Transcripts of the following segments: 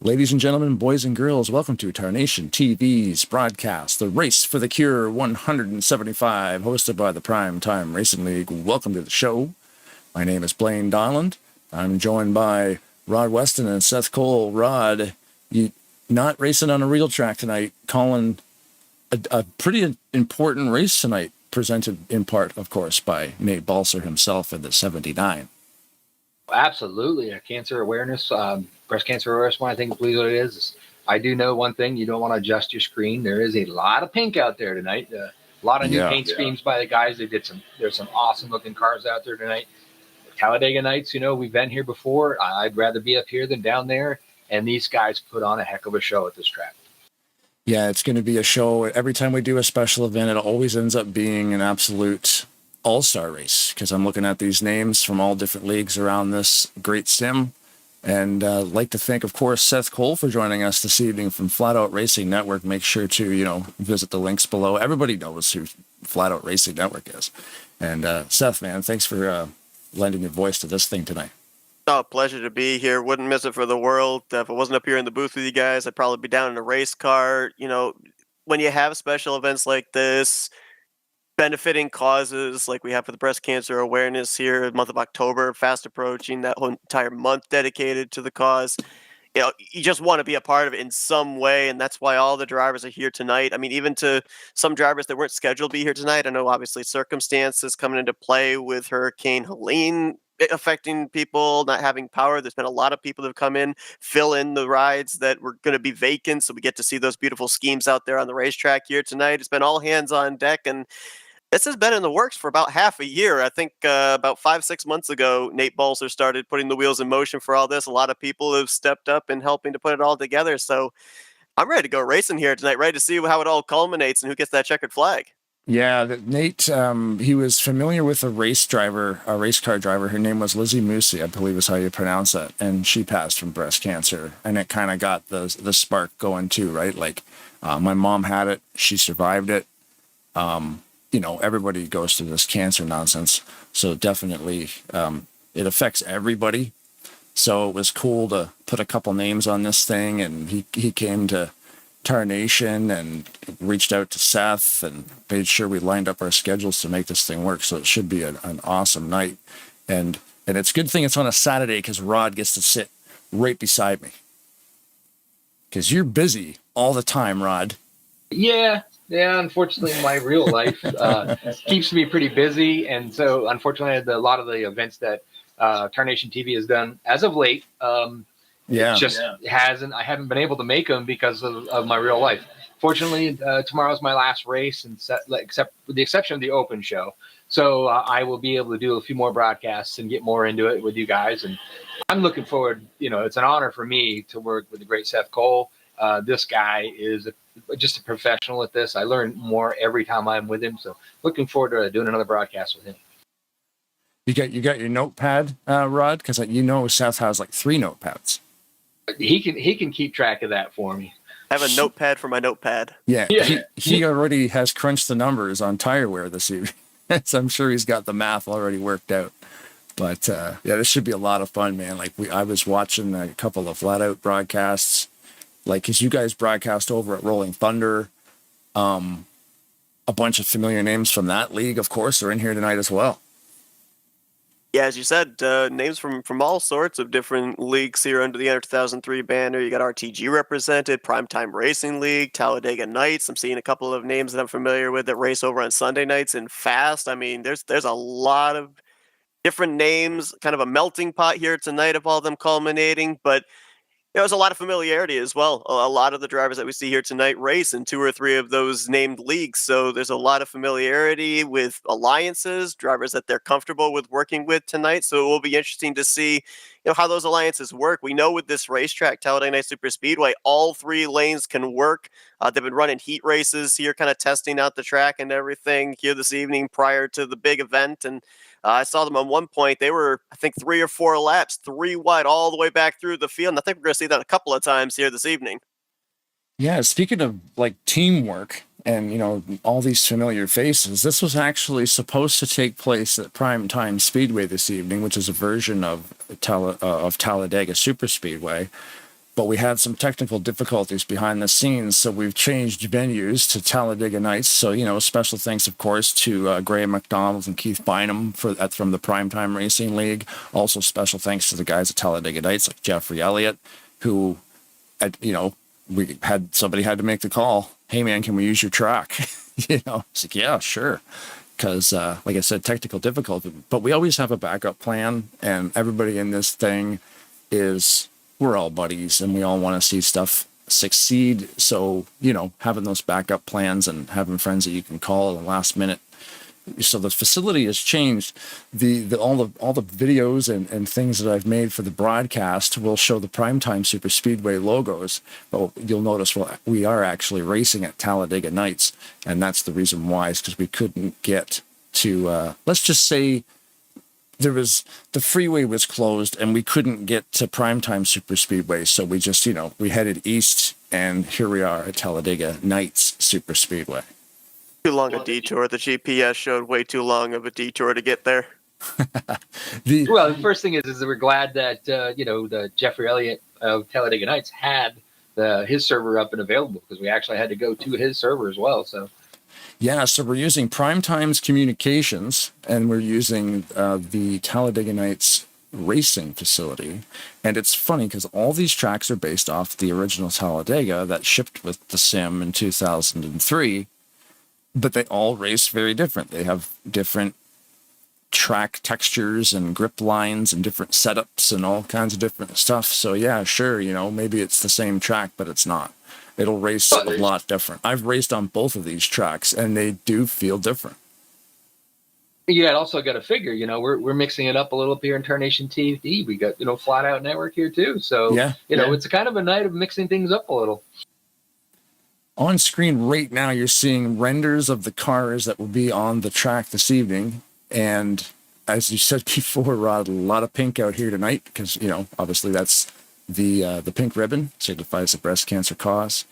Ladies and gentlemen, boys and girls, welcome to Tarnation TV's broadcast, The Race for the Cure 175, hosted by the Prime Time Racing League. Welcome to the show. My name is Blaine Donland. I'm joined by Rod Weston and Seth Cole. Rod, you not racing on a real track tonight, calling a pretty important race tonight, presented in part, of course, by Nate Balzer himself in the 79. Absolutely. A cancer awareness, breast cancer awareness one, I think, believe what it is. I do know one thing. You don't want to adjust your screen. There is a lot of pink out there tonight. A lot of new paint schemes by the guys. There's some awesome looking cars out there tonight. Talladega nights, we've been here before. I'd rather be up here than down there. And these guys put on a heck of a show at this track. Yeah, it's going to be a show. Every time we do a special event, it always ends up being an absolute all-star race, because I'm looking at these names from all different leagues around this great sim. And I'd like to thank, of course, Seth Cole for joining us this evening from Flatout Racing Network. Make sure to, visit the links below. Everybody knows who Flatout Racing Network is. And Seth, man, thanks for lending your voice to this thing tonight. Oh, pleasure to be here. Wouldn't miss it for the world. If I wasn't up here in the booth with you guys, I'd probably be down in a race car. When you have special events like this, benefiting causes like we have for the breast cancer awareness here, the month of October, fast approaching, that whole entire month dedicated to the cause. You just want to be a part of it in some way, and that's why all the drivers are here tonight. I mean, even to some drivers that weren't scheduled to be here tonight, I know obviously circumstances coming into play with Hurricane Helene affecting people not having power. There's been a lot of people that have come in, fill in the rides that were going to be vacant, so we get to see those beautiful schemes out there on the racetrack here tonight. It's been all hands on deck, and this has been in the works for about half a year. I think about 5-6 months ago, Nate Balzer started putting the wheels in motion for all this. A lot of people have stepped up in helping to put it all together. So I'm ready to go racing here tonight, ready to see how it all culminates and who gets that checkered flag. Yeah, Nate, he was familiar with a race car driver. Her name was Lizzie Musi, I believe is how you pronounce it. And she passed from breast cancer. And it kind of got the spark going too, right? Like my mom had it. She survived it. Everybody goes through this cancer nonsense. So definitely it affects everybody. So it was cool to put a couple names on this thing. And he came to Tarnation and reached out to Seth and made sure we lined up our schedules to make this thing work. So it should be an awesome night. And it's a good thing it's on a Saturday, because Rod gets to sit right beside me. Because you're busy all the time, Rod. Yeah, unfortunately, my real life keeps me pretty busy. And so, unfortunately, a lot of the events that Tarnation TV has done as of late, I haven't been able to make them because of my real life. Fortunately, tomorrow's my last race, and except with the exception of the open show. So I will be able to do a few more broadcasts and get more into it with you guys. And I'm looking forward. It's an honor for me to work with the great Seth Cole. This guy is just a professional at this. I learn more every time I'm with him. So looking forward to doing another broadcast with him. You got your notepad, Rod? Because Seth has like 3 notepads. He can keep track of that for me. I have a notepad for my notepad. Yeah. He already has crunched the numbers on tire wear this evening. So I'm sure he's got the math already worked out. But this should be a lot of fun, man. Like I was watching a couple of Flatout broadcasts, because you guys broadcast over at Rolling Thunder. A bunch of familiar names from that league, of course, are in here tonight as well. Yeah, as you said, names from all sorts of different leagues here under the Under 2003 banner. You got RTG represented, Primetime Racing League, Talladega Nights. I'm seeing a couple of names that I'm familiar with that race over on Sunday nights in Fast. I mean, there's a lot of different names, kind of a melting pot here tonight of all of them culminating, but there's a lot of familiarity as well. A lot of the drivers that we see here tonight race in 2 or 3 of those named leagues. So there's a lot of familiarity with alliances, drivers that they're comfortable with working with tonight. So it will be interesting to see, how those alliances work. We know with this racetrack, Talladega Nights Super Speedway, all 3 lanes can work. They've been running heat races here, kind of testing out the track and everything here this evening prior to the big event. And I saw them on one point. They were, I think, 3 or 4 laps, 3 wide all the way back through the field. And I think we're going to see that a couple of times here this evening. Yeah, speaking of teamwork and, all these familiar faces, this was actually supposed to take place at Primetime Speedway this evening, which is a version of Talladega Super Speedway. but we had some technical difficulties behind the scenes, so we've changed venues to Talladega Nights. So, you know, special thanks, of course, to Graham McDonald and Keith Bynum from the Primetime Racing League. Also, special thanks to the guys at Talladega Nights, like Jeffrey Elliott, who, you know, somebody had to make the call. Hey, man, can we use your track? You know, it's like, yeah, sure. Because, like I said, technical difficulty. But we always have a backup plan, and everybody in this thing we're all buddies, and we all want to see stuff succeed. So, you know, having those backup plans and having friends that you can call at the last minute. So the facility has changed. All the videos and things that I've made for the broadcast will show the Primetime Super Speedway logos, but you'll notice we are actually racing at Talladega Nights, and that's the reason why, is because we couldn't get to let's just say the freeway was closed and we couldn't get to Primetime Super Speedway, so we just, you know, we headed east, and here we are at Talladega Nights Super Speedway. Too long a detour. The GPS showed way too long of a detour to get there. Well, the first thing is that we're glad that you know, the Jeffrey Elliott of Talladega Nights had his server up and available, because we actually had to go to his server as well. So yeah, so we're using Primetime's communications, and we're using the Talladega Nights racing facility. And it's funny because all these tracks are based off the original Talladega that shipped with the sim in 2003. But they all race very different. They have different track textures and grip lines and different setups and all kinds of different stuff. So yeah, sure, you know, maybe it's the same track, but it's not. It'll race a lot different. I've raced on both of these tracks, and they do feel different. yeah, it also got to figure, you know, we're mixing it up a little here in Tarnation TV. We got, you know, Flatout Network here too. So yeah, you know, it's a kind of a night of mixing things up a little. On screen right now, you're seeing renders of the cars that will be on the track this evening. And as you said before, Rod, a lot of pink out here tonight because, you know, obviously that's the pink ribbon signifies the breast cancer cause.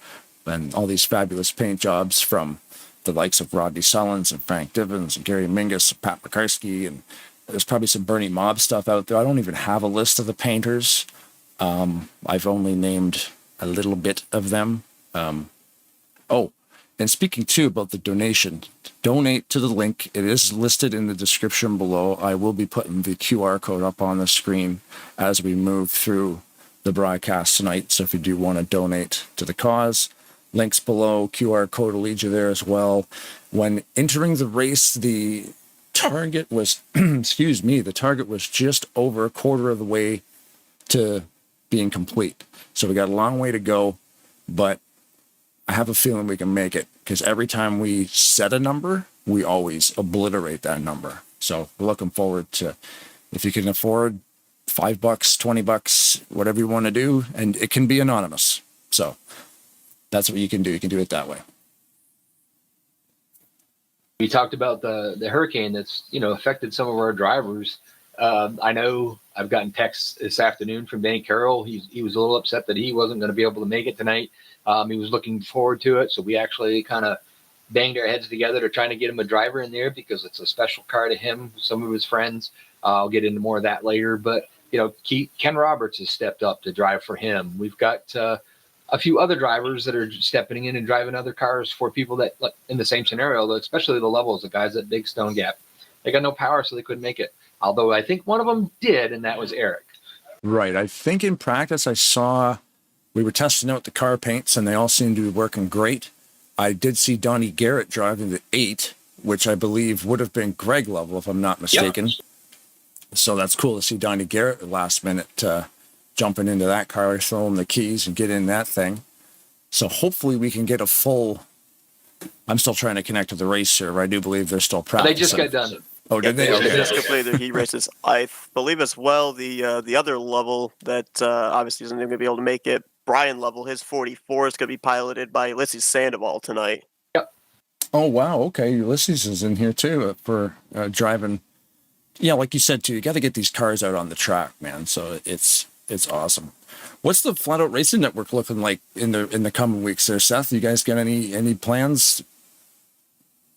And all these fabulous paint jobs from the likes of Rodney Sullins and Frank Divins and Gary Mingus and Pat McCarskey. And there's probably some Bernie Mob stuff out there. I don't even have a list of the painters. I've only named a little bit of them. Oh, and speaking too about the donation, donate to the link. It is listed in the description below. I will be putting the QR code up on the screen as we move through the broadcast tonight. So if you do want to donate to the cause, links below, QR code will lead you there as well. When entering the race, the target was, the target was just over a quarter of the way to being complete. So we got a long way to go, but I have a feeling we can make it, because every time we set a number, we always obliterate that number. So we're looking forward to, if you can afford $5, $20, whatever you want to do, and it can be anonymous. So that's what you can do. You can do it that way. We talked about the hurricane that's, you know, affected some of our drivers. I know I've gotten texts this afternoon from Danny Carroll. He was a little upset that he wasn't going to be able to make it tonight. He was looking forward to it, so we actually kind of banged our heads together to trying to get him a driver in there, because it's a special car to him, some of his friends. I'll get into more of that later, but you know, Ken Roberts has stepped up to drive for him. We've got a few other drivers that are stepping in and driving other cars for people that, like, in the same scenario, especially the levels, the guys at Big Stone Gap. They got no power, so they couldn't make it. Although I think one of them did, and that was Eric. Right. I think in practice I saw we were testing out the car paints, and they all seemed to be working great. I did see Donnie Garrett driving the 8, which I believe would have been Greg level, if I'm not mistaken. Yep. So that's cool to see Donnie Garrett at last minute jumping into that car, throwing the keys and get in that thing. So hopefully we can get a full... I'm still trying to connect to the race server. I do believe they're still practicing. They just got done. Oh, did they? Okay. They just completed their heat races. I believe as well the other level that obviously isn't going to be able to make it, Brian level, his 44 is going to be piloted by Ulysses Sandoval tonight. Yep. Oh, wow. Okay. Ulysses is in here too for driving. Yeah, like you said too, you got to get these cars out on the track, man. So it's awesome. What's the Flatout Racing Network looking like in the coming weeks there, Seth? You guys got any plans?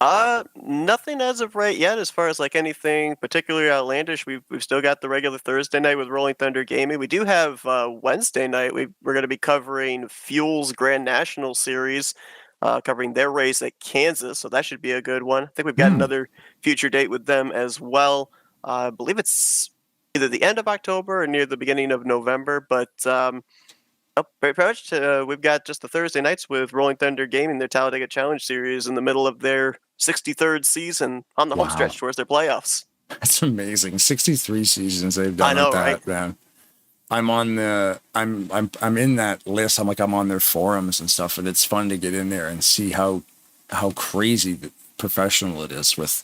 Nothing as of right yet. As far as like anything particularly outlandish, we've still got the regular Thursday night with Rolling Thunder Gaming. We do have Wednesday night. We're going to be covering Fuel's Grand National Series, covering their race at Kansas. So that should be a good one. I think we've got another future date with them as well. I believe it's either the end of October or near the beginning of November, but. Pretty much. We've got just the Thursday nights with Rolling Thunder Gaming, their Talladega Challenge Series, in the middle of their 63rd season on the home stretch towards their playoffs. That's amazing. 63 seasons they've done I know, with that, right? man. I'm on the I'm in that list. I'm on their forums and stuff, and it's fun to get in there and see how crazy professional it is with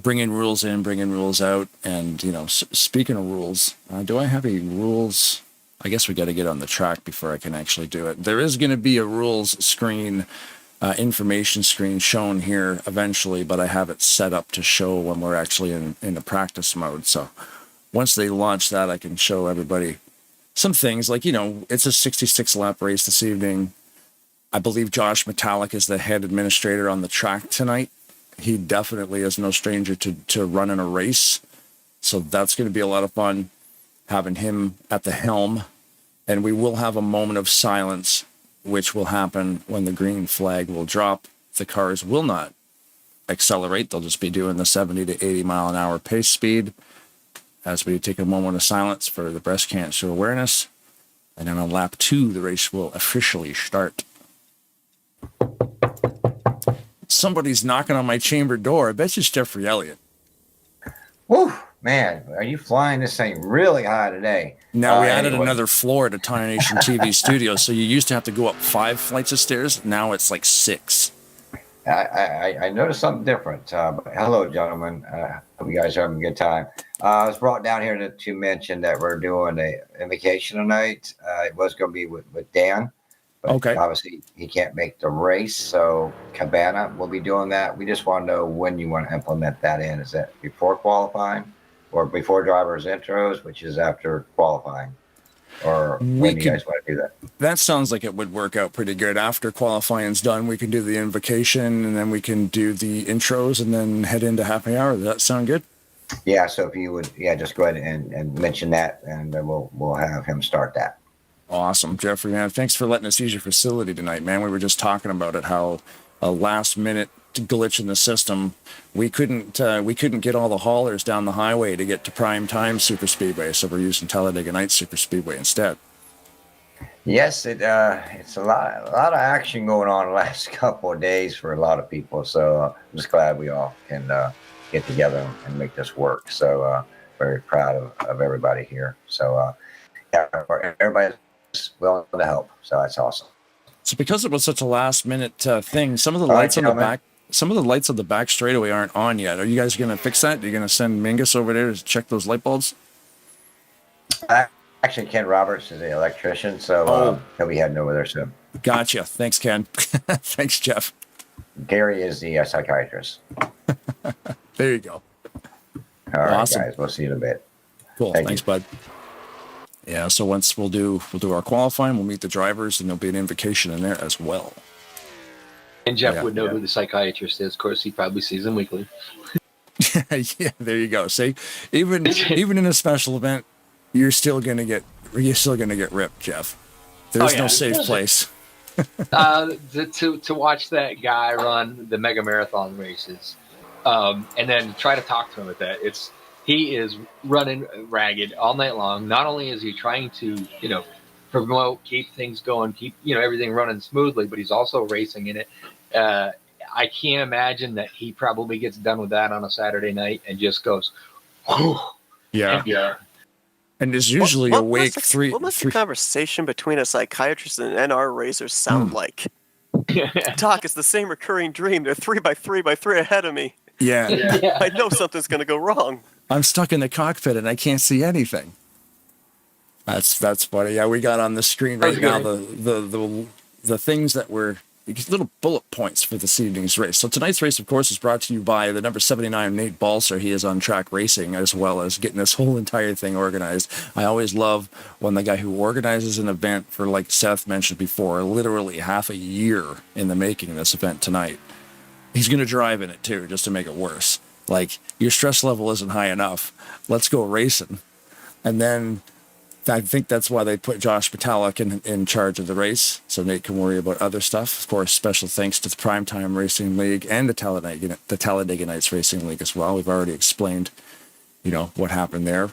bringing rules in, bringing rules out, and speaking of rules, do I have any rules? I guess we got to get on the track before I can actually do it. There is going to be a rules screen, information screen shown here eventually, but I have it set up to show when we're actually in the practice mode. So once they launch that, I can show everybody some things like, it's a 66 lap race this evening. I believe Josh Metallic is the head administrator on the track tonight. He definitely is no stranger to running a race. So that's going to be a lot of fun having him at the helm. And we will have a moment of silence, which will happen when the green flag will drop. The cars will not accelerate. They'll just be doing the 70 to 80 mile an hour pace speed as we take a moment of silence for the breast cancer awareness. And then on lap 2, the race will officially start. Somebody's knocking on my chamber door. I bet it's Jeffrey Elliott. Woo, man, are you flying this thing really high today? Now we added another floor to Tarnation TV studio, so you used to have to go up 5 flights of stairs. Now it's like 6. I noticed something different. But hello, gentlemen. Hope you guys are having a good time. I was brought down here to mention that we're doing a invocation tonight. It was going to be with Dan. But okay. Obviously, he can't make the race, so Cabana will be doing that. We just want to know when you want to implement that in. Is that before qualifying or before drivers' intros, which is after qualifying? Or when do you guys want to do that? That sounds like it would work out pretty good. After qualifying's done, we can do the invocation, and then we can do the intros, and then head into happy hour. Does that sound good? Yeah, so if you would, just go ahead and mention that, and then we'll have him start that. Awesome, Jeffrey, man. Thanks for letting us use your facility tonight, man. We were just talking about it, how a last-minute glitch in the system, we couldn't get all the haulers down the highway to get to prime time super speedway, so we're using Talladega Nights super speedway instead. Yes, it's a lot of action going on the last couple of days for a lot of people. So I'm just glad we all can get together and make this work. So very proud of everybody here. So everybody's willing to help. So that's awesome. So because it was such a last minute thing, some of the lights on the back. Some of the lights on the back straightaway aren't on yet. Are you guys going to fix that? Are you going to send Mingus over there to check those light bulbs? Actually, Ken Roberts is the electrician, so he'll be heading over there soon. Gotcha. Thanks, Ken. Thanks, Jeff. Gary is the psychiatrist. There you go. All right, awesome. guys. We'll see you in a bit. Cool. Thanks, bud. Yeah, so once we'll do our qualifying, we'll meet the drivers, and there'll be an invocation in there as well. And Jeff would know who the psychiatrist is. Of course, he probably sees him weekly. Yeah, there you go. See, even in a special event, you're still gonna get ripped, Jeff. There's no safe place. To watch that guy run the mega marathon races, and then try to talk to him at that, he is running ragged all night long. Not only is he trying to promote, keep things going, keep everything running smoothly, but he's also racing in it. I can't imagine that he probably gets done with that on a Saturday night and just goes, whew. Yeah. And there's usually awake three. What must the conversation between a psychiatrist and an NR racer sound like? Doc, it's the same recurring dream. They're 3x3x3 ahead of me. Yeah. I know something's going to go wrong. I'm stuck in the cockpit and I can't see anything. That's funny. Yeah, we got on the screen right now the things that were little bullet points for this evening's race. So tonight's race, of course, is brought to you by the number 79 Nate Balzer. He is on track racing as well as getting this whole entire thing organized. I always love when the guy who organizes an event for, like Seth mentioned before, literally half a year in the making of this event tonight. He's going to drive in it too, just to make it worse. Like, your stress level isn't high enough. Let's go racing. And then I think that's why they put Josh Metallic in charge of the race, so Nate can worry about other stuff. Of course, special thanks to the Primetime Racing League and the Talladega Nights Racing League as well. We've already explained, what happened there,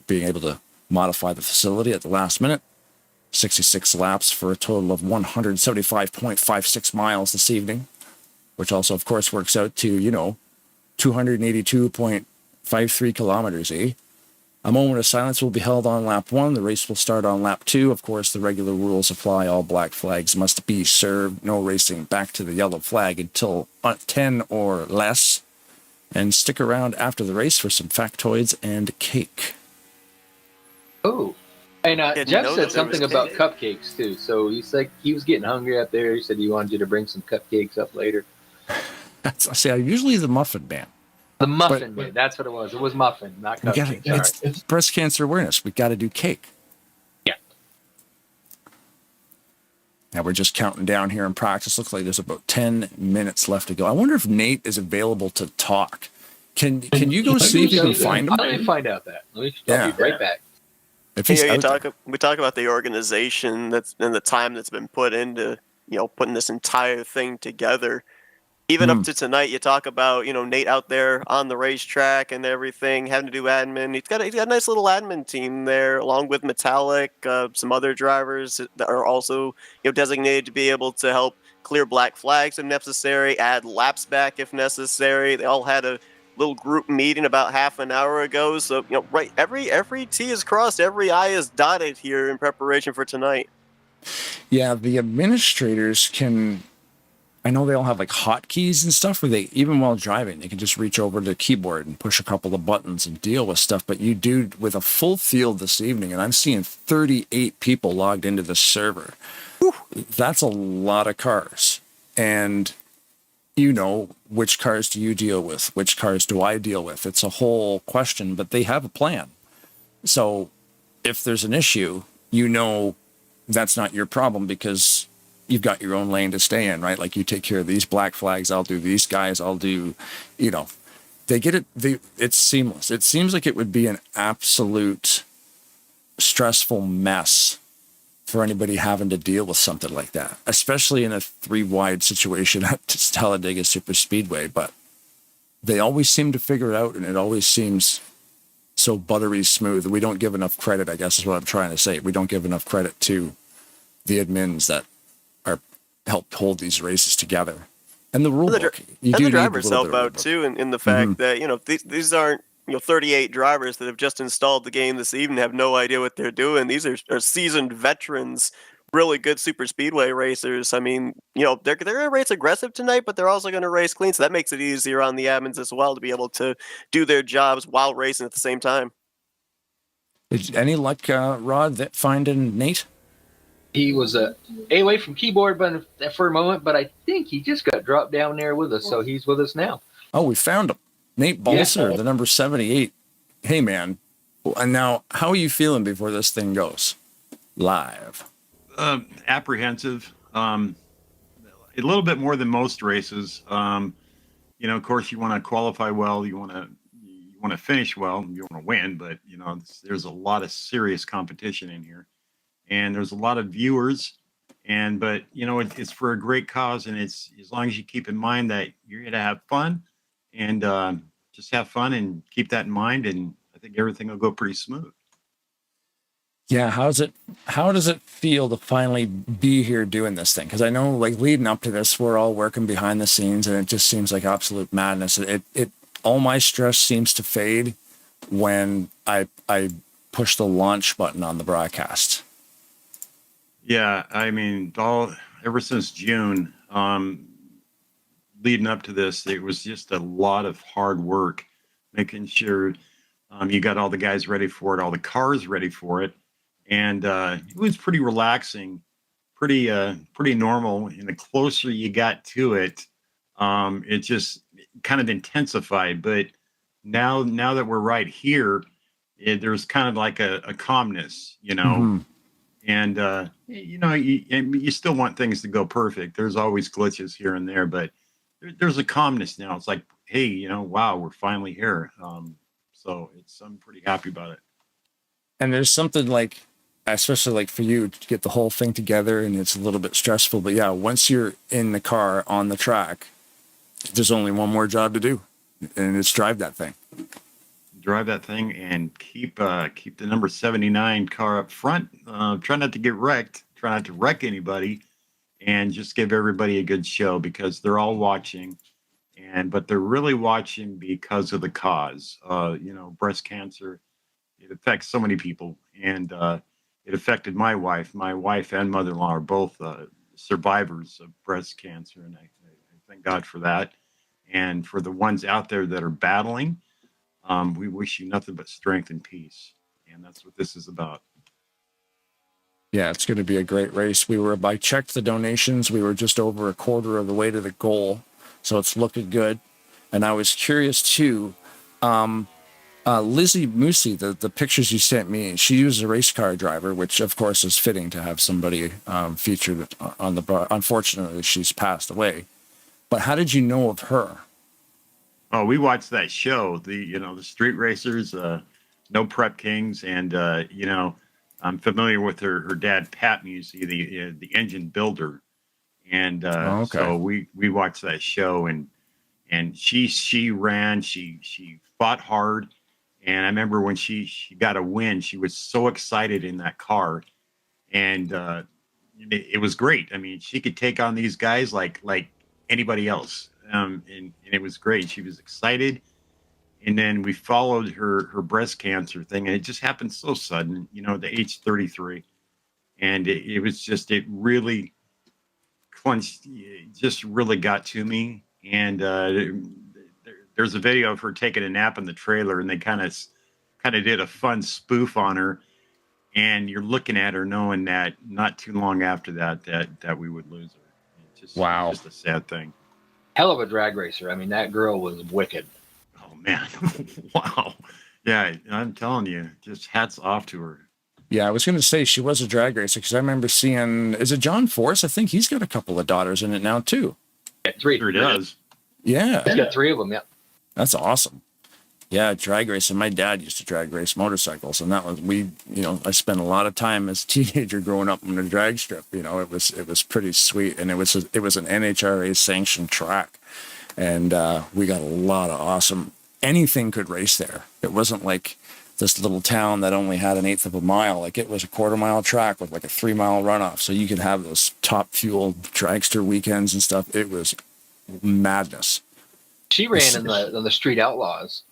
being able to modify the facility at the last minute. 66 laps for a total of 175.56 miles this evening, which also, of course, works out to, 282.53 kilometers, eh? A moment of silence will be held on lap 1. The race will start on lap 2. Of course, the regular rules apply. All black flags must be served. No racing back to the yellow flag until 10 or less. And stick around after the race for some factoids and cake. Oh. And Jeff said something about cake? cupcakes, too. So he's like, he was getting hungry out there. He said he wanted you to bring some cupcakes up later. See, I'm usually the muffin man. The muffin man. That's what it was. It was muffin, not cupcakes. It's breast cancer awareness. We got to do cake. Yeah. Now we're just counting down here in practice. Looks like there's about 10 minutes left to go. I wonder if Nate is available to talk. Can you go see if you can find him? Let me find out that. I'll be right back. If he's we talk about the organization and the time that's been put into putting this entire thing together. Even up to tonight, you talk about Nate out there on the racetrack and everything, having to do admin. He's got a nice little admin team there, along with Metallic, some other drivers that are also designated to be able to help clear black flags if necessary, add laps back if necessary. They all had a little group meeting about half an hour ago. So right, every T is crossed, every I is dotted here in preparation for tonight. Yeah, the administrators can. I know they all have like hotkeys and stuff where they, even while driving, they can just reach over to the keyboard and push a couple of buttons and deal with stuff. But you do with a full field this evening, and I'm seeing 38 people logged into the server. Whew, that's a lot of cars. And which cars do you deal with? Which cars do I deal with? It's a whole question, but they have a plan. So if there's an issue, that's not your problem because you've got your own lane to stay in, right? Like, you take care of these black flags, I'll do these guys, I'll do, they get it. It's seamless. It seems like it would be an absolute stressful mess for anybody having to deal with something like that, especially in a 3-wide situation at Talladega Super Speedway. But they always seem to figure it out, and it always seems so buttery smooth. We don't give enough credit, I guess is what I'm trying to say. We don't give enough credit to the admins that help hold these races together, and the rule book. The drivers help out too, in the fact that these aren't 38 drivers that have just installed the game this evening, have no idea what they're doing. These are seasoned veterans, really good super speedway racers. I mean, they're gonna race aggressive tonight, but they're also going to race clean, so that makes it easier on the admins as well to be able to do their jobs while racing at the same time. Any luck, Rod, finding Nate? He was away from keyboard for a moment, but I think he just got dropped down there with us, so he's with us now. Oh, we found him. Nate Balzer, the number 78. Hey, man. And now, how are you feeling before this thing goes live? Apprehensive. A little bit more than most races. Of course, you want to qualify well. You want to finish well. You want to win, but there's a lot of serious competition in here. And there's a lot of viewers, but it's for a great cause, and it's as long as you keep in mind that you're going to have fun, and just have fun and keep that in mind, and I think everything will go pretty smooth. Yeah, how does it feel to finally be here doing this thing? Because I know, like, leading up to this, we're all working behind the scenes, and it just seems like absolute madness. It all my stress seems to fade when I push the launch button on the broadcast. Yeah, I mean, ever since June, leading up to this, it was just a lot of hard work, making sure you got all the guys ready for it, all the cars ready for it, and it was pretty relaxing, pretty normal. And the closer you got to it, it just kind of intensified. But now that we're right here, there's kind of like a calmness, Mm-hmm. And you still want things to go perfect. There's always glitches here and there, but there's a calmness now. It's like, hey, wow, we're finally here. So I'm pretty happy about it. And there's something like, especially like for you to get the whole thing together, and it's a little bit stressful, but yeah, once you're in the car on the track, there's only one more job to do, and it's drive that thing. Drive that thing and keep the number 79 car up front. Try not to get wrecked. Try not to wreck anybody, and just give everybody a good show, because they're all watching, but they're really watching because of the cause. Breast cancer, it affects so many people, and it affected my wife. My wife and mother-in-law are both survivors of breast cancer, and I thank God for that. And for the ones out there that are battling, we wish you nothing but strength and peace. And that's what this is about. Yeah, it's going to be a great race. I checked the donations. We were just over a quarter of the way to the goal, so it's looking good. And I was curious too, Lizzie Musi, the pictures you sent me, she was a race car driver, which of course is fitting to have somebody featured on the. Unfortunately, she's passed away. But how did you know of her? Oh, we watched that show, the Street Racers, No Prep Kings, and I'm familiar with her dad, Pat Musi, the engine builder, and okay. So we watched that show, and she ran, she fought hard, and I remember when she got a win, she was so excited in that car, and it was great. I mean, she could take on these guys like anybody else, and it was great. She was excited. And then we followed her breast cancer thing, and it just happened so sudden, at the age 33. And it was just, it really clenched, it just really got to me. And there's a video of her taking a nap in the trailer, and they kind of did a fun spoof on her. And you're looking at her knowing that not too long after that we would lose her. Wow. It's just a sad thing. Hell of a drag racer. I mean, that girl was wicked. Oh man. Wow. Yeah, I'm telling you, just hats off to her. Yeah, I was going to say she was a drag racer, because I remember seeing, is it John Force? I think he's got a couple of daughters in it now too. Yeah, three. Sure does. Yeah. He's got three of them, yeah. That's awesome. Yeah, drag racing. My dad used to drag race motorcycles, and that was, I spent a lot of time as a teenager growing up on a drag strip. It was pretty sweet, and it was an NHRA sanctioned track, and we got a lot of awesome. Anything could race there. It wasn't like this little town that only had an eighth of a mile. Like, it was a quarter-mile track with like a 3-mile runoff, so you could have those top fuel dragster weekends and stuff. It was madness. She ran on the Street Outlaws.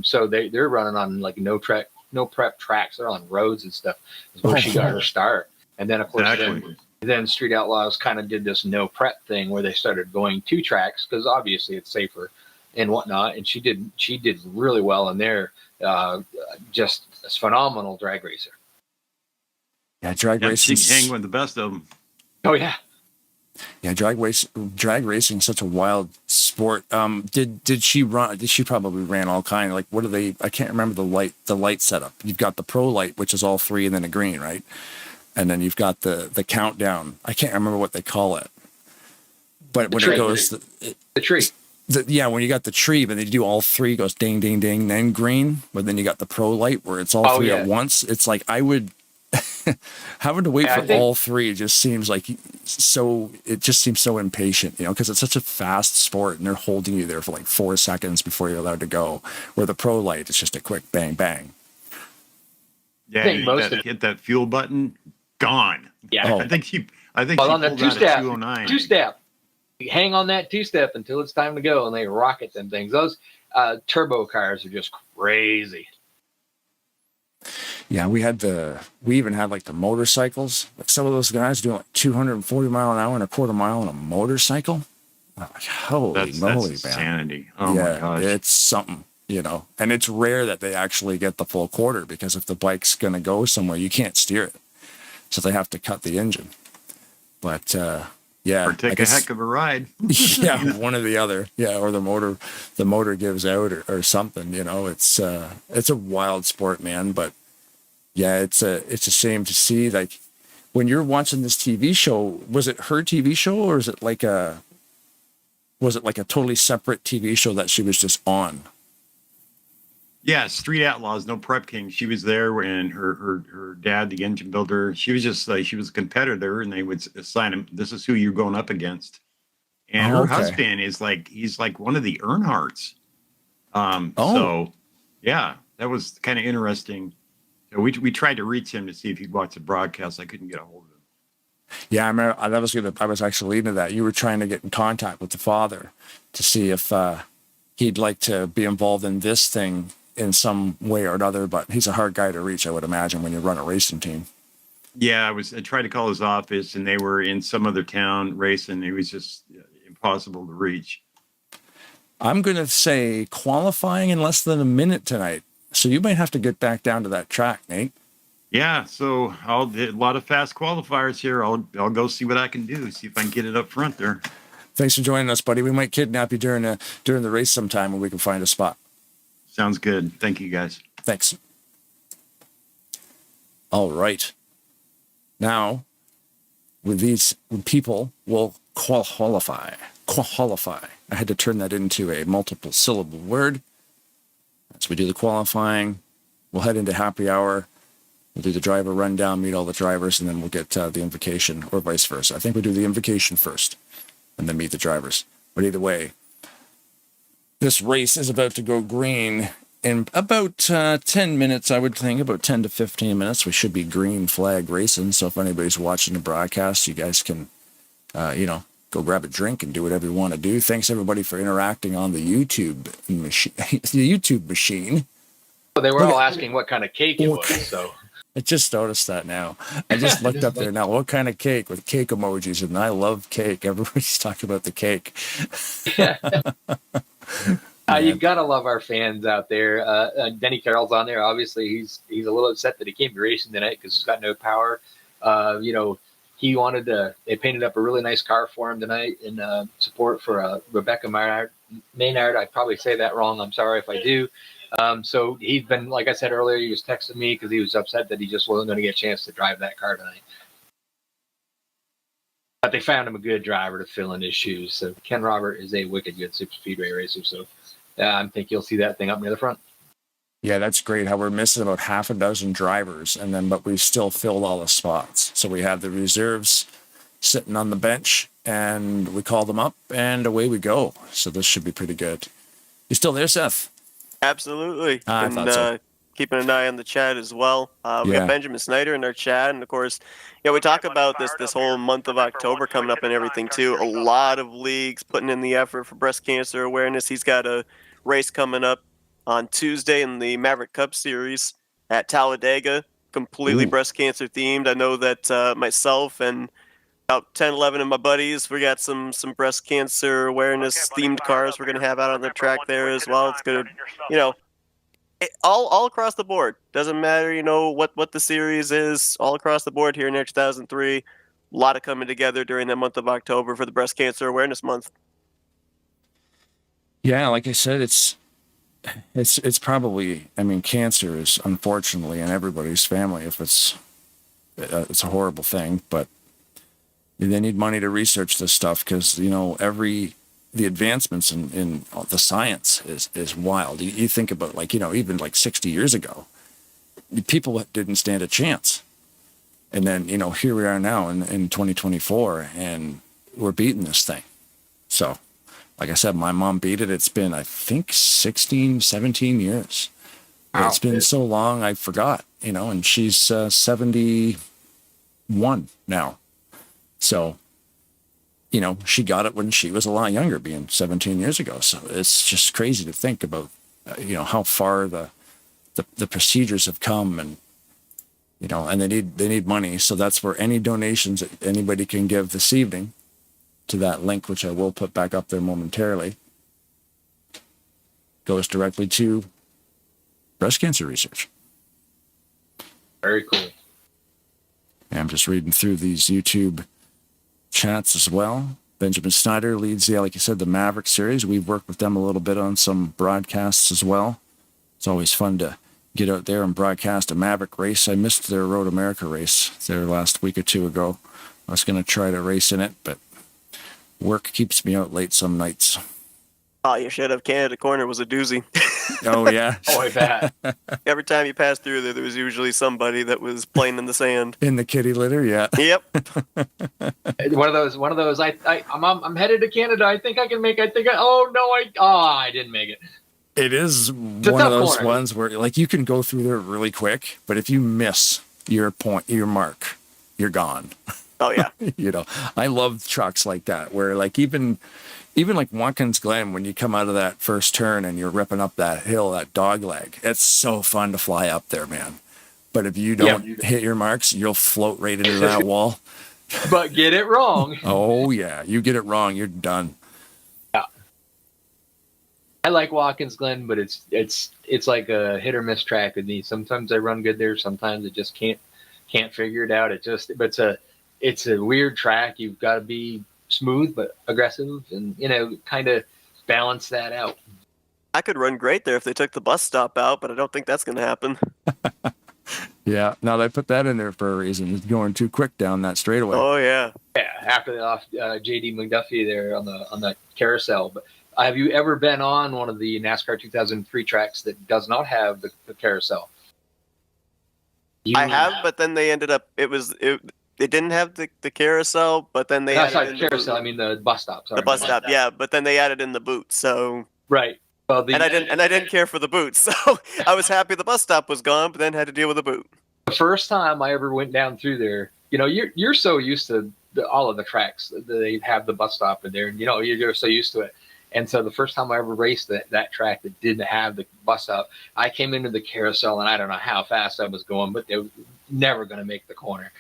So they're running on like no prep tracks. They're on roads and stuff. Is where she got her start. And then of course then Street Outlaws kind of did this no prep thing where they started going to tracks, because obviously it's safer and whatnot. And she did really well in there. Just a phenomenal drag racer. Yeah, drag racing. She can hang with the best of them. Oh yeah. Yeah, drag racing is such a wild sport. Did she run? She probably ran all kind. Like, what are they? I can't remember the light setup. You've got the pro light, which is all three, and then a green, right? And then you've got the countdown. I can't remember what they call it. But when it goes, the tree. When you got the tree, but they do all three, goes ding, ding, ding, then green. But then you got the pro light where it's all three at once. It's like, I would. Having to wait for all three just seems like it just seems so impatient, because it's such a fast sport, and they're holding you there for like 4 seconds before you're allowed to go, where the pro light is just a quick bang bang. Yeah, hit that fuel button, gone. Yeah. I think she on that two-step, you hang on that two-step until it's time to go, and they rocket them things. Those turbo cars are just crazy. Yeah, we even had like the motorcycles. Like, some of those guys doing like 240 mile an hour and a quarter mile on a motorcycle. Like, holy moly, that's man. Insanity. Oh my gosh. It's something, and it's rare that they actually get the full quarter, because if the bike's going to go somewhere, you can't steer it. So they have to cut the engine. But, yeah. Or take a heck of a ride. Yeah, one or the other. Yeah, or the motor gives out or something, It's a wild sport, man, but yeah, it's a shame to see, like, when you're watching this TV show, was it her TV show, or is it like was it like a totally separate TV show that she was just on? Yeah, Street Outlaws, no Prep King. She was there, and her dad, the engine builder, she was just like, she was a competitor, and they would assign him, this is who you're going up against. And her husband is like, he's like one of the Earnhardts. So yeah, that was kind of interesting. So we tried to reach him to see if he'd watch the broadcast. I couldn't get a hold of him. Yeah, I remember I was actually leading to that. You were trying to get in contact with the father to see if he'd like to be involved in this thing in some way or another, but he's a hard guy to reach, I would imagine, when you run a racing team. Yeah, I tried to call his office, and they were in some other town racing. It was just impossible to reach. I'm going to say qualifying in less than a minute tonight. So you might have to get back down to that track, Nate. Yeah, so a lot of fast qualifiers here. I'll go see what I can do, see if I can get it up front there. Thanks for joining us, buddy. We might kidnap you during the race sometime when we can find a spot. Sounds good. Thank you, guys. Thanks. All right. Now, with people will qualify. I had to turn that into a multiple syllable word. As we do the qualifying, we'll head into happy hour. We'll do the driver rundown, meet all the drivers, and then we'll get the invocation, or vice versa. I think we do the invocation first and then meet the drivers. But either way, this race is about to go green in about 10 minutes, I would think, about 10 to 15 minutes. We should be green flag racing. So if anybody's watching the broadcast, you guys can, go grab a drink and do whatever you want to do. Thanks, everybody, for interacting on the YouTube machine. Well, they were all asking what kind of cake it was, so... I just noticed that now. I just looked up there now. What kind of cake with cake emojis? And I love cake. Everybody's talking about the cake. You've got to love our fans out there. Denny Carroll's on there. Obviously, he's a little upset that he can't be racing tonight because he's got no power. He wanted to. They painted up a really nice car for him tonight in support for Rebecca Maynard. I probably say that wrong. I'm sorry if I do. So he's been, like I said earlier, he was texting me because he was upset that he just wasn't going to get a chance to drive that car tonight. But they found him a good driver to fill in his shoes. So Ken Robert is a wicked good super speedway racer. So I think you'll see that thing up near the front. Yeah, that's great how we're missing about half a dozen drivers, but we still filled all the spots. So we have the reserves sitting on the bench, and we call them up, and away we go. So this should be pretty good. You still there, Seth? Absolutely. I thought so. Keeping an eye on the chat as well. We got Benjamin Snyder in our chat, and of course, we talk about this whole month of October coming up and everything too. A lot of leagues putting in the effort for breast cancer awareness. He's got a race coming up on Tuesday in the Maverick Cup Series at Talladega, completely breast cancer themed. I know that myself and about 10, 11 of my buddies, we got some breast cancer awareness themed cars we're going to have out on the track there as well. It's going to, all across the board. Doesn't matter, what the series is, all across the board here in 2003. A lot of coming together during the month of October for the Breast Cancer Awareness Month. Yeah, like I said, it's probably, cancer is unfortunately in everybody's family. If it's a horrible thing, but they need money to research this stuff because, the advancements in the science is wild. You think about even 60 years ago, people didn't stand a chance. And then, here we are now in 2024 and we're beating this thing. So, like I said, my mom beat it. It's been, I think, 16, 17 years. Wow. It's been so long, I forgot, and she's 71 now. So, she got it when she was a lot younger, being 17 years ago. So it's just crazy to think about, how far the procedures have come and, and they need money. So that's where any donations that anybody can give this evening to that link, which I will put back up there momentarily, goes directly to breast cancer research. Very cool. And I'm just reading through these YouTube chats as well. Benjamin Snyder leads like you said, the Maverick series. We've worked with them a little bit on some broadcasts as well. It's always fun to get out there and broadcast a Maverick race. I missed their Road America race there last week or two ago. I was going to try to race in it, but Work keeps me out late some nights. Oh, you should have. Canada Corner was a doozy. Oh, yeah. Oh, I bet. Every time you passed through there was usually somebody that was playing in the sand. In the kitty litter, yeah. Yep. One of those. I'm headed to Canada. I think I can make. I didn't make it. It is a one tough of those corner. ones where, like, you can go through there really quick, but if you miss your mark, you're gone. Oh, yeah. I love trucks like that, where, like, even like Watkins Glen, when you come out of that first turn and you're ripping up that hill, that dog leg, it's so fun to fly up there, man. But if you don't hit your marks, you'll float right into that wall. But get it wrong. Oh, yeah. You get it wrong, you're done. I like Watkins Glen, but it's like a hit or miss track with me. Sometimes I run good there, sometimes I just can't figure it out. It's a weird track. You've got to be smooth but aggressive, and kind of balance that out. I could run great there if they took the bus stop out, but I don't think that's going to happen. Yeah, now they put that in there for a reason. It's going too quick down that straightaway. Oh, yeah. Yeah, after they off JD McDuffie there on the carousel. But have you ever been on one of the NASCAR 2003 tracks that does not have the carousel? I have, but then they ended up. They didn't have the carousel, but then they added sorry, in the carousel. I mean the bus stop. Sorry, the bus stop. Yeah, but then they added in the boots. So right. Well, and I didn't care for the boots, so I was happy the bus stop was gone, but then had to deal with the boot. The first time I ever went down through there, you're so used to all of the tracks that they have the bus stop in there, and you're so used to it. And so the first time I ever raced that track that didn't have the bus stop, I came into the carousel, and I don't know how fast I was going, but they were never going to make the corner.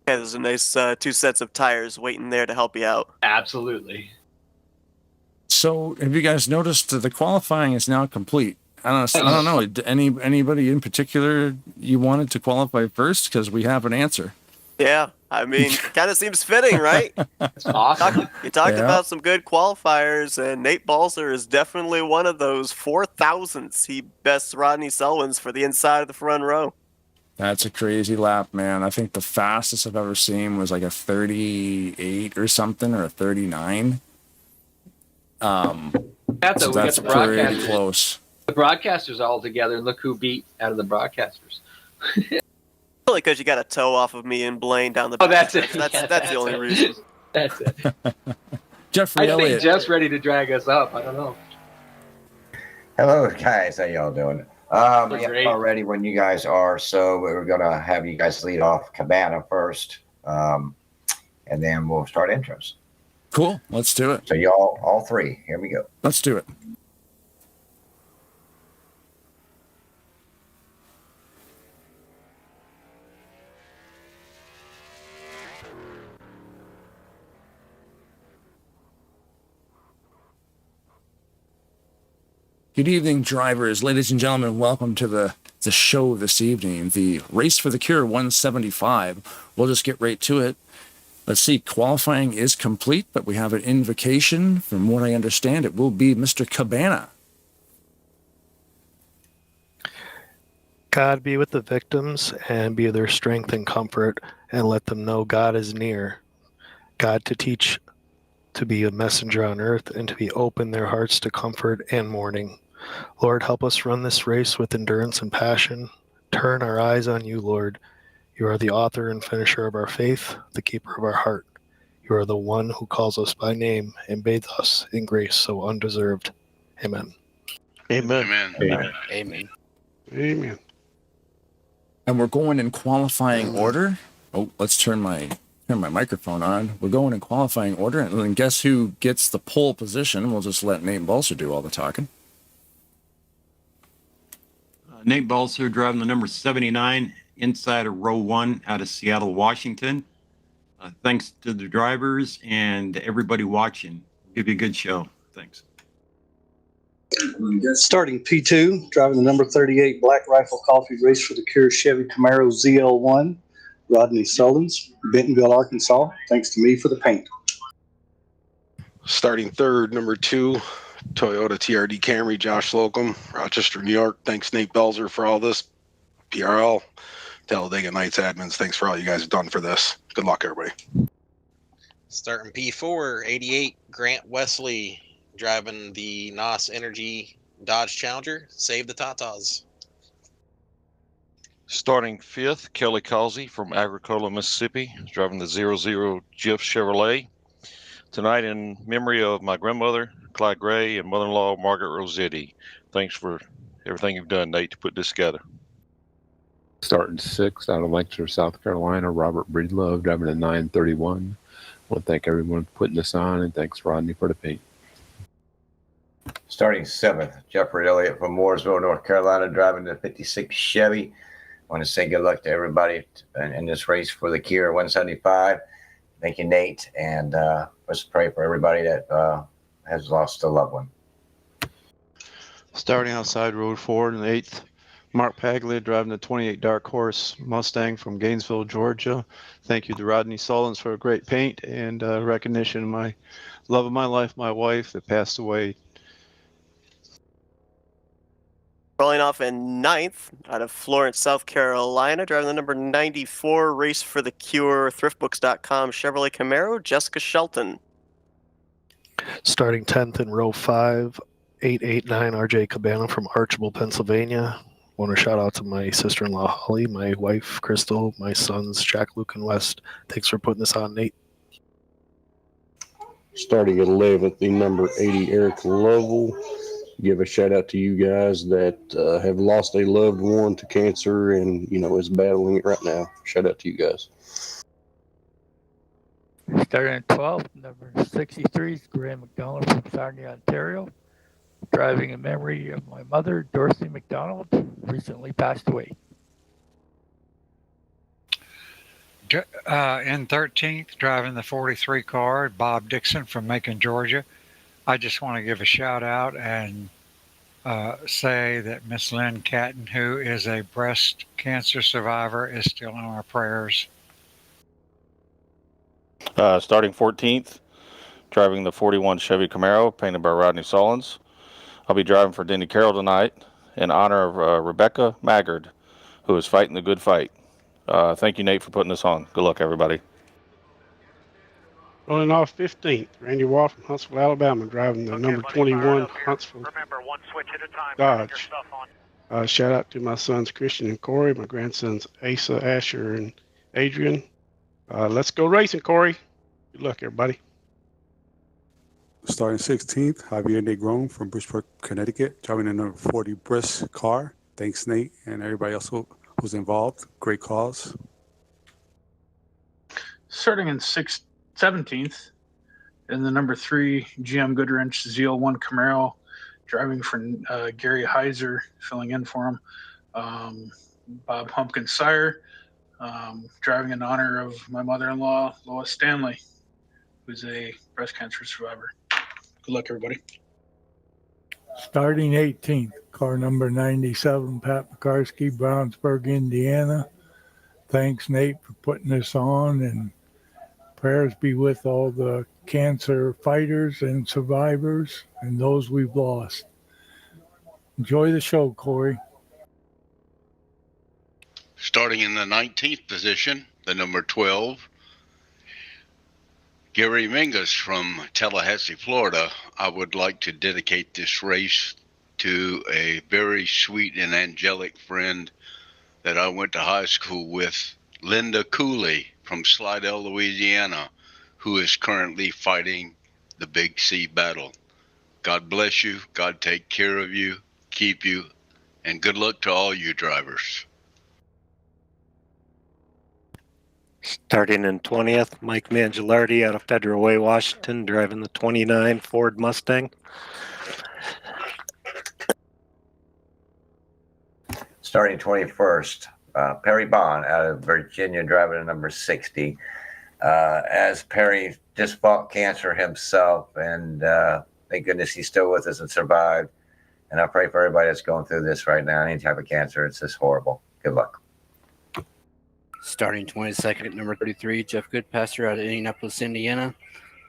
Yeah, there's a nice 2 sets of tires waiting there to help you out. Absolutely. So, have you guys noticed that the qualifying is now complete? I don't know. Anybody in particular you wanted to qualify first? Because we have an answer. Yeah, I mean, kind of seems fitting, right? That's awesome. You talked about some good qualifiers, and Nate Balzer is definitely one of those 4,000s. He bests Rodney Selwyn's for the inside of the front row. That's a crazy lap, man. I think the fastest I've ever seen was like a 38 or something, or a 39. That's so that's pretty close. The broadcasters all together, and look who beat out of the broadcasters. Probably because you got a toe off of me and Blaine down the back. Oh, that's it. That's the only reason. That's it. Jeffrey I Elliott. think Jeff's ready to drag us up. I don't know. Hello, guys. How y'all doing? Great. Already when you guys are. So we're going to have you guys lead off Cabana first, and then we'll start intros. Cool. Let's do it. So y'all, all three, here we go. Let's do it. Good evening, drivers. Ladies and gentlemen, welcome to the show this evening, the Race for the Cure 175. We'll just get right to it. Let's see, qualifying is complete, but we have an invocation. From what I understand, it will be Mr. Cabana. God be with the victims and be their strength and comfort, and let them know God is near. God to teach to be a messenger on earth and to be open their hearts to comfort and mourning. Lord, help us run this race with endurance and passion. Turn our eyes on you, Lord. You are the author and finisher of our faith, the keeper of our heart. You are the one who calls us by name and bathes us in grace so undeserved. Amen. Amen. Amen. Amen. Amen. Amen. And we're going in qualifying order. Oh, let's turn my microphone on. We're going in qualifying order, and then guess who gets the pole position? We'll just let Nate Balzer do all the talking. Nate Balzer driving the number 79 inside of row 1 out of Seattle, Washington. Thanks to the drivers and everybody watching. Give you a good show. Thanks. Starting P2, driving the number 38 Black Rifle Coffee Race for the Cure Chevy Camaro ZL1, Rodney Sullins, Bentonville, Arkansas. Thanks to me for the paint. Starting third, number 2, Toyota TRD Camry, Josh Slocum, Rochester, New York. Thanks, Nate Balzer, for all this. PRL, Talladega Nights admins, thanks for all you guys have done for this. Good luck, everybody. Starting P4, 88, Grant Wesley, driving the NOS Energy Dodge Challenger. Save the Tatas. Starting 5th, Kelly Causey from Agricola, Mississippi, driving the 00 Jiff Chevrolet. Tonight in memory of my grandmother, Clyde Gray, and mother-in-law, Margaret Rossetti. Thanks for everything you've done, Nate, to put this together. Starting 6th out of Lancaster, South Carolina, Robert Breedlove, driving a 931. I want to thank everyone for putting this on, and thanks, Rodney, for the paint. Starting 7th, Jeffrey Elliott from Mooresville, North Carolina, driving the 56 Chevy. I want to say good luck to everybody in this race for the Kia 175. Thank you, Nate, and let's pray for everybody that has lost a loved one. Starting outside Road 4 in the 8th, Mark Paglia driving the 28 Dark Horse Mustang from Gainesville, Georgia. Thank you to Rodney Sullins for a great paint and recognition of my love of my life, my wife that passed away. Rolling off in 9th out of Florence, South Carolina, driving the number 94 Race for the Cure, thriftbooks.com Chevrolet Camaro, Jessica Shelton. Starting 10th in row 5, 889 RJ Cabana from Archibald, Pennsylvania. Want to shout out to my sister-in-law Holly, my wife Crystal, my sons Jack, Luke, and West. Thanks for putting this on, Nate. Starting at 11th, the number 80 Eric Lovell. Give a shout out to you guys that have lost a loved one to cancer and, is battling it right now. Shout out to you guys. Starting at 12th, number 63 is Graham McDonald from Sarnia, Ontario. Driving in memory of my mother, Dorothy McDonald, recently passed away. In 13th, driving the 43 car, Bob Dixon from Macon, Georgia. I just want to give a shout out and say that Miss Lynn Catton, who is a breast cancer survivor, is still in our prayers. Starting 14th, driving the 41 Chevy Camaro, painted by Rodney Sullins. I'll be driving for Denny Carroll tonight in honor of Rebecca Maggard, who is fighting the good fight. Thank you, Nate, for putting this on. Good luck, everybody. Rolling off 15th, Randy Wall from Huntsville, Alabama, driving the number 21 Huntsville Dodge. Shout out to my sons Christian and Corey, my grandsons Asa, Asher, and Adrian. Let's go racing, Corey. Good luck, everybody. Starting 16th, Javier Negron from Bridgeport, Connecticut, driving the number 40 Briss car. Thanks, Nate, and everybody else who was involved. Great cause. Starting in 17th, in the number 3 GM Goodwrench ZL1 Camaro, driving for Gary Heiser, filling in for him. Bob Humpkins Sire, driving in honor of my mother-in-law, Lois Stanley, who's a breast cancer survivor. Good luck, everybody. Starting 18th, car number 97, Pat Pekarsky, Brownsburg, Indiana. Thanks, Nate, for putting this on, and prayers be with all the cancer fighters and survivors and those we've lost. Enjoy the show, Corey. Starting in the 19th position, the number 12, Gary Mingus from Tallahassee, Florida. I would like to dedicate this race to a very sweet and angelic friend that I went to high school with, Linda Cooley from Slidell, Louisiana, who is currently fighting the Big C battle. God bless you. God take care of you, keep you, and good luck to all you drivers. Starting in 20th, Mike Mangialardi out of Federal Way, Washington, driving the 29 Ford Mustang. Starting 21st, Perry Bond out of Virginia, driving the number 60. As Perry just fought cancer himself, and thank goodness he's still with us and survived. And I pray for everybody that's going through this right now, any type of cancer. It's just horrible. Good luck. Starting 22nd, number 33, Jeff Goodpasture out of Indianapolis, Indiana.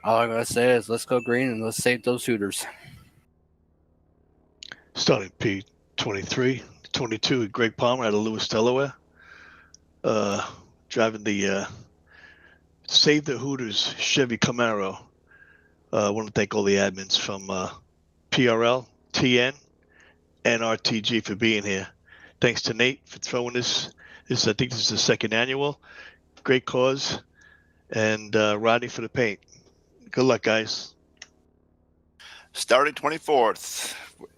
All I gotta say is let's go green and let's save those Hooters. Starting P23, 22, Greg Palmer out of Lewis, Delaware. Driving the Save the Hooters Chevy Camaro. I want to thank all the admins from PRL, TN, and RTG for being here. Thanks to Nate for throwing this. I think this is the second annual. Great cause. And Rodney for the paint. Good luck, guys. Starting 24th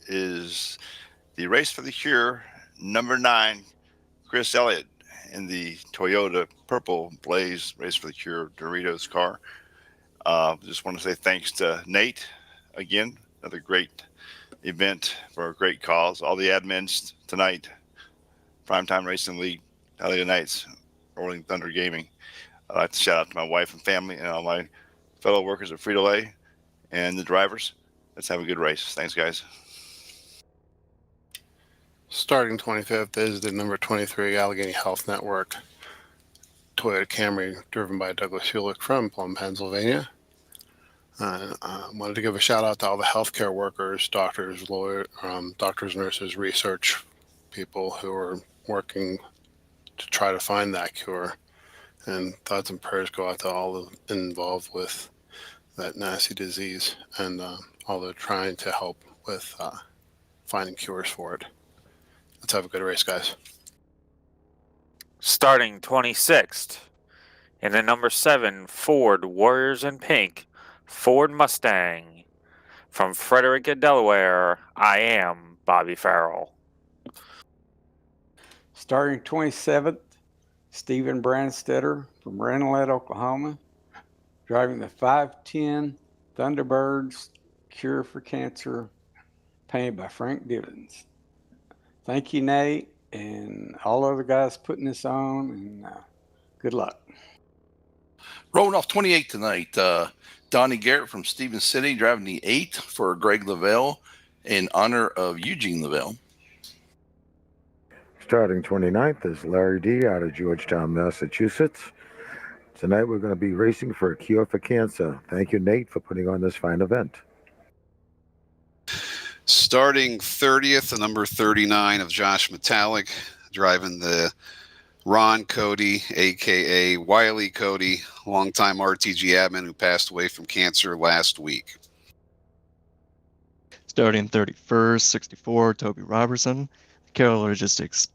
is the Race for the Cure, number 9, Chris Elliott in the Toyota Purple Blaze Race for the Cure Doritos car. Just want to say thanks to Nate again. Another great event for a great cause. All the admins tonight, Primetime Racing League, Elliott Knights, Rolling Thunder Gaming. I'd like to shout out to my wife and family and all my fellow workers at Frito-Lay and the drivers. Let's have a good race. Thanks, guys. Starting 25th is the number 23 Allegheny Health Network Toyota Camry, driven by Douglas Hewlick from Plum, Pennsylvania. I wanted to give a shout out to all the healthcare workers, doctors, doctors, nurses, research people who are working to try to find that cure. And thoughts and prayers go out to all involved with that nasty disease and all they're trying to help with finding cures for it. Let's have a good race, guys. Starting 26th in the number 7 Ford Warriors in Pink Ford Mustang from Frederica, Delaware. I am Bobby Farrell. Starting 27th, Stephen Brandstetter from Ranelette, Oklahoma, driving the 510 Thunderbirds Cure for Cancer, painted by Frank Divins. Thank you, Nate, and all other guys putting this on, and good luck. Rolling off 28 tonight, Donnie Garrett from Stevens City driving the 8 for Greg Lavelle in honor of Eugene Lavelle. Starting 29th is Larry D. out of Georgetown, Massachusetts. Tonight we're going to be racing for a cure for cancer. Thank you, Nate, for putting on this fine event. Starting 30th, the number 39 of Josh Metallic, driving the Ron Cody, a.k.a. Wiley Cody, longtime RTG admin who passed away from cancer last week. Starting 31st, 64, Toby Robertson, Carroll Logistics,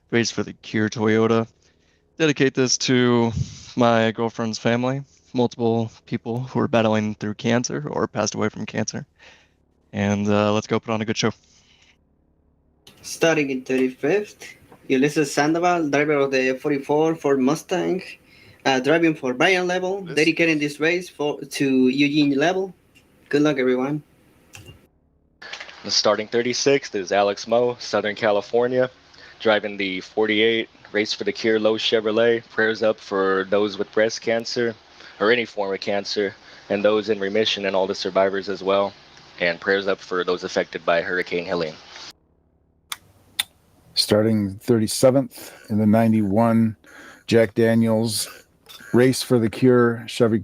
Race for the Cure Toyota. Dedicate this to my girlfriend's family, multiple people who are battling through cancer or passed away from cancer. And let's go put on a good show. Starting in 35th, Ulysses Sandoval, driver of the 44 Ford Mustang, driving for Brian Level, dedicating this race to Eugene Level. Good luck, everyone. Starting 36th is Alex Moe, Southern California, driving the 48 Race for the Cure Low Chevrolet. Prayers up for those with breast cancer or any form of cancer, and those in remission and all the survivors as well. And prayers up for those affected by Hurricane Helene. Starting 37th in the 91 Jack Daniels Race for the Cure Chevy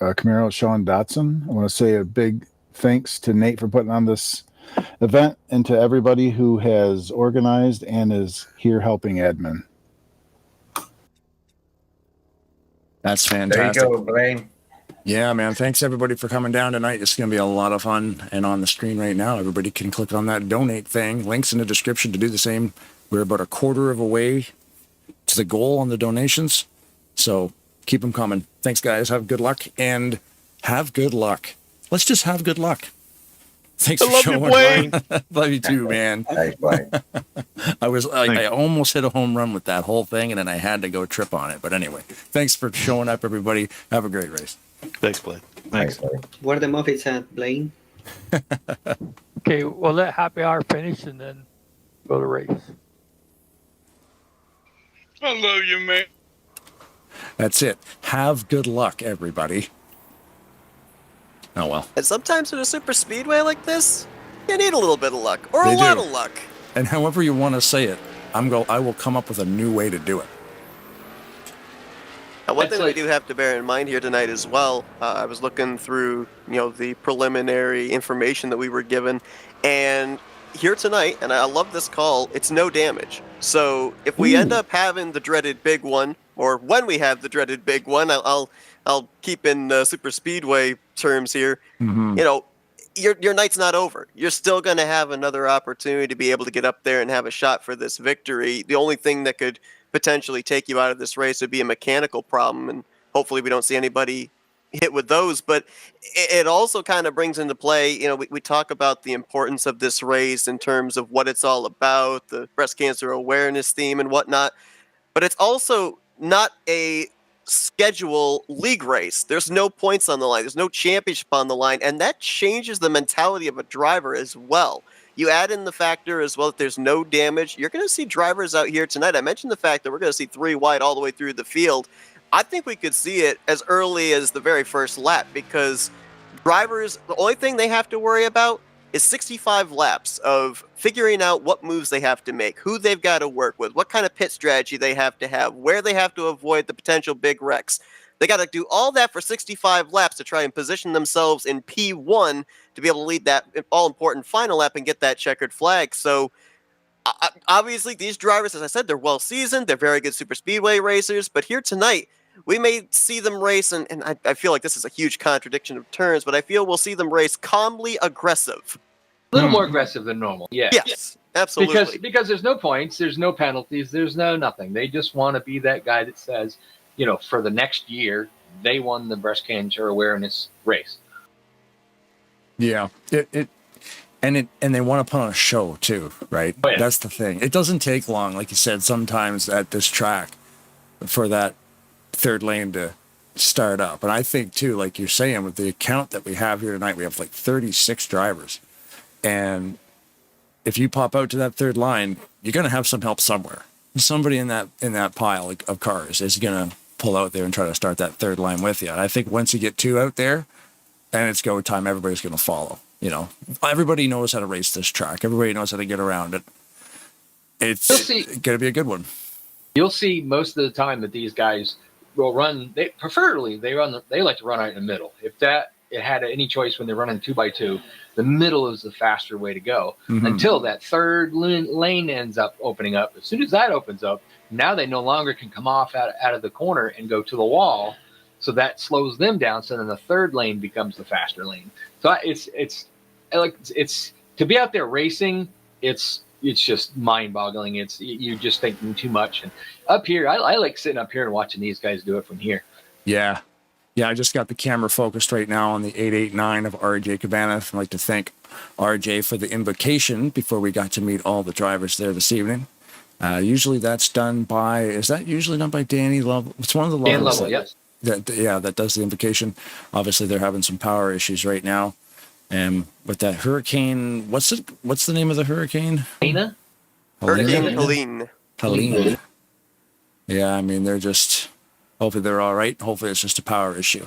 Camaro Sean Dotson. I want to say a big thanks to Nate for putting on this event and to everybody who has organized and is here helping admin. That's fantastic. There you go, Blaine. Yeah, man. Thanks everybody for coming down tonight. It's going to be a lot of fun. And on the screen right now, everybody can click on that donate thing. Links in the description to do the same. We're about a quarter of a way to the goal on the donations. So keep them coming. Thanks, guys. Have good luck and have good luck. Let's just have good luck. Thanks for showing up. Blaine. Love you too, man. Thanks, Blaine. I almost hit a home run with that whole thing, and then I had to go trip on it. But anyway, thanks for showing up, everybody. Have a great race. Thanks, Blaine. Thanks. Where the muffins at, Blaine? Okay, we'll let happy hour finish and then go to race. I love you, man. That's it. Have good luck, everybody. Oh, well. And sometimes in a super speedway like this, you need a little bit of luck, or They a lot do. of luck. And however you want to say it, I will come up with a new way to do it. Now, one thing we do have to bear in mind here tonight as well, I was looking through, the preliminary information that we were given, and here tonight, and I love this call, it's no damage. So if we end up having the dreaded big one, or when we have the dreaded big one, I'll I'll keep in super speedway terms here. Mhm. You know, your night's not over. You're still going to have another opportunity to be able to get up there and have a shot for this victory. The only thing that could potentially take you out of this race would be a mechanical problem, and hopefully we don't see anybody hit with those. But it also kind of brings into play, you know, we talk about the importance of this race in terms of what it's all about, the breast cancer awareness theme and whatnot. But it's also not a schedule league race. There's no points on the line. There's no championship on the line. And that changes the mentality of a driver as well. You add in the factor as well that there's no damage. You're going to see drivers out here tonight. I mentioned the fact that we're going to see 3 wide all the way through the field. I think we could see it as early as the very first lap because drivers, the only thing they have to worry about is 65 laps of figuring out what moves they have to make, who they've got to work with, what kind of pit strategy they have to have, where they have to avoid the potential big wrecks. They got to do all that for 65 laps to try and position themselves in P1 to be able to lead that all-important final lap and get that checkered flag. So obviously these drivers, as I said, they're well-seasoned. They're very good super speedway racers. But here tonight, we may see them race, and I feel like this is a huge contradiction of terms, but I feel we'll see them race calmly aggressive. A little more aggressive than normal, yeah. Yes, absolutely. Because there's no points, there's no penalties, there's no nothing. They just want to be that guy that says, you know, for the next year, they won the breast cancer awareness race. Yeah, and they want to put on a show too, right? Oh, yeah. That's the thing. It doesn't take long, like you said, sometimes at this track for that third lane to start up. And I think too, like you're saying, with the account that we have here tonight, we have like 36 drivers. And if you pop out to that third line, you're going to have some help somewhere. Somebody in that pile of cars is going to pull out there and try to start that third line with you. And I think once you get 2 out there and it's go time, everybody's going to follow. You know, everybody knows how to race this track. Everybody knows how to get around it. It's going to be a good one. You'll see most of the time that these guys will run. They like to run out in the middle. If it had any choice when they're running 2x2, the middle is the faster way to go until that third lane ends up opening up. As soon as that opens up, now they no longer can come off out of the corner and go to the wall. So that slows them down. So then the third lane becomes the faster lane. So it's to be out there racing. It's just mind-boggling. You're just thinking too much. And up here, I like sitting up here and watching these guys do it from here. Yeah. I just got the camera focused right now on the 889 of RJ Cabana. I'd like to thank RJ for the invocation before we got to meet all the drivers there this evening. Usually that's done by, is that usually done by Danny Lovell? It's one of the levels. Dan Lovell, yes. That does the invocation. Obviously they're having some power issues right now. And with that hurricane, what's the name of the hurricane? Helene. Helene. Yeah, I mean, they're just, hopefully they're all right. Hopefully it's just a power issue.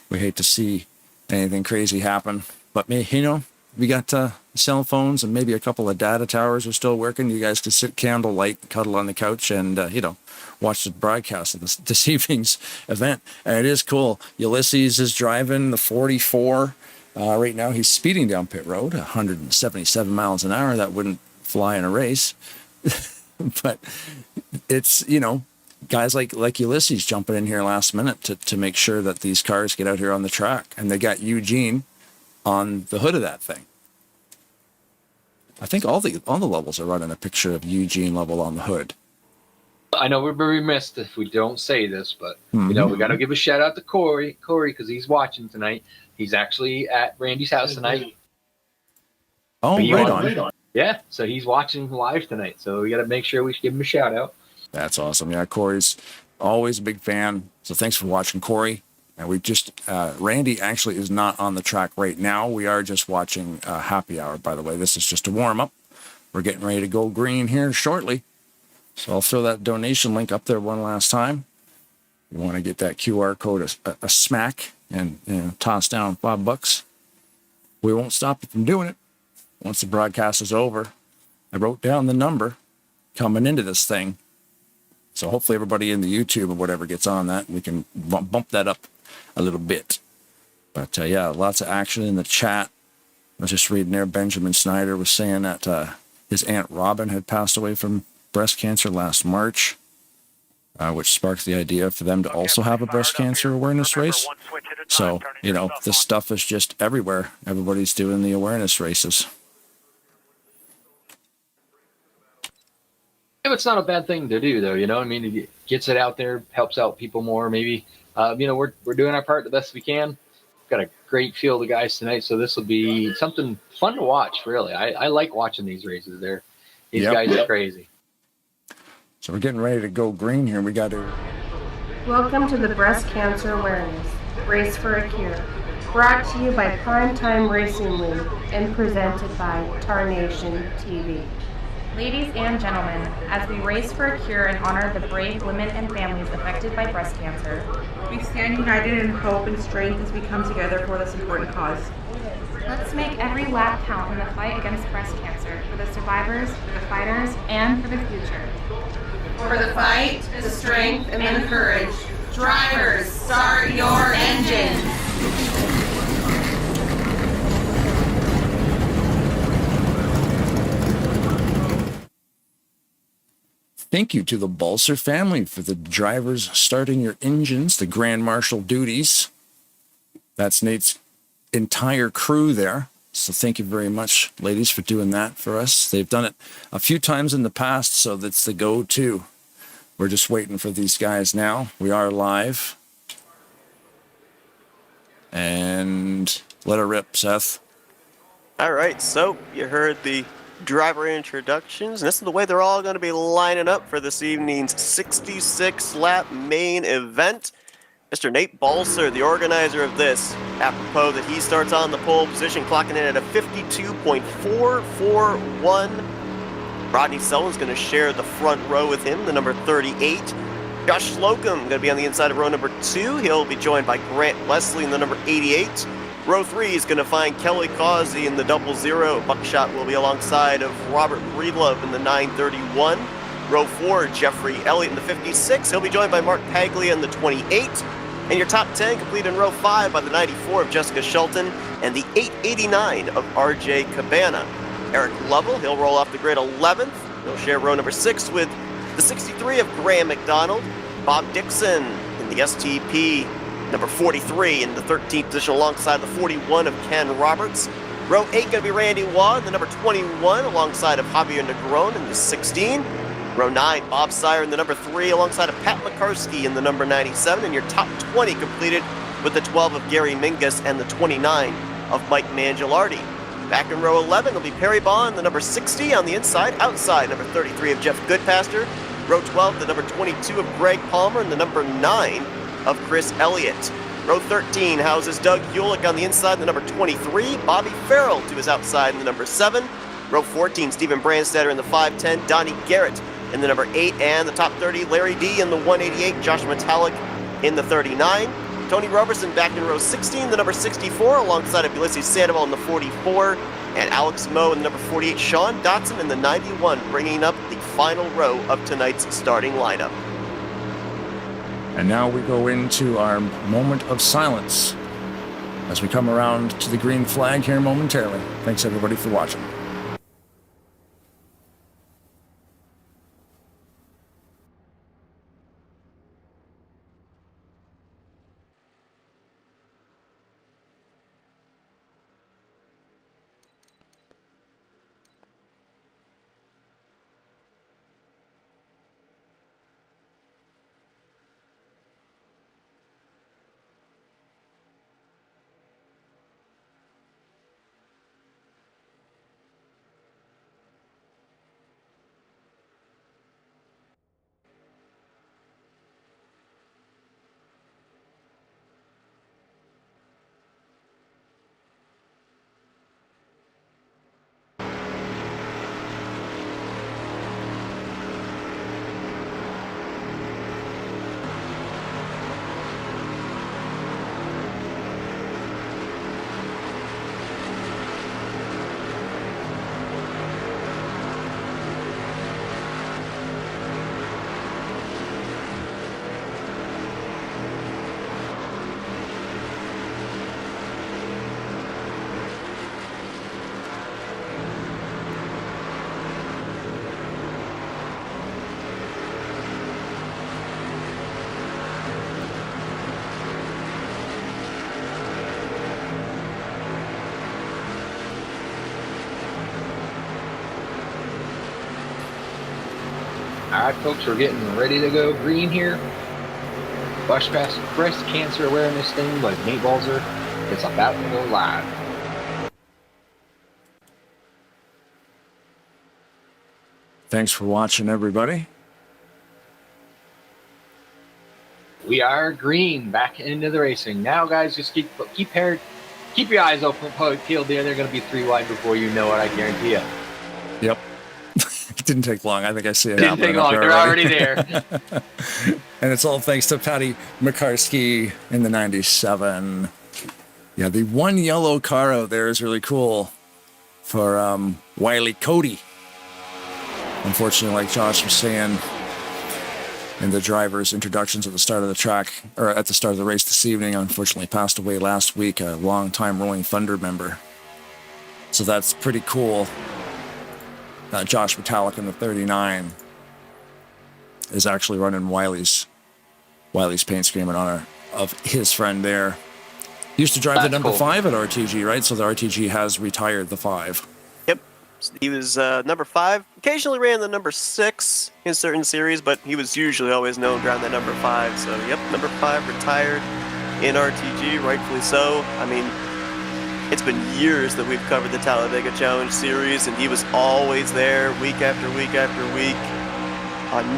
We hate to see anything crazy happen. But, we got cell phones and maybe a couple of data towers are still working. You guys could sit candlelight, cuddle on the couch, and, watch the broadcast of this evening's event. And it is cool. Ulysses is driving the 44. Right now, he's speeding down pit road, 177 miles an hour. That wouldn't fly in a race. But it's, guys like Ulysses jumping in here last minute to make sure that these cars get out here on the track. And they got Eugene on the hood of that thing. I think all the levels are running a picture of Eugene Lovell on the hood. I know we're very remiss if we don't say this, but we got to give a shout out to Corey because he's watching tonight. He's actually at Randy's house tonight. Oh, right on. Yeah, so he's watching live tonight. So we got to make sure we give him a shout out. That's awesome. Yeah, Corey's always a big fan. So thanks for watching, Corey. And we just, Randy actually is not on the track right now. We are just watching Happy Hour, by the way. This is just a warm-up. We're getting ready to go green here shortly. So I'll throw that donation link up there one last time. You want to get that QR code a smack and toss down $5. We won't stop you from doing it. Once the broadcast is over, I wrote down the number coming into this thing. So hopefully everybody in the YouTube or whatever gets on that. We can bump that up a little bit. But lots of action in the chat. I was just reading there. Benjamin Snyder was saying that his Aunt Robin had passed away from breast cancer last March. which sparked the idea for them to also have a breast cancer awareness race. So, this stuff is just everywhere. Everybody's doing the awareness races. Yeah, it's not a bad thing to do, though. I mean, it gets it out there, helps out people more. Maybe, we're doing our part the best we can. We've got a great field of guys tonight, so this will be something fun to watch. Really, I like watching these races. These guys are crazy. So we're getting ready to go green here. We got to. Welcome to the Breast Cancer Awareness Race for a Cure, brought to you by Primetime Racing League and presented by Tarnation TV. Ladies and gentlemen, as we race for a cure and honor the brave women and families affected by breast cancer, we stand united in hope and strength as we come together for this important cause. Let's make every lap count in the fight against breast cancer for the survivors, for the fighters, and for the future. For the fight, the strength, and the courage, drivers, start your engines! Thank you to the Balser family for the drivers starting your engines, the Grand Marshal duties. That's Nate's entire crew there. So thank you very much, ladies, for doing that for us. They've done it a few times in the past, so that's the go-to. We're just waiting for these guys now. We are live. And let her rip, Seth. All right, so you heard the driver introductions, and this is the way they're all going to be lining up for this evening's 66-lap main event. Mr. Nate Balzer, the organizer of this, apropos that he starts on the pole position, clocking in at a 52.441. Rodney Selwyn's going to share the front row with him, the number 38. Josh Slocum going to be on the inside of row number 2. He'll be joined by Grant Leslie in the number 88. Row 3 is going to find Kelly Causey in the 00. Buckshot will be alongside of Robert Breedlove in the 931. Row 4, Jeffrey Elliott in the 56. He'll be joined by Mark Paglia in the 28. And your top 10 complete in row 5 by the 94 of Jessica Shelton and the 889 of RJ Cabana. Eric Lovell, he'll roll off the grid 11th. He'll share row number 6 with the 63 of Graham McDonald. Bob Dixon in the STP number 43 in the 13th position alongside the 41 of Ken Roberts. Row 8 going to be Randy Waugh in the number 21 alongside of Javier Negron in the 16. Row 9, Bob Sire in the number 3 alongside of Pat McCarskey in the number 97. And your top 20 completed with the 12 of Gary Mingus and the 29 of Mike Mangialardi. Back in row 11 will be Perry Bond, the number 60 on the inside. Outside, number 33 of Jeff Goodpaster. Row 12, the number 22 of Greg Palmer and the number 9 of Chris Elliott. Row 13 houses Doug Hewlick on the inside, the number 23. Bobby Farrell to his outside in the number 7. Row 14, Stephen Brandstetter in the 510. Donnie Garrett in the number 8. And the top 30, Larry D in the 188. Josh Metallic in the 39. Tony Roberson back in row 16, the number 64, alongside of Ulysses Sandoval in the 44. And Alex Moe in the number 48. Sean Dotson in the 91, bringing up the final row of tonight's starting lineup. And now we go into our moment of silence as we come around to the green flag here momentarily. Thanks everybody for watching. right, folks, we're getting ready to go green here. Breast Cancer Awareness thing by Nate Balzer. It's about to go live. Thanks for watching, everybody. We are green, back into the racing. Now, guys, just keep your eyes open, peeled there. They're going to be 3 wide before you know it, I guarantee you. Yep. It didn't take long. I think I see it. Didn't take long. They're already there. And it's all thanks to Patty McCarskey in the 97. Yeah, the one yellow car out there is really cool for Wiley Cody. Unfortunately, like Josh was saying in the driver's introductions at the start of the track, or at the start of the race this evening, unfortunately passed away last week, a long-time Rolling Thunder member. So that's pretty cool. Josh Metallic in the 39 is actually running Wiley's paint scheme in honor of his friend there. He used to drive the number 5 at RTG, right? So the RTG has retired the 5. Yep. He was number 5. Occasionally ran the number 6 in certain series, but he was usually always known to run the number 5. So, yep, number 5 retired in RTG, rightfully so. I mean, it's been years that we've covered the Talladega Challenge Series, and he was always there week after week after week.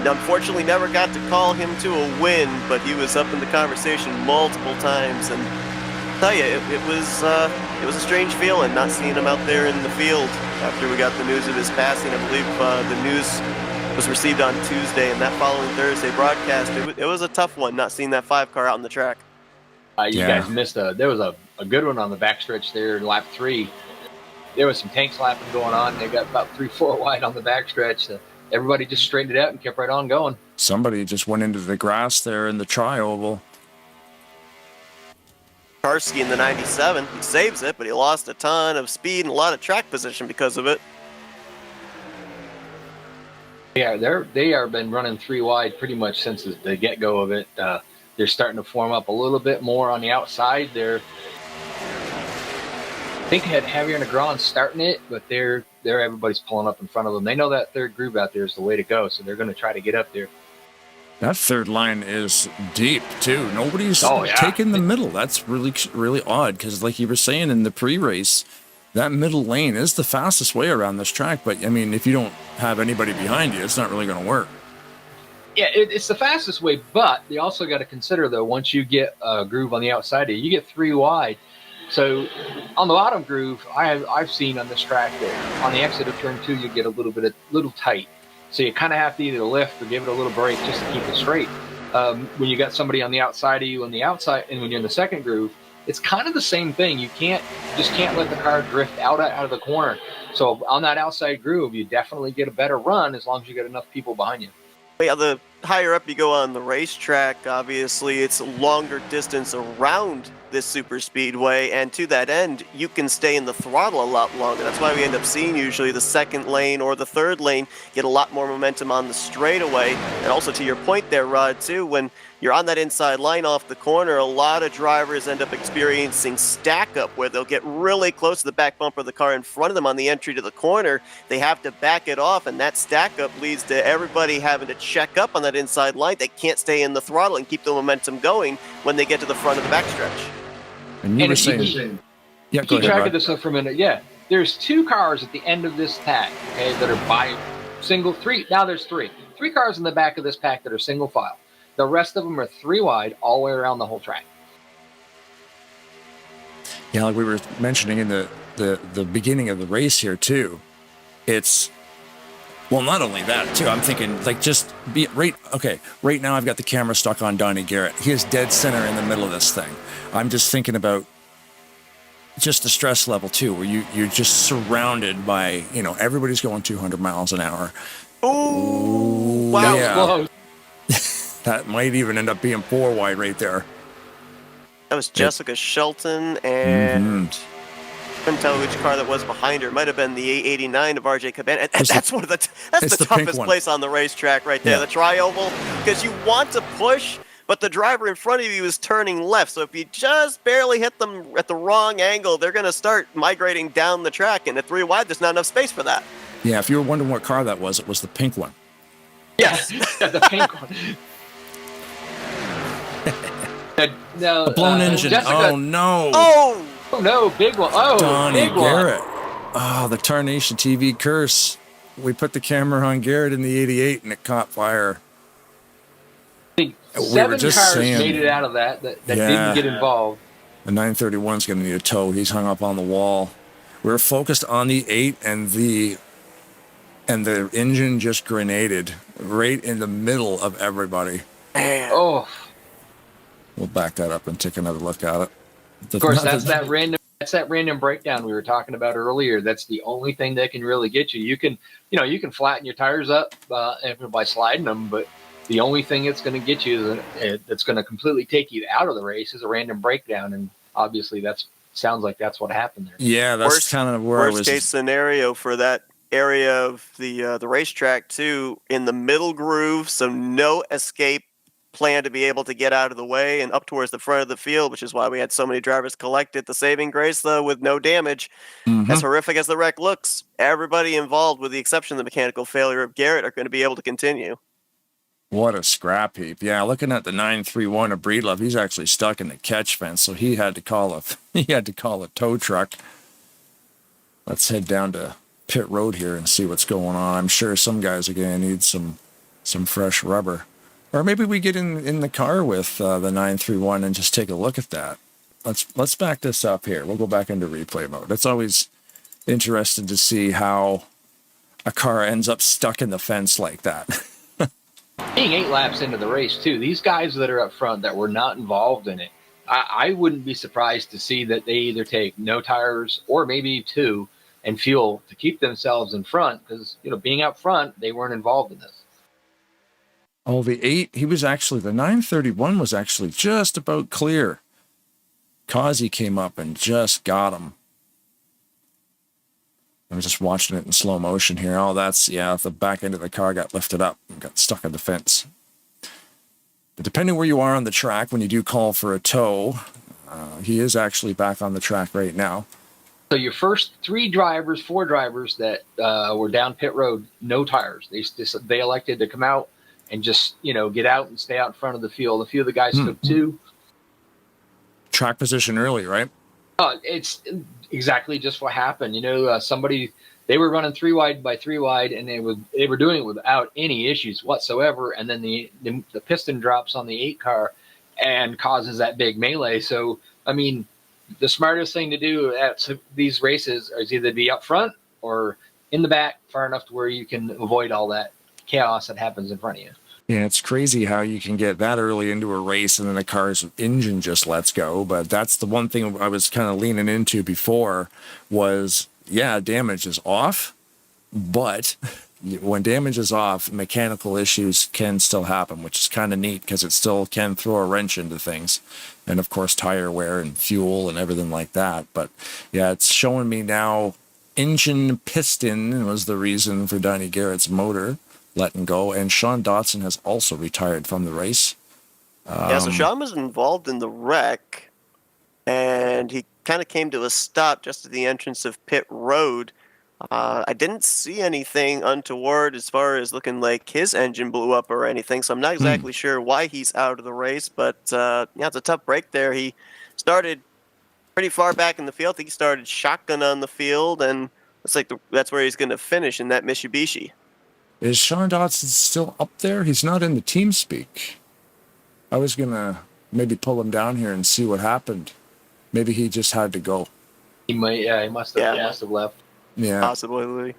Unfortunately, never got to call him to a win, but he was up in the conversation multiple times. And I'll tell you, it was a strange feeling not seeing him out there in the field after we got the news of his passing. I believe the news was received on Tuesday, and that following Thursday broadcast, it was a tough one not seeing that 5 car out in the track. You guys missed there was a good one on the backstretch there in lap 3. There was some tank slapping going on. They got about 3-4 wide on the backstretch. Everybody just straightened it out and kept right on going. Somebody just went into the grass there in the tri-oval. Karski in the 97, he saves it, but he lost a ton of speed and a lot of track position because of it. Yeah, they have been running 3 wide pretty much since the get-go of it. They're starting to form up a little bit more on the outside. I think they had Javier Negron starting it, but everybody's pulling up in front of them. They know that third groove out there is the way to go, so they're going to try to get up there. That third line is deep too. Nobody's taking the middle. That's really, really odd because, like you were saying in the pre-race, that middle lane is the fastest way around this track. But I mean, if you don't have anybody behind you, it's not really going to work. Yeah, it's the fastest way, but you also got to consider, though, once you get a groove on the outside of you get 3 wide. So on the bottom groove, I've seen on this track that on the exit of turn 2, you get a little tight. So you kind of have to either lift or give it a little break just to keep it straight. When you got somebody on the outside of you on the outside, and when you're in the second groove, it's kind of the same thing. You just can't let the car drift out of the corner. So on that outside groove, you definitely get a better run as long as you get enough people behind you. Yeah, the higher up you go on the racetrack, obviously, it's a longer distance around this super speedway, and to that end, you can stay in the throttle a lot longer. That's why we end up seeing usually the second lane or the third lane get a lot more momentum on the straightaway. And also to your point there, Rod, too, when you're on that inside line off the corner, a lot of drivers end up experiencing stack up where they'll get really close to the back bumper of the car in front of them on the entry to the corner. They have to back it off, and that stack up leads to everybody having to check up on that inside line. They can't stay in the throttle and keep the momentum going when they get to the front of the backstretch. And you were saying, yeah, keep track of this for a minute. Yeah, there's 2 cars at the end of this pack, okay, that are by single 3. Now there's 3 cars in the back of this pack that are single file. The rest of them are 3 wide all the way around the whole track. Yeah, like we were mentioning in the beginning of the race here too. It's, well, not only that too. I'm thinking like just be right now I've got the camera stuck on Donnie Garrett. He is dead center in the middle of this thing. I'm just thinking about just the stress level too, where you're just surrounded by, everybody's going 200 miles an hour. Oh, wow. Yeah. That might even end up being 4 wide right there. That was Jessica Shelton, and I couldn't tell which car that was behind her. It might have been the A89 of RJ Cabana. And that's the toughest place on the racetrack right there, the tri-oval, because you want to push, but the driver in front of you is turning left. So if you just barely hit them at the wrong angle, they're going to start migrating down the track. And at 3 wide, there's not enough space for that. Yeah, if you were wondering what car that was, it was the pink one. Yes, the pink one. No, A blown engine. Jessica, oh no. Oh no, big one. Oh, Donnie big Garrett. one. Oh, the Tarnation TV curse. We put the camera on Garrett in the 88 and it caught fire. I think We 7 were just cars saying, made it out of that Yeah. didn't get involved. The 931's going to need a tow. He's hung up on the wall. We were focused on the 8 and the engine just grenaded right in the middle of everybody. man. Oh, We'll back that up and take another look at it. of course, that's that random breakdown we were talking about earlier. That's the only thing that can really get you. You can flatten your tires up by sliding them, but the only thing that's going to get you that's going to completely take you out of the race is a random breakdown, and obviously sounds like that's what happened there. Yeah, that's kind of where I was. Worst case scenario for that area of the racetrack too, in the middle groove, so no escape plan to be able to get out of the way and up towards the front of the field, which is why we had so many drivers collected. The saving grace, though, with no damage. As horrific as the wreck looks, everybody involved, with the exception of the mechanical failure of Garrett, are going to be able to continue. What a scrap heap. Yeah, looking at the 931 of Breedlove, he's actually stuck in the catch fence, so he had to call a tow truck. Let's head down to pit road here and see what's going on. I'm sure some guys are going to need some fresh rubber. Or maybe we get in the car with the 931 and just take a look at that. Let's back this up here. We'll go back into replay mode. It's always interesting to see how a car ends up stuck in the fence like that. Being 8 laps into the race, too, these guys that are up front that were not involved in it, I wouldn't be surprised to see that they either take no tires or maybe 2 and fuel to keep themselves in front because, being up front, they weren't involved in this. Oh, the 8, the 931 was actually just about clear. Causey came up and just got him. I'm just watching it in slow motion here. Oh, the back end of the car got lifted up and got stuck in the fence. But depending where you are on the track, when you do call for a tow, he is actually back on the track right now. So your first 4 drivers that were down pit road, no tires. They elected to come out and just, get out and stay out in front of the field. A few of the guys took 2. Track position early, right? It's exactly just what happened. They were running 3 wide by 3 wide, and they were doing it without any issues whatsoever. And then the piston drops on the 8 car and causes that big melee. So, the smartest thing to do at these races is either be up front or in the back far enough to where you can avoid all that chaos that happens in front of you. Yeah, it's crazy how you can get that early into a race and then the car's engine just lets go. But that's the one thing I was kind of leaning into before was, damage is off. But when damage is off, mechanical issues can still happen, which is kind of neat because it still can throw a wrench into things. And, of course, tire wear and fuel and everything like that. But, it's showing me now engine piston was the reason for Donnie Garrett's motor letting go, and Sean Dotson has also retired from the race. So Sean was involved in the wreck, and he kind of came to a stop just at the entrance of pit road. I didn't see anything untoward as far as looking like his engine blew up or anything, so I'm not exactly sure why he's out of the race, but it's a tough break there. He started pretty far back in the field. I think he started shotgun on the field, and it's like that's where he's going to finish, in that Mitsubishi. Is Sean Dotson still up there? He's not in the team speak. I was going to maybe pull him down here and see what happened. Maybe he just had to go. He must have left. Yeah. Possibly.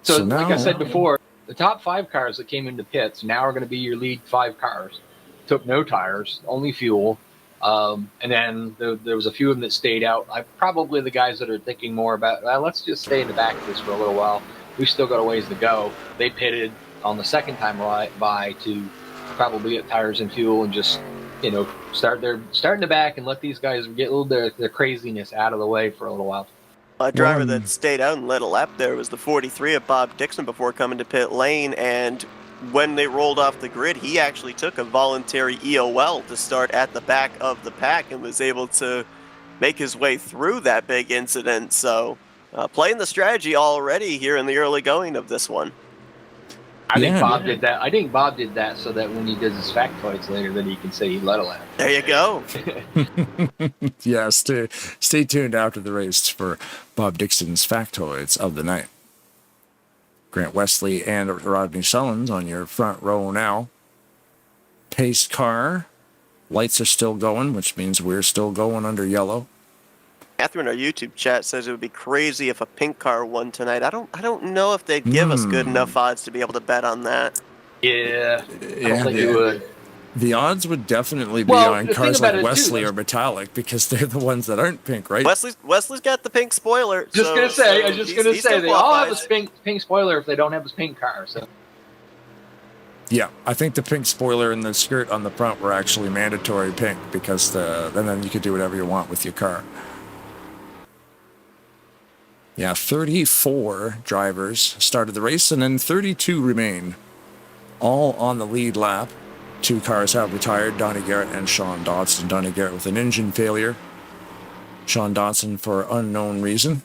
So now, like I said before, the top 5 cars that came into pits now are going to be your lead 5 cars. Took no tires, only fuel. And then there was a few of them that stayed out. Probably the guys that are thinking more about, let's just stay in the back of this for a little while. We've still got a ways to go. They pitted on the second time by to probably get tires and fuel and just, start in the back and let these guys get a little bit their craziness out of the way for a little while. A driver that stayed out and led a lap there was the 43 of Bob Dixon before coming to pit lane, and when they rolled off the grid, he actually took a voluntary EOL to start at the back of the pack and was able to make his way through that big incident. So playing the strategy already here in the early going of this one. I think Bob did that. I think Bob did that so that when he does his factoids later, then he can say he let a lap. There you go. Yeah, stay tuned after the race for Bob Dixon's factoids of the night. Grant Wesley and Rodney Sullins on your front row now. Pace car. Lights are still going, which means we're still going under yellow. Catherine, our YouTube chat says it would be crazy if a pink car won tonight. I don't know if they'd give us good enough odds to be able to bet on that. Yeah, I don't think you would. The odds would definitely be on cars like Wesley or Metallic because they're the ones that aren't pink, right? Wesley's got the pink spoiler. I was just gonna say they all have this pink spoiler if they don't have this pink car. So. Yeah, I think the pink spoiler and the skirt on the front were actually mandatory pink because and then you could do whatever you want with your car. Yeah, 34 drivers started the race and then 32 remain, all on the lead lap. 2 cars have retired, Donnie Garrett and Sean Dodson. Donnie Garrett with an engine failure. Sean Dodson for unknown reason.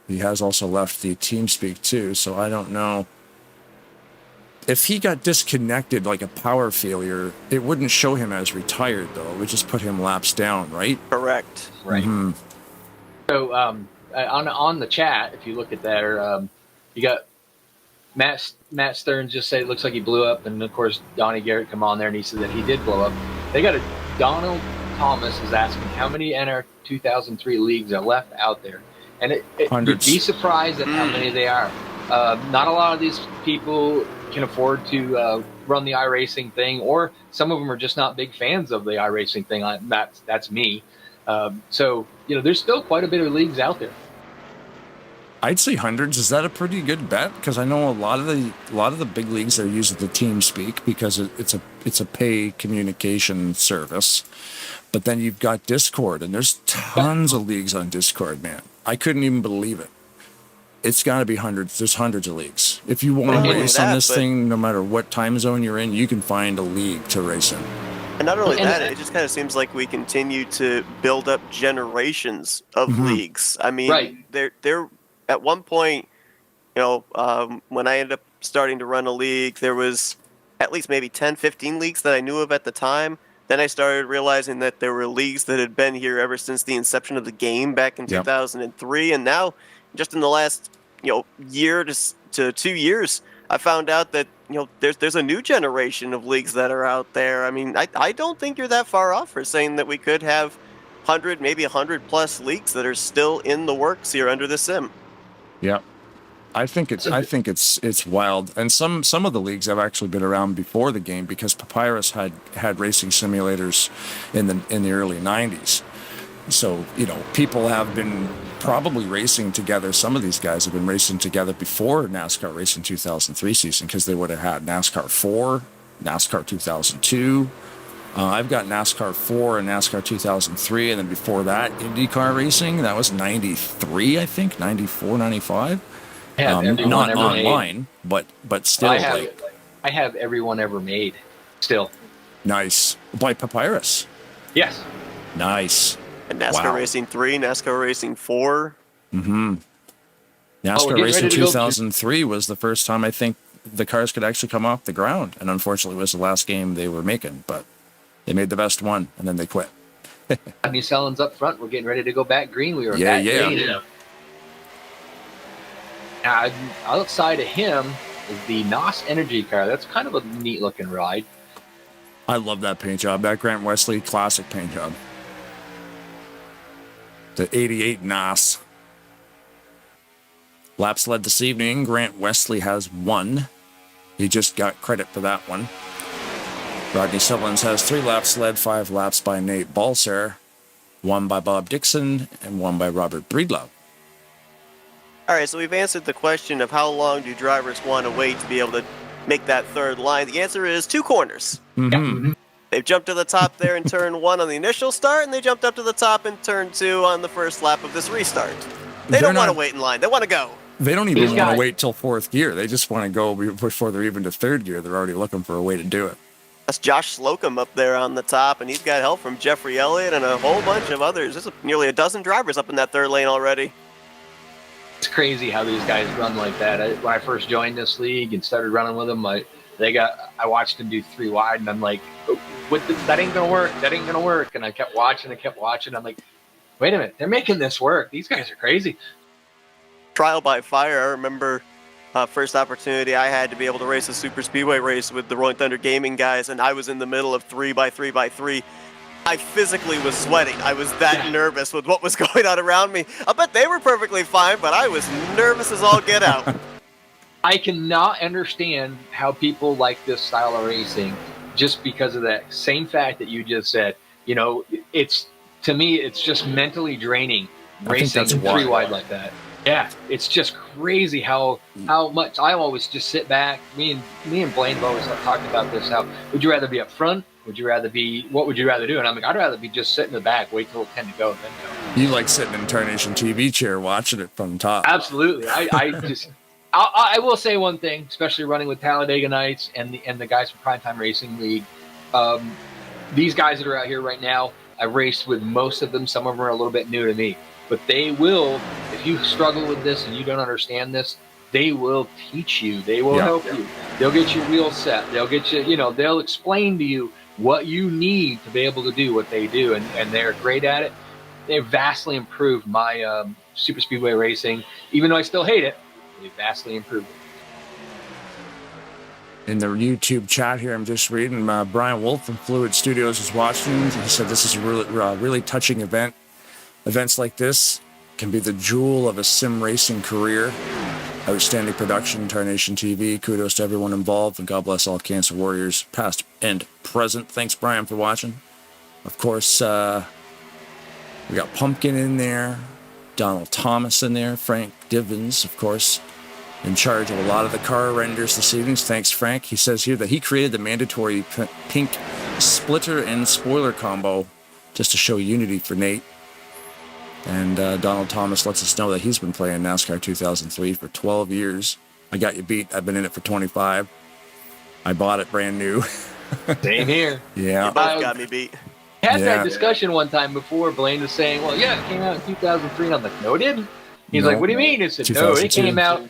He has also left the TeamSpeak too, so I don't know. If he got disconnected like a power failure, it wouldn't show him as retired, though. It would just put him laps down, right? Correct. Right. Mm-hmm. So on the chat, if you look at there, you got Matt Stearns just say it looks like he blew up, and of course Donnie Garrett come on there and he said that he did blow up. They got Donald Thomas is asking how many NR 2003 leagues are left out there, and you'd be surprised at how many they are. Not a lot of these people can afford to run the iRacing thing, or some of them are just not big fans of the iRacing thing. That's me. So there's still quite a bit of leagues out there. I'd say hundreds. Is that a pretty good bet? Because I know a lot of the big leagues are using the TeamSpeak because it's a pay communication service. But then you've got Discord, and there's tons of leagues on Discord, man. I couldn't even believe it. It's got to be hundreds. There's hundreds of leagues. If you want to race on this thing, no matter what time zone you're in, you can find a league to race in. And not only that, it just kind of seems like we continue to build up generations of leagues. I mean, they're at one point, when I ended up starting to run a league, there was at least maybe 10, 15 leagues that I knew of at the time. Then I started realizing that there were leagues that had been here ever since the inception of the game back in 2003. And now, just in the last year to 2 years, I found out that there's a new generation of leagues that are out there. I mean, I don't think you're that far off for saying that we could have 100, maybe 100 plus leagues that are still in the works here under the sim. Yeah, I think it's wild, and some of the leagues have actually been around before the game because Papyrus had racing simulators in the early 90s. So people have been probably racing together. Some of these guys have been racing together before NASCAR Racing 2003 season because they would have had NASCAR 4, NASCAR 2002. I've got NASCAR 4 and NASCAR 2003, and then before that, IndyCar Racing. That was 93, I think, 94, 95. Not online, but still. I have everyone ever made, still. Nice. By Papyrus? Yes. Nice. And NASCAR Racing 3, NASCAR Racing 4. Mm-hmm. NASCAR Racing 2003 was the first time I think the cars could actually come off the ground, and unfortunately it was the last game they were making, but they made the best one, and then they quit. Rodney Sullins up front. We're getting ready to go back green. We were yeah. Now, outside of him is the NOS Energy car. That's kind of a neat looking ride. I love that paint job. That Grant Wesley classic paint job. The 88 NOS. Laps led this evening. Grant Wesley has 1. He just got credit for that one. Rodney Sullins has 3 laps led, 5 laps by Nate Balzer, 1 by Bob Dixon, and 1 by Robert Breedlove. All right, so we've answered the question of how long do drivers want to wait to be able to make that third line. The answer is 2 corners. Mm-hmm. They've jumped to the top there in turn 1 on the initial start, and they jumped up to the top in turn 2 on the first lap of this restart. They don't want to wait in line. They want to go. They don't even want to wait till 4th gear. They just want to go before they're even to 3rd gear. They're already looking for a way to do it. That's Josh Slocum up there on the top, and he's got help from Jeffrey Elliott and a whole bunch of others. There's nearly a dozen drivers up in that 3rd lane already. It's crazy how these guys run like that. When I first joined this league and started running with them, I watched them do 3 wide, and I'm like, that ain't gonna work. That ain't gonna work. And I kept watching. I'm like, wait a minute, they're making this work. These guys are crazy. Trial by fire. I remember first opportunity I had to be able to race a super speedway race with the Rolling Thunder Gaming guys, and I was in the middle of 3x3x3. I physically was sweating. I was that nervous with what was going on around me. I bet they were perfectly fine, but I was nervous as all get out. I cannot understand how people like this style of racing just because of that same fact that you just said. You know, to me, it's just mentally draining racing 3 wide like that. Yeah, it's just crazy how much I always just sit back. Me and Blaine have always talked about this. How would you rather be up front? What would you rather do? And I'm like, I'd rather be just sitting in the back, wait till 10 to go, then go. You like sitting in Tarnation TV chair watching it from top. Absolutely. I will say one thing, especially running with Talladega Nights and the guys from Primetime Racing League. These guys that are out here right now, I've raced with most of them. Some of them are a little bit new to me. But they will, if you struggle with this and you don't understand this, they will teach you. They will help you. They'll get your wheels set. They'll get you, they'll explain to you what you need to be able to do what they do. And they're great at it. They've vastly improved my super speedway racing. Even though I still hate it, they've vastly improved it. In the YouTube chat here, I'm just reading, Brian Wolf from Fluid Studios is watching. He said this is a really touching event. Events like this can be the jewel of a sim racing career. Outstanding production, Tarnation TV. Kudos to everyone involved, and God bless all cancer warriors, past and present. Thanks, Brian, for watching. Of course, we got Pumpkin in there, Donald Thomas in there, Frank Divins, of course, in charge of a lot of the car renders this evening. Thanks, Frank. He says here that he created the mandatory pink splitter and spoiler combo just to show unity for Nate. And Donald Thomas lets us know that he's been playing NASCAR 2003 for 12 years. I got you beat. I've been in it for 25. I bought it brand new. Same here. Yeah. You both got me beat. Had that discussion one time before. Blaine was saying, well, yeah, it came out in 2003. And I'm like, no, it didn't. He's like, what do you mean? I said, no, it came out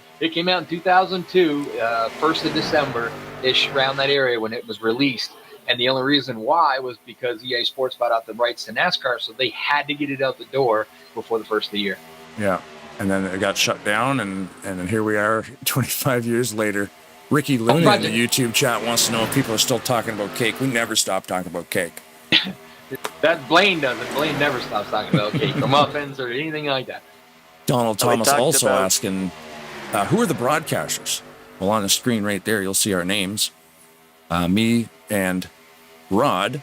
in 2002, 1st of December-ish, around that area when it was released. And the only reason why was because EA Sports bought out the rights to NASCAR, so they had to get it out the door before the first of the year. Yeah, and then it got shut down, and then here we are 25 years later. Ricky Luna in the YouTube chat wants to know if people are still talking about cake. We never stop talking about cake. That Blaine doesn't. Blaine never stops talking about cake or muffins or anything like that. Donald Thomas also asking, who are the broadcasters? Well, on the screen right there, you'll see our names. Me and Rod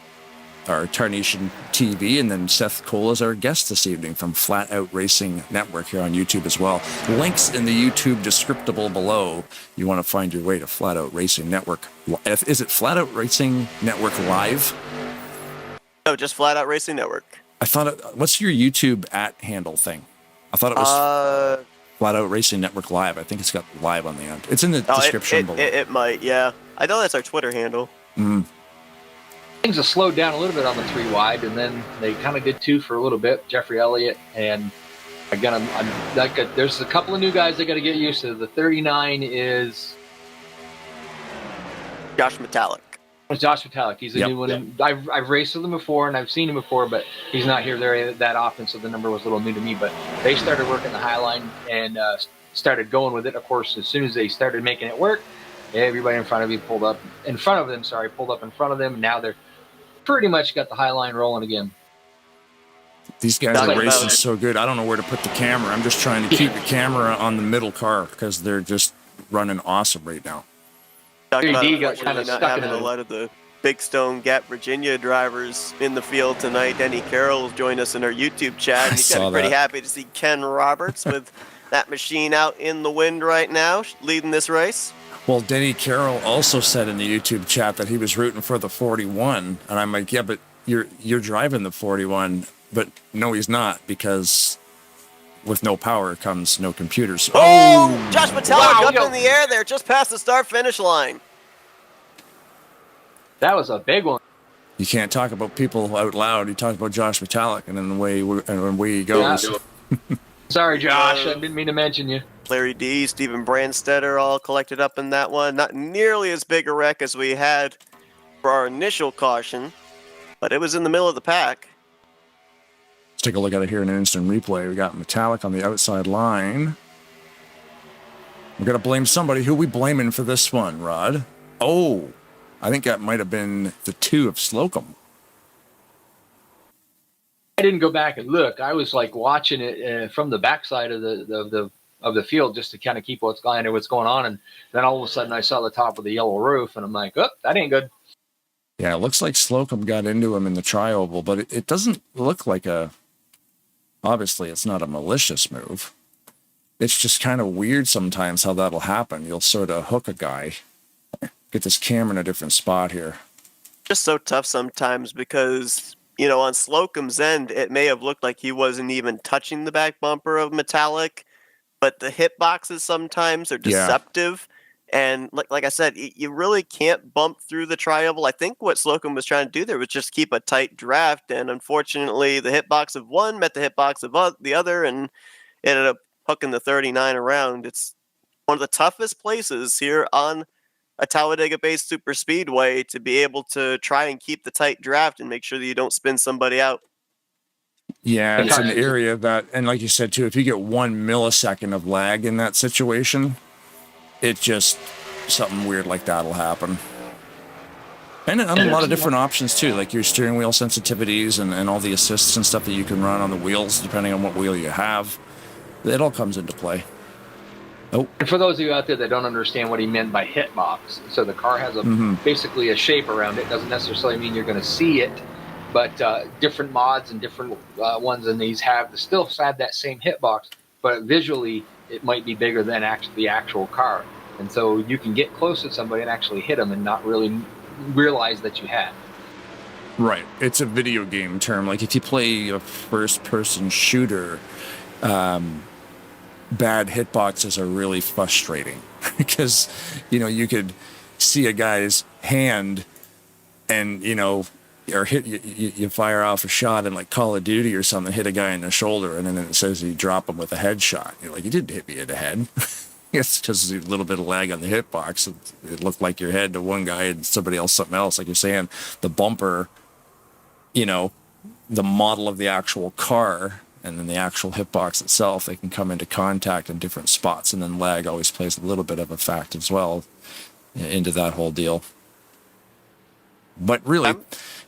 are Tarnation TV, and then Seth Cole is our guest this evening from Flatout Racing Network here on YouTube as well. Links in the YouTube descriptable below. You want to find your way to Flatout Racing Network. Is it Flatout Racing Network Live? No, just Flatout Racing Network. I thought what's your YouTube @handle thing? I thought it was Flatout Racing Network Live. I think it's got live on the end. It's in the description below. It might, yeah. I know that's our Twitter handle. Things have slowed down a little bit on the 3 wide, and then they kind of did 2 for a little bit. Jeffrey Elliott, and again, there's a couple of new guys they got to get used to. The 39 is Josh Metallic. It's Josh Metallic. He's a new one. I've raced with him before, and I've seen him before, but he's not here there that often, so the number was a little new to me. But they started working the high line and started going with it. Of course, as soon as they started making it work, everybody in front of them pulled up in front of them. Now they're pretty much got the high line rolling again. These guys are racing so good. I don't know where to put the camera. I'm just trying to keep the camera on the middle car because they're just running awesome right now. Talking about got kind of not having a lot of the Big Stone Gap Virginia drivers in the field tonight. Denny Carroll joined us in our YouTube chat. He's got pretty happy to see Ken Roberts with that machine out in the wind right now, leading this race. Well, Denny Carroll also said in the YouTube chat that he was rooting for the 41, and I'm like, yeah, but you're driving the 41, but no, he's not, because with no power comes no computers. Oh, Josh Metallic up in the air there, just past the start-finish line. That was a big one. You can't talk about people out loud. You talk about Josh Metallic, and then away he goes. Yeah. Sorry, Josh. I didn't mean to mention you. Larry D, Steven Brandstetter all collected up in that one. Not nearly as big a wreck as we had for our initial caution, but it was in the middle of the pack. Let's take a look at it here in an instant replay. We got Metallic on the outside line. We're going to blame somebody. Who are we blaming for this one, Rod? Oh, I think that might have been the 2 of Slocum. I didn't go back and look. I was like watching it from the backside of the field just to kind of keep what's going on. And then all of a sudden I saw the top of the yellow roof and I'm like, oh, that ain't good. Yeah, it looks like Slocum got into him in the tri-oval, but it doesn't look like obviously it's not a malicious move. It's just kind of weird sometimes how that'll happen. You'll sort of hook a guy. Get this camera in a different spot here. Just so tough sometimes because, on Slocum's end, it may have looked like he wasn't even touching the back bumper of Metallic, but the hitboxes sometimes are deceptive. Yeah. And like I said, you really can't bump through the tri-oval. I think what Slocum was trying to do there was just keep a tight draft, and unfortunately the hitbox of one met the hitbox of the other, and it ended up hooking the 39 around. It's one of the toughest places here on a Talladega-based super speedway to be able to try and keep the tight draft and make sure that you don't spin somebody out. Yeah, it's an area that, and like you said too, if you get 1 millisecond of lag in that situation, it just, something weird like that'll happen. And a lot of different options too, like your steering wheel sensitivities and all the assists and stuff that you can run on the wheels, depending on what wheel you have. It all comes into play. Oh. And for those of you out there that don't understand what he meant by hitbox, so the car has basically a shape around it. Doesn't necessarily mean you're going to see it, but different mods and different ones in these still have that same hitbox, but visually it might be bigger than the actual car. And so you can get close to somebody and actually hit them and not really realize that you had. Right. It's a video game term. Like if you play a first-person shooter, bad hitboxes are really frustrating because, you could see a guy's hand and, or hit you fire off a shot in like Call of Duty or something, hit a guy in the shoulder, and then it says you drop him with a headshot. You're like, you didn't hit me in the head. It's just a little bit of lag on the hitbox. It looked like your head to one guy and somebody else something else. Like you're saying, the bumper, the model of the actual car and then the actual hitbox itself, they can come into contact in different spots, and then lag always plays a little bit of a fact as well into that whole deal. But really,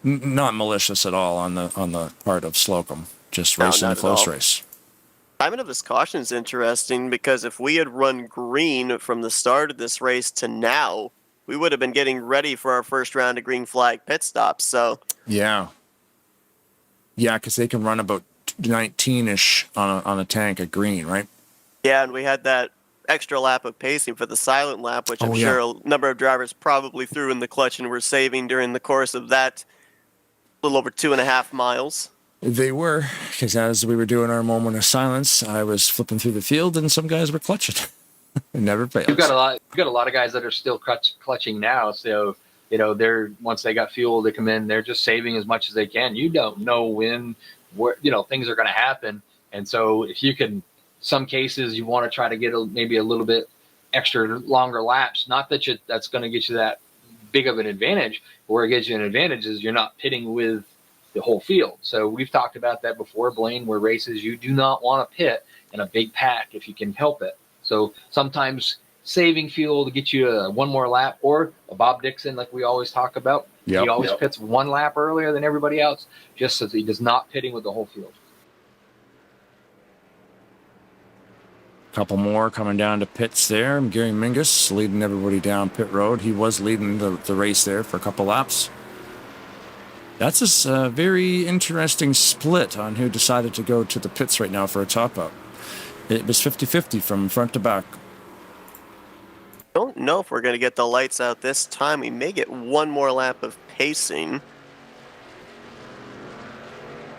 not malicious at all on the part of Slocum, just racing a close race. Timing of this caution is interesting because if we had run green from the start of this race to now, we would have been getting ready for our first round of green flag pit stops. So yeah, because they can run about 19-ish on a tank at green, right? Yeah, and we had that extra lap of pacing for the silent lap, which I'm sure a number of drivers probably threw in the clutch and were saving during the course of that little over 2.5 miles. They were, because as we were doing our moment of silence, I was flipping through the field and some guys were clutching. It never fails. You've got a lot of guys that are still clutching now. So, they're once they got fuel to come in, they're just saving as much as they can. You don't know when things are going to happen. And so if you can, some cases you want to try to get maybe a little bit extra longer laps, not that that's going to get you that big of an advantage. Where it gets you an advantage is you're not pitting with the whole field. So we've talked about that before, Blaine, where races you do not want to pit in a big pack if you can help it. So sometimes saving fuel to get you one more lap, or a Bob Dixon, like we always talk about. He always pits one lap earlier than everybody else, just so that he does not pitting with the whole field. Couple more coming down to pits there. Gary Mingus leading everybody down pit road. He was leading the race there for a couple laps. That's a very interesting split on who decided to go to the pits right now for a top-up. It was 50-50 from front to back. Don't know if we're going to get the lights out this time. We may get one more lap of pacing.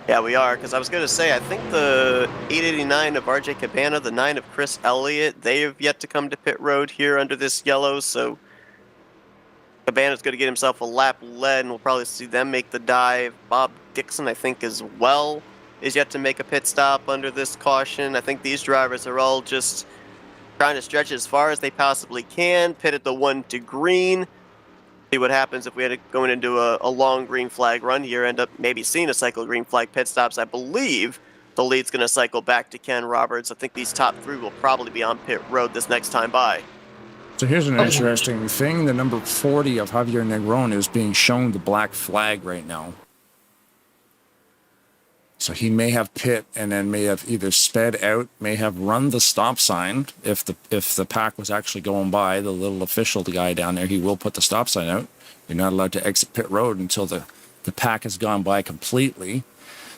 Yeah, we are, because I was going to say, I think the 889 of RJ Cabana, the 9 of Chris Elliott, they have yet to come to pit road here under this yellow, so Cabana's going to get himself a lap lead, and we'll probably see them make the dive. Bob Dixon, I think, as well. is yet to make a pit stop under this caution. I think these drivers are all just trying to stretch as far as they possibly can, pit at the 1 to green, see what happens if we had going into a long green flag run here, end up maybe seeing a cycle green flag pit stops. I believe the lead's going to cycle back to Ken Roberts. I think these top 3 will probably be on pit road this next time by. So here's an interesting thing. The number 40 of Javier Negron is being shown the black flag right now. So he may have pit and then may have either sped out, may have run the stop sign. If the pack was actually going by, the little official, the guy down there, he will put the stop sign out. You're not allowed to exit pit road until the pack has gone by completely.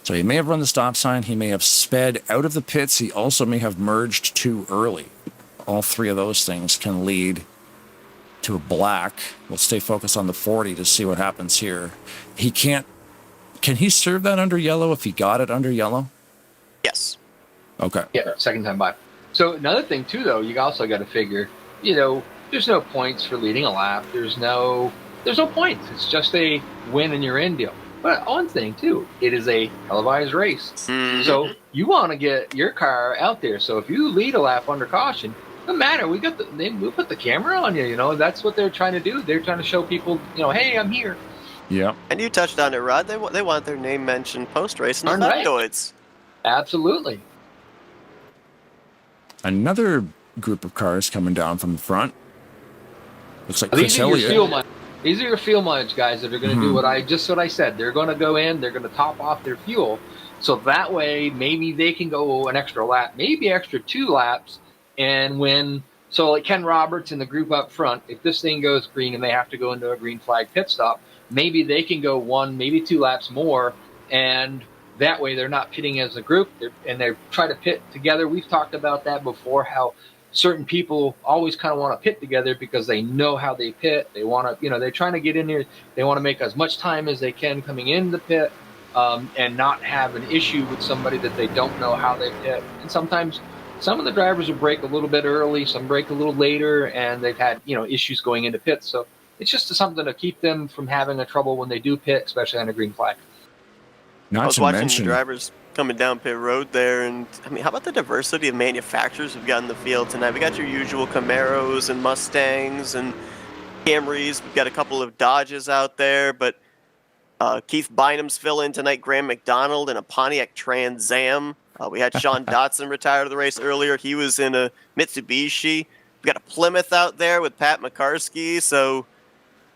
So he may have run the stop sign. He may have sped out of the pits. He also may have merged too early. All 3 of those things can lead to a black. We'll stay focused on the 40 to see what happens here. He can't. Can he serve that under yellow if he got it under yellow? Yes. Okay. Yeah, second time by. So another thing too, though, you also got to figure, there's no points for leading a lap. There's no points. It's just a win and you're in deal. But one thing too, it is a televised race. Mm-hmm. So you want to get your car out there. So if you lead a lap under caution, no matter, we'll put the camera on you. That's what they're trying to do. They're trying to show people, hey, I'm here. Yeah. And you touched on it, Rod. They want their name mentioned post-race in the factoids. Absolutely. Another group of cars coming down from the front. Looks like Chris These are Elliott. These are your fuel mileage guys that are going to do what I said. They're going to go in. They're going to top off their fuel. So that way, maybe they can go an extra lap, maybe extra 2 laps, and win. So like Ken Roberts in the group up front, if this thing goes green and they have to go into a green flag pit stop, maybe they can go 1, maybe 2 laps more, and that way they're not pitting as a group, and they try to pit together. We've talked about that before, how certain people always kind of want to pit together because they know how they pit. They want to, they're trying to get in here. They want to make as much time as they can coming in the pit, and not have an issue with somebody that they don't know how they pit. And sometimes some of the drivers will break a little bit early, some break a little later, and they've had, issues going into pits. So it's just something to keep them from having a trouble when they do pit, especially on a green flag. I was watching the drivers coming down pit road there, and how about the diversity of manufacturers we've got in the field tonight? We got your usual Camaros and Mustangs and Camrys. We've got a couple of Dodges out there, but Keith Bynum's fill-in tonight, Graham McDonald in a Pontiac Trans Am. We had Sean Dotson retire to the race earlier. He was in a Mitsubishi. We got a Plymouth out there with Pat McCarsky. So,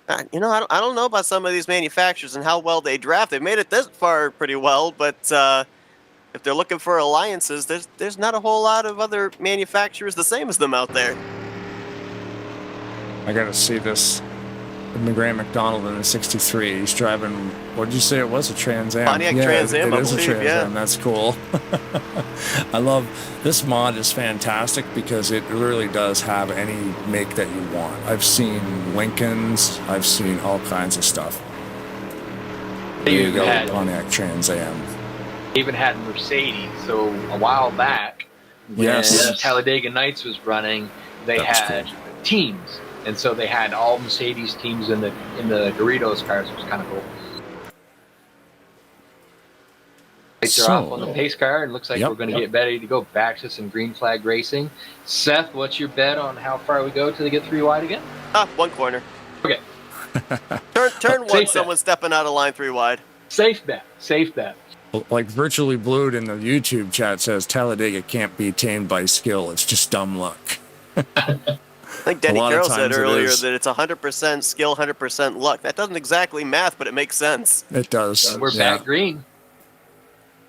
I don't know about some of these manufacturers and how well they draft. They've made it this far pretty well, but if they're looking for alliances, there's not a whole lot of other manufacturers the same as them out there. I got to see this. Graham McDonald in the 63. He's driving, what did you say it was? A Trans Am? Pontiac Trans Am, it is a Trans Am. That's cool. I love this mod is fantastic because it really does have any make that you want. I've seen Lincolns. I've seen all kinds of stuff. There you go, Pontiac Trans Am. Even had Mercedes. So a while back, when Talladega Nights was running, they had teams. And so they had all Mercedes teams in the Doritos cars, which was kind of cool. Lights are off on the pace car, and looks like we're going to get ready to go back to some green flag racing. Seth, what's your bet on how far we go till they get 3 wide again? 1 corner. Okay. Turn one, someone stepping out of line 3 wide. Safe bet. Safe bet. Like Virtually Blued in the YouTube chat says, Talladega can't be tamed by skill. It's just dumb luck. I think Denny Carroll said earlier that it's 100% skill, 100% luck. That doesn't exactly math, but it makes sense. It does. We're back green.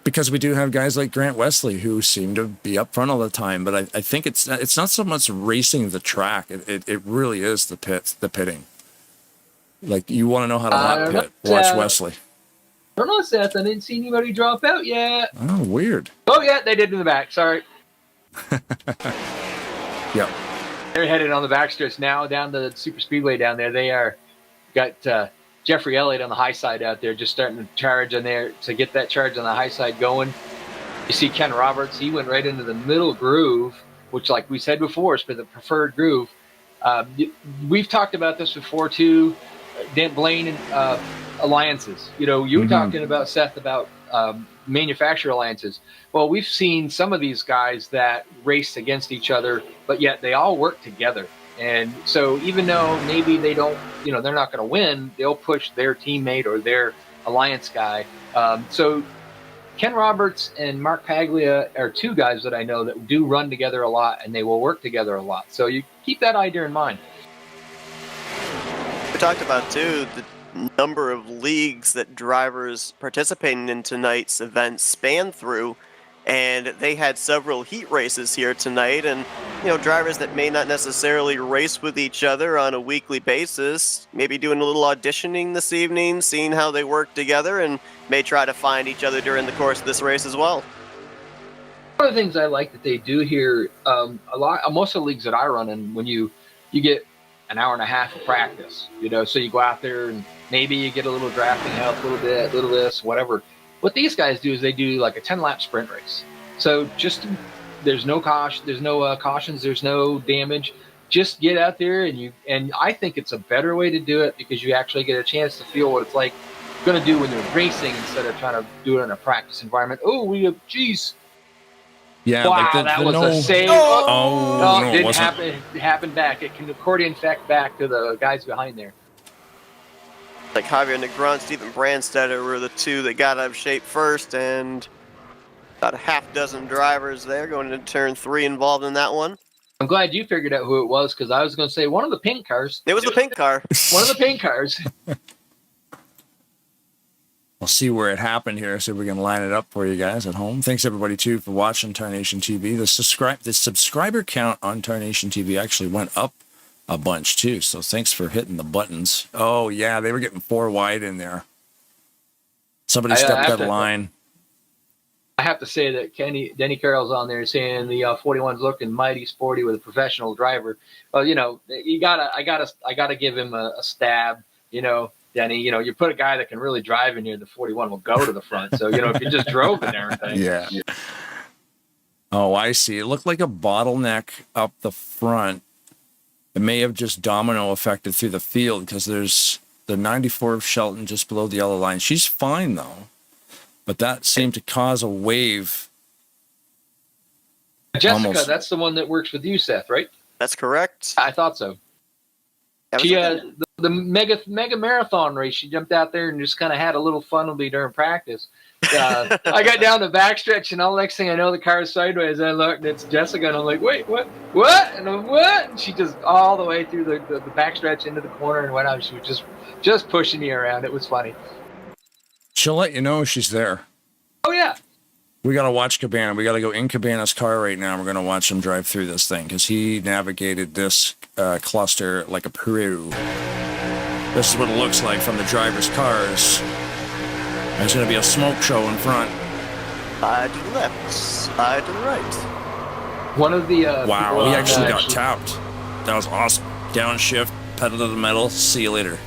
Because we do have guys like Grant Wesley who seem to be up front all the time, but I think it's not so much racing the track. It really is the pitting. Like, you want to know how to hot pit, watch Wesley. I don't know, Seth. I didn't see anybody drop out yet. Oh, weird. Oh, yeah, they did in the back. Sorry. Yep. They're headed on the backstretch now down to the super speedway down there. They are got Jeffrey Elliott on the high side out there, just starting to charge on there to get that charge on the high side going. You see Ken Roberts, he went right into the middle groove, which, like we said before, is for the preferred groove. We've talked about this before too. Dan Blaine and alliances. You were talking about, Seth, about manufacturer alliances. Well, we've seen some of these guys that race against each other, but yet they all work together. And so even though maybe they don't, they're not going to win, they'll push their teammate or their alliance guy. So Ken Roberts and Mark Paglia are two guys that I know that do run together a lot, and they will work together a lot. So you keep that idea in mind. We talked about, too, the number of leagues that drivers participating in tonight's event span through, and they had several heat races here tonight, and drivers that may not necessarily race with each other on a weekly basis, maybe doing a little auditioning this evening, seeing how they work together, and may try to find each other during the course of this race as well. One of the things I like that they do here, most of the leagues that I run in, when you get an hour and a half of practice, so you go out there and maybe you get a little drafting help, a little bit, little this, whatever. What these guys do is they do like a 10-lap sprint race. So there's no cautions, there's no damage. Just get out there and I think it's a better way to do it because you actually get a chance to feel what it's like going to do when you're racing instead of trying to do it in a practice environment. Geez. Yeah, wow, that was a save. No, it didn't happen. It happened back. It can accordion effect back to the guys behind there. Like Javier Negron, Stephen Brandstetter were the two that got out of shape first, and about a half dozen drivers there going into turn 3 involved in that one. I'm glad you figured out who it was because I was going to say one of the pink cars. It was the pink car. One of the pink cars. We'll see where it happened here, so we can line it up for you guys at home. Thanks everybody too for watching Tarnation TV. The subscriber count on Tarnation TV actually went up a bunch too, so thanks for hitting the buttons. Oh yeah, they were getting 4 wide in there. Somebody stepped out of line. I have to say that Denny Carroll's on there saying the 41's looking mighty sporty with a professional driver. Well, I gotta give him a stab. Denny, you put a guy that can really drive in here, the 41 will go to the front. So, if you just drove and everything. Yeah. Oh, I see. It looked like a bottleneck up the front. It may have just domino affected through the field because there's the 94 of Shelton just below the yellow line. She's fine, though. But that seemed to cause a wave. Jessica, that's the one that works with you, Seth, right? That's correct. I thought so. She the mega marathon race. She jumped out there and just kind of had a little fun with me during practice. I got down the backstretch, and all the next thing I know, the car's sideways. I looked, and it's Jessica, and I'm like, "Wait, what? And I'm what?" And she just all the way through the backstretch into the corner and went out. She was just pushing me around. It was funny. She'll let you know she's there. Oh yeah. We got to watch Cabana. We got to go in Cabana's car right now. We're going to watch him drive through this thing because he navigated this cluster like a pro. This is what it looks like from the driver's cars. There's going to be a smoke show in front. Side to the left, side to the right. One of the wow, he actually got tapped. That was awesome. Downshift, pedal to the metal. See you later.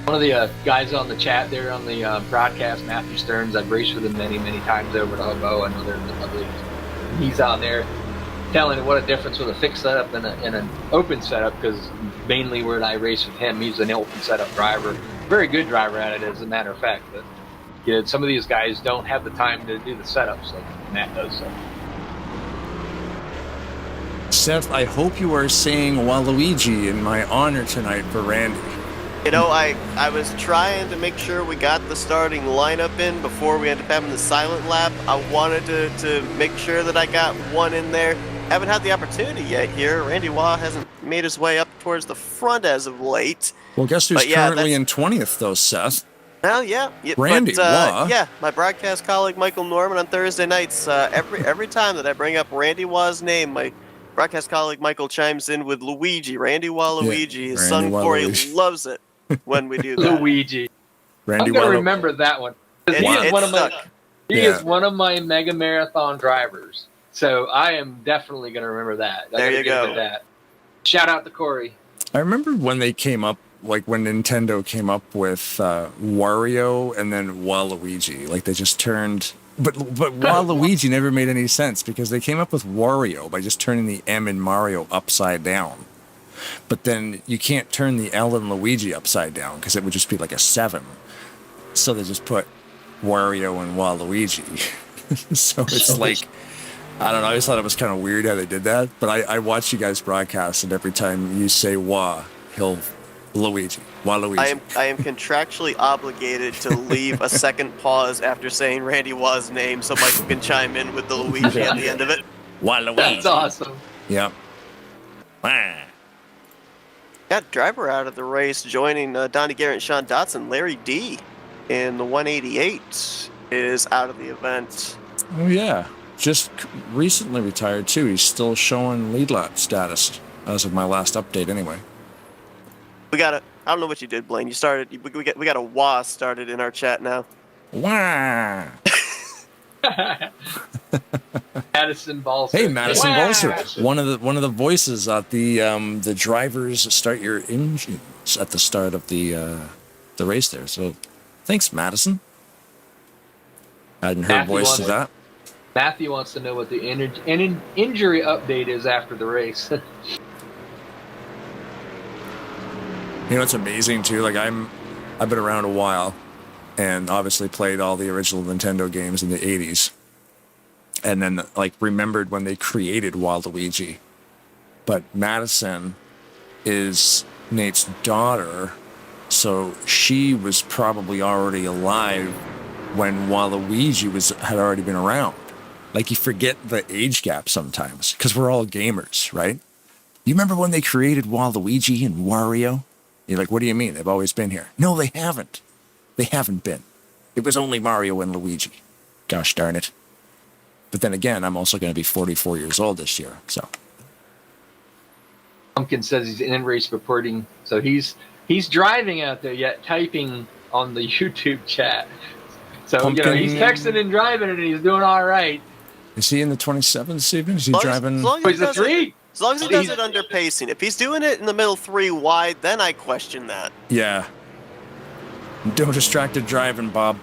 One of the guys on the chat there on the broadcast, Matthew Stearns, I've raced with him many, many times over to Hobo. I know they're in the league. He's on there telling what a difference with a fixed setup and an open setup, because mainly when I race with him, he's an open setup driver. Very good driver at it, as a matter of fact. But some of these guys don't have the time to do the setups like Matt does. So. Seth, I hope you are saying Waluigi in my honor tonight for Randy. I was trying to make sure we got the starting lineup in before we ended up having the silent lap. I wanted to make sure that I got one in there. Haven't had the opportunity yet here. Randy Waugh hasn't made his way up towards the front as of late. Well, guess who's currently in 20th, though, Seth? Well, yeah. Randy Waugh. Yeah, my broadcast colleague Michael Norman on Thursday nights. Every time that I bring up Randy Waugh's name, my broadcast colleague Michael chimes in with Luigi. Randy Waluigi. His son Corey loves it when we do that. Luigi. Randy I'm going to remember that one. He is one of my mega marathon drivers. So I am definitely going to remember that. There you go. That. Shout out to Corey. I remember when they came up, like when Nintendo came up with Wario and then Waluigi. Like they just turned... But Waluigi never made any sense because they came up with Wario by just turning the M in Mario upside down. But then you can't turn the L in Luigi upside down because it would just be like a 7. So they just put Wario and Waluigi. So it's like, I don't know. I just thought it was kind of weird how they did that. But I watch you guys broadcast, and every time you say "Wah," he'll Luigi. Waluigi. I am contractually obligated to leave a second pause after saying Randy Wah's name so Michael can chime in with the Luigi at the end of it. Waluigi. That's awesome. Yep. Wah. Got driver out of the race, joining Donnie Garrett and Sean Dotson. Larry D in the 188 is out of the event. Oh yeah, just recently retired too. He's still showing lead lap status as of my last update, anyway. We got a. I don't know what you did, Blaine. You started. We got a Wah started in our chat now. Wah. Madison Balser. Hey, Madison Wah! Balser, one of the voices at the drivers start your engines at the start of the race there. So, thanks, Madison. I hadn't heard voice of that. Matthew wants to know what the injury update is after the race. You know, it's amazing too. Like I've been around a while, and obviously played all the original Nintendo games in the 80s. And then, like, remembered when they created Waluigi. But Madison is Nate's daughter, so she was probably already alive when Waluigi had already been around. Like, you forget the age gap sometimes, because we're all gamers, right? You remember when they created Waluigi and Wario? You're like, what do you mean? They've always been here. No, they haven't. They haven't been. It was only Mario and Luigi. Gosh darn it. But then again, I'm also going to be 44 years old this year, so. Pumpkin says he's in race reporting, so he's driving out there yet typing on the YouTube chat. So Pumpkin, he's texting and driving, and he's doing all right. Is he in the 27th this evening? Is he driving? As long as he does He's- it under pacing. If he's doing it in the middle 3 wide, then I question that. Yeah. Don't distracted driving, Bob.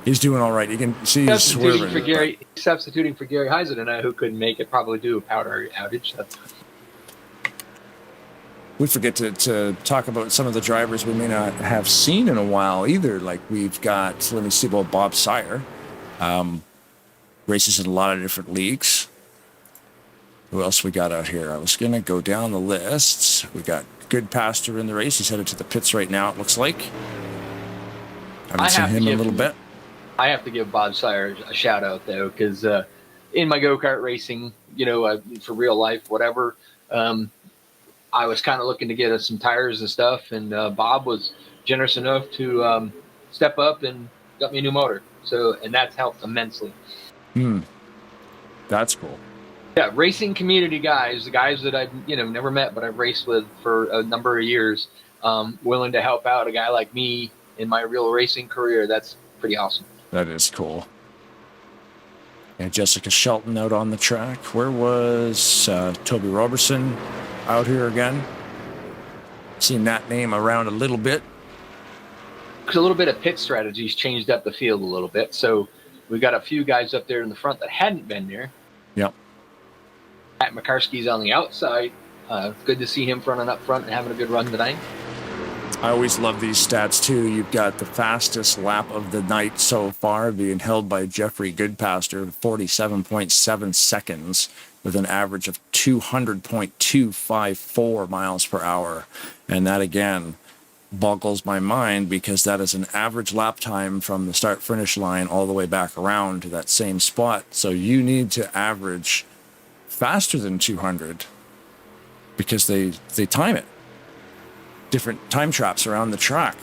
He's doing all right. You can see he's swerving. Substituting for Gary Heisen tonight, who couldn't make it, probably do a powder outage. We forget to talk about some of the drivers we may not have seen in a while either. Like we've got, let me see, well, Bob Sire. Races in a lot of different leagues. Who else we got out here? I was going to go down the lists. We got Goodpaster in the race. He's headed to the pits right now, it looks like. Haven't seen him in a little bit. I have to give Bob Sire a shout out though, because in my go-kart racing, for real life, whatever, I was kind of looking to get us some tires and stuff, and Bob was generous enough to step up and got me a new motor. So, and that's helped immensely. That's cool. Yeah, racing community guys, the guys that I've never met, but I've raced with for a number of years, willing to help out a guy like me in my real racing career. That's pretty awesome. That is cool. Yeah, Jessica Shelton out on the track. Where was Toby Robertson out here again? Seen that name around a little bit. Because a little bit of pit strategies changed up the field a little bit. So we've got a few guys up there in the front that hadn't been there. Yep. Matt McCarskey's on the outside. Good to see him running up front and having a good run tonight. I always love these stats too. You've got the fastest lap of the night so far being held by Jeffrey Goodpaster, 47.7 seconds with an average of 200.254 miles per hour. And that again boggles my mind because that is an average lap time from the start finish line all the way back around to that same spot. So you need to average faster than 200 because they time it. Different time traps around the track.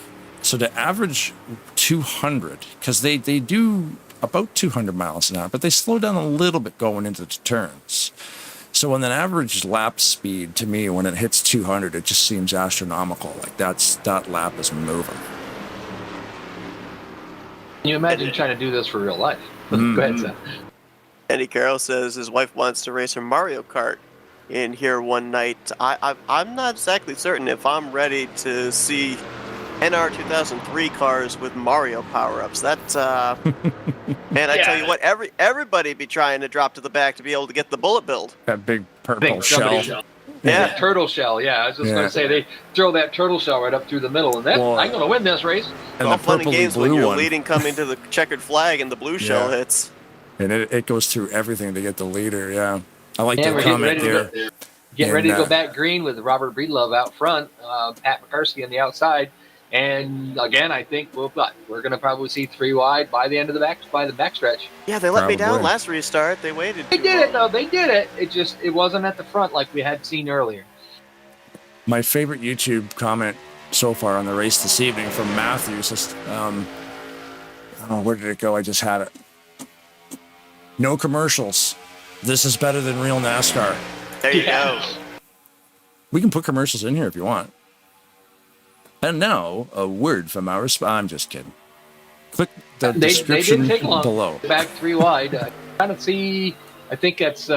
So to average 200, because they do about 200 miles an hour, but they slow down a little bit going into the turns. So when an average lap speed, to me, when it hits 200, it just seems astronomical. Like that lap is moving. Can you imagine trying to do this for real life? Mm-hmm. Go ahead, Seth. Andy Carroll says his wife wants to race her Mario Kart in here one night. I'm not exactly certain if I'm ready to see NR 2003 cars with Mario power-ups. That man, I tell you what, everybody be trying to drop to the back to be able to get the bullet build. That big purple shell. That turtle shell, yeah. I was just going to say, they throw that turtle shell right up through the middle, and I'm going to win this race. And all the fun and purpley games when blue you're one. leading coming to the checkered flag and the blue shell hits. And it goes through everything to get the leader, yeah. I like And the we're comment there. Getting ready to go back green with Robert Breedlove out front, Pat McCarskey on the outside. And again, I think we're going to probably see 3 wide by the end of the backstretch. Yeah, they let me down last restart. They waited. They did it though. They did it. It wasn't at the front like we had seen earlier. My favorite YouTube comment so far on the race this evening from Matthews is, where did it go? I just had it. No commercials. This is better than real NASCAR. There you go. We can put commercials in here if you want. And now, a word from our I'm just kidding. Click the description they didn't take long. below. Back 3 wide. Kind of see, I think that's,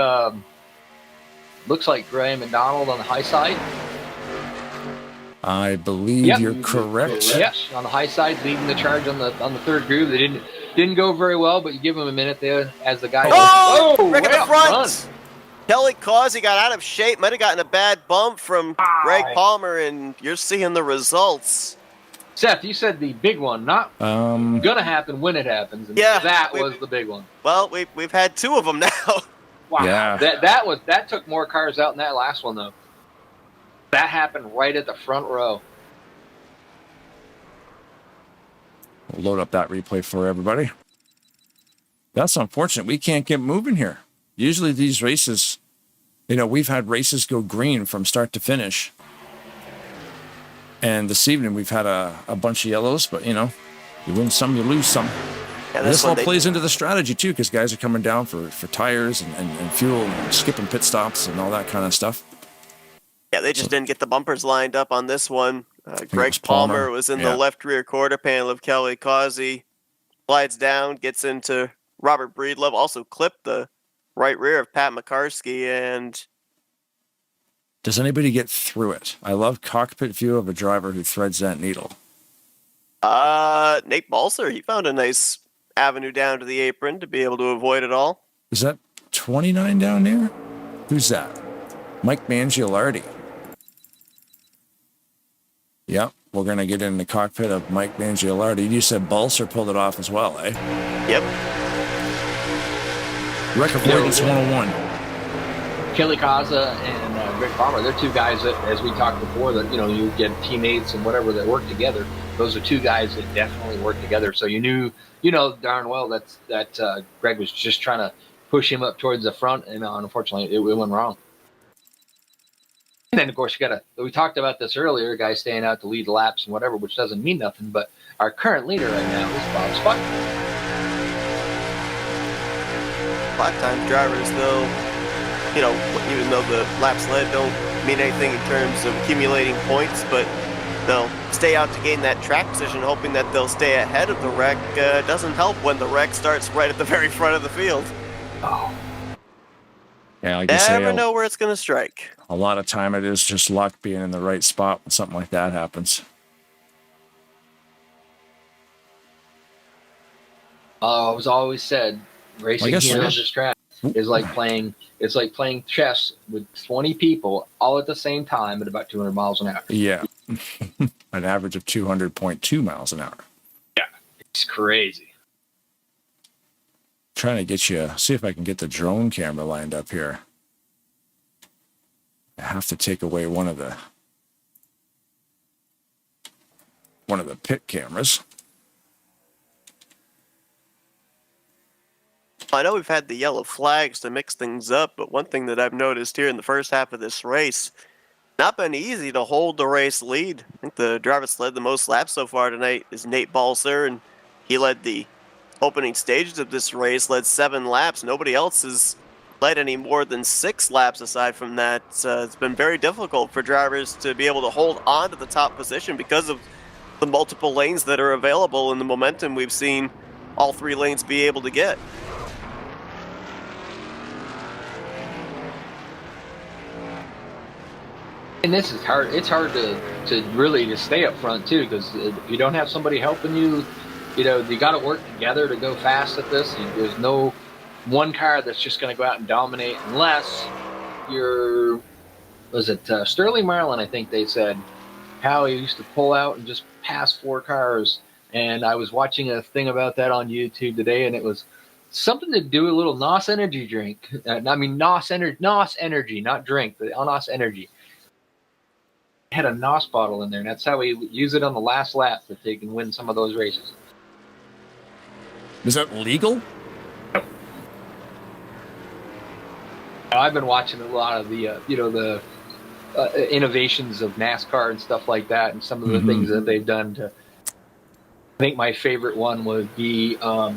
looks like Graham McDonald on the high side. I believe you're correct. Yes, on the high side, leading the charge on the third groove. They didn't go very well, but you give them a minute there as the guy. Rick at the front. Kelly Causey got out of shape. Might have gotten a bad bump from Greg Palmer, and you're seeing the results. Seth, you said the big one, not gonna happen when it happens. And that was the big one. Well, we've had 2 of them now. Wow, yeah. that took more cars out than that last one though. That happened right at the front row. We'll load up that replay for everybody. That's unfortunate. We can't get moving here. Usually these races, we've had races go green from start to finish. And this evening we've had a bunch of yellows, but you win some, you lose some. Yeah, this all plays into the strategy too, because guys are coming down for tires and fuel and skipping pit stops and all that kind of stuff. Yeah, they just didn't get the bumpers lined up on this one. Greg Palmer was in the left rear quarter panel of Kelly Causey. Slides down, gets into Robert Breedlove, also clipped the right rear of Pat McCarskey. And does anybody get through it? I love cockpit view of a driver who threads that needle. Nate Balzer, he found a nice avenue down to the apron to be able to avoid it all. Is that 29 down there? Who's that? Mike Mangialardi. Yep, we're going to get in the cockpit of Mike Mangialardi. You said Balser pulled it off as well, eh? Yep. Wreck avoidance 101. Kelly Causey and Greg Palmer, they're 2 guys that, as we talked before, that you get teammates and whatever that work together. Those are 2 guys that definitely work together. So you knew darn well that Greg was just trying to push him up towards the front, and unfortunately it went wrong. And then, of course, we talked about this earlier, guys staying out to lead laps and whatever, which doesn't mean nothing, but our current leader right now is Bob Spot. Flat-time drivers, though, even though the laps led don't mean anything in terms of accumulating points, but they'll stay out to gain that track position, hoping that they'll stay ahead of the wreck. Doesn't help when the wreck starts right at the very front of the field. Oh. Yeah, like never know where it's going to strike. A lot of time it is just luck being in the right spot when something like that happens. It was always said, racing here on this track is like playing chess with 20 people all at the same time at about 200 miles an hour. Yeah. An average of 200.2 miles an hour. Yeah. It's crazy. Trying to get you, see if I can get the drone camera lined up here. I have to take away one of the pit cameras. I know we've had the yellow flags to mix things up, but one thing that I've noticed here in the first half of this race, not been easy to hold the race lead. I think the driver that's led the most laps so far tonight is Nate Balzer, and he led the opening stages of this race, led 7 laps. Nobody else has led any more than 6 laps aside from that. It's been very difficult for drivers to be able to hold on to the top position because of the multiple lanes that are available and the momentum we've seen all 3 lanes be able to get. And this is hard. It's hard to really stay up front too, because if you don't have somebody helping you, you got to work together to go fast at this. There's no one car that's just going to go out and dominate unless you're was it Sterling Marlin, I think they said, how he used to pull out and just pass 4 cars. And I was watching a thing about that on YouTube today, and it was something to do with a little NOS energy drink. NOS energy, not drink, but NOS energy. It had a NOS bottle in there, and that's how we use it on the last lap that they can win some of those races. Is that legal? I've been watching a lot of the, the innovations of NASCAR and stuff like that, and some of the things that they've done to. I think my favorite one would be Harry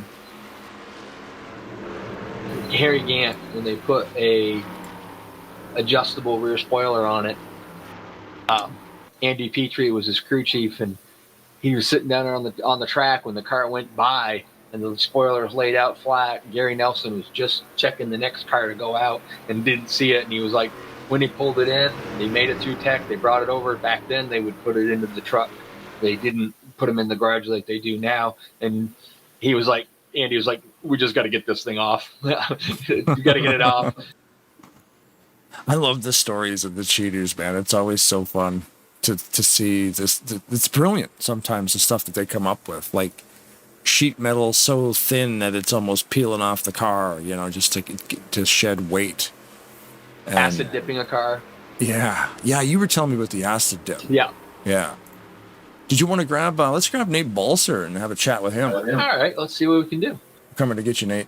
Gant when they put a adjustable rear spoiler on it. Andy Petrie was his crew chief, and he was sitting down there on the track when the car went by, and the spoiler was laid out flat. Gary Nelson was just checking the next car to go out and didn't see it, and he was like, when he pulled it in, they made it through tech, they brought it over. Back then, they would put it into the truck. They didn't put them in the garage like they do now. And he was like, Andy was like, we just got to get this thing off. You got to get it off. I love the stories of the cheaters, man. It's always so fun to see this. It's brilliant sometimes, the stuff that they come up with. Like sheet metal so thin that it's almost peeling off the car, just to shed weight. And acid dipping a car. Yeah, you were telling me about the acid dip. Yeah. Did you want to grab? Let's grab Nate Balzer and have a chat with him. All right, let's see what we can do. I'm coming to get you, Nate.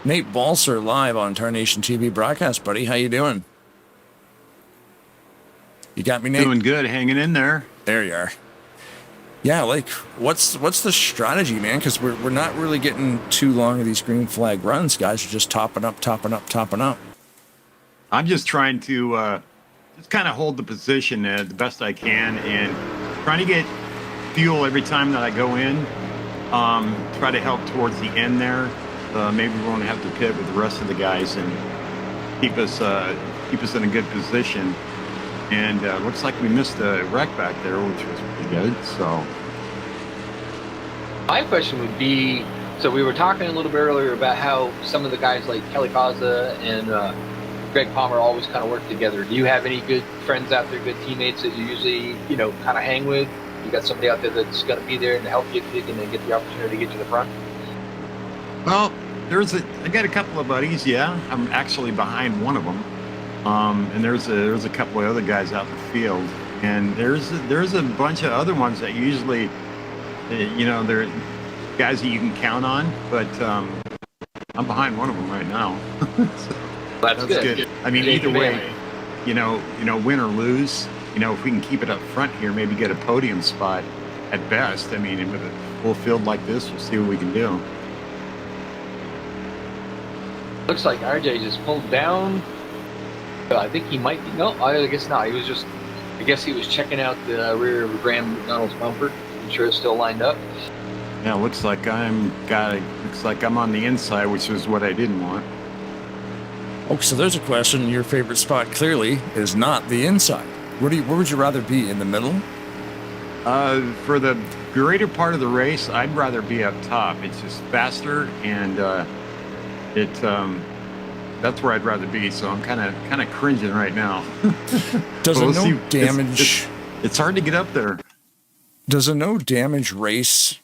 Nate Balzer live on Tarnation TV broadcast, buddy. How you doing? You got me, Nate? Doing good, hanging in there. There you are. Yeah, like what's the strategy, man? Because we're not really getting too long of these green flag runs. Guys are just topping up. I'm just trying to just kind of hold the position the best I can, and trying to get fuel every time that I go in. Try to help towards the end there. Maybe we won't have to pit with the rest of the guys and keep us in a good position. And looks like we missed a wreck back there, which was pretty good. So my question would be, so we were talking a little bit earlier about how some of the guys like Kelly Kaza and Greg Palmer always kind of work together. Do you have any good friends out there, good teammates that you usually, kind of hang with? You got somebody out there that's going to be there and help you if you can get the opportunity to get to the front? Well, I got a couple of buddies. Yeah, I'm actually behind one of them. And there's a couple of other guys out in the field, and there's a bunch of other ones that usually, they're guys that you can count on. But I'm behind one of them right now. So that's good. I mean, either way, win or lose, if we can keep it up front here, maybe get a podium spot at best. I mean, with a full field like this, we'll see what we can do. Looks like RJ just pulled down. I think he might be. No, I guess not. I guess he was checking out the rear of Graham McDonald's bumper. I'm sure it's still lined up. Yeah, looks like I'm on the inside, which is what I didn't want. Oh, so there's a question. Your favorite spot clearly is not the inside. Where would you rather be, in the middle? For the greater part of the race, I'd rather be up top. It's just faster, and that's where I'd rather be. So I'm kind of cringing right now. Does a no damage? It's hard to get up there. Does a no damage race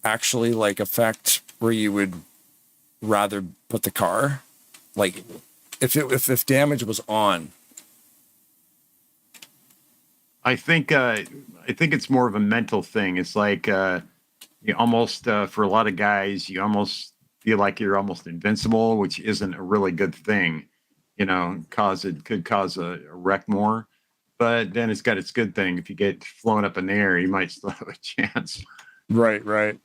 actually affect where you would rather put the car? Like if damage was on. I think it's more of a mental thing. It's like you almost for a lot of guys, you almost feel like you're almost invincible, which isn't a really good thing. Could cause a wreck more. But then it's got its good thing. If you get flown up in the air, you might still have a chance. Right.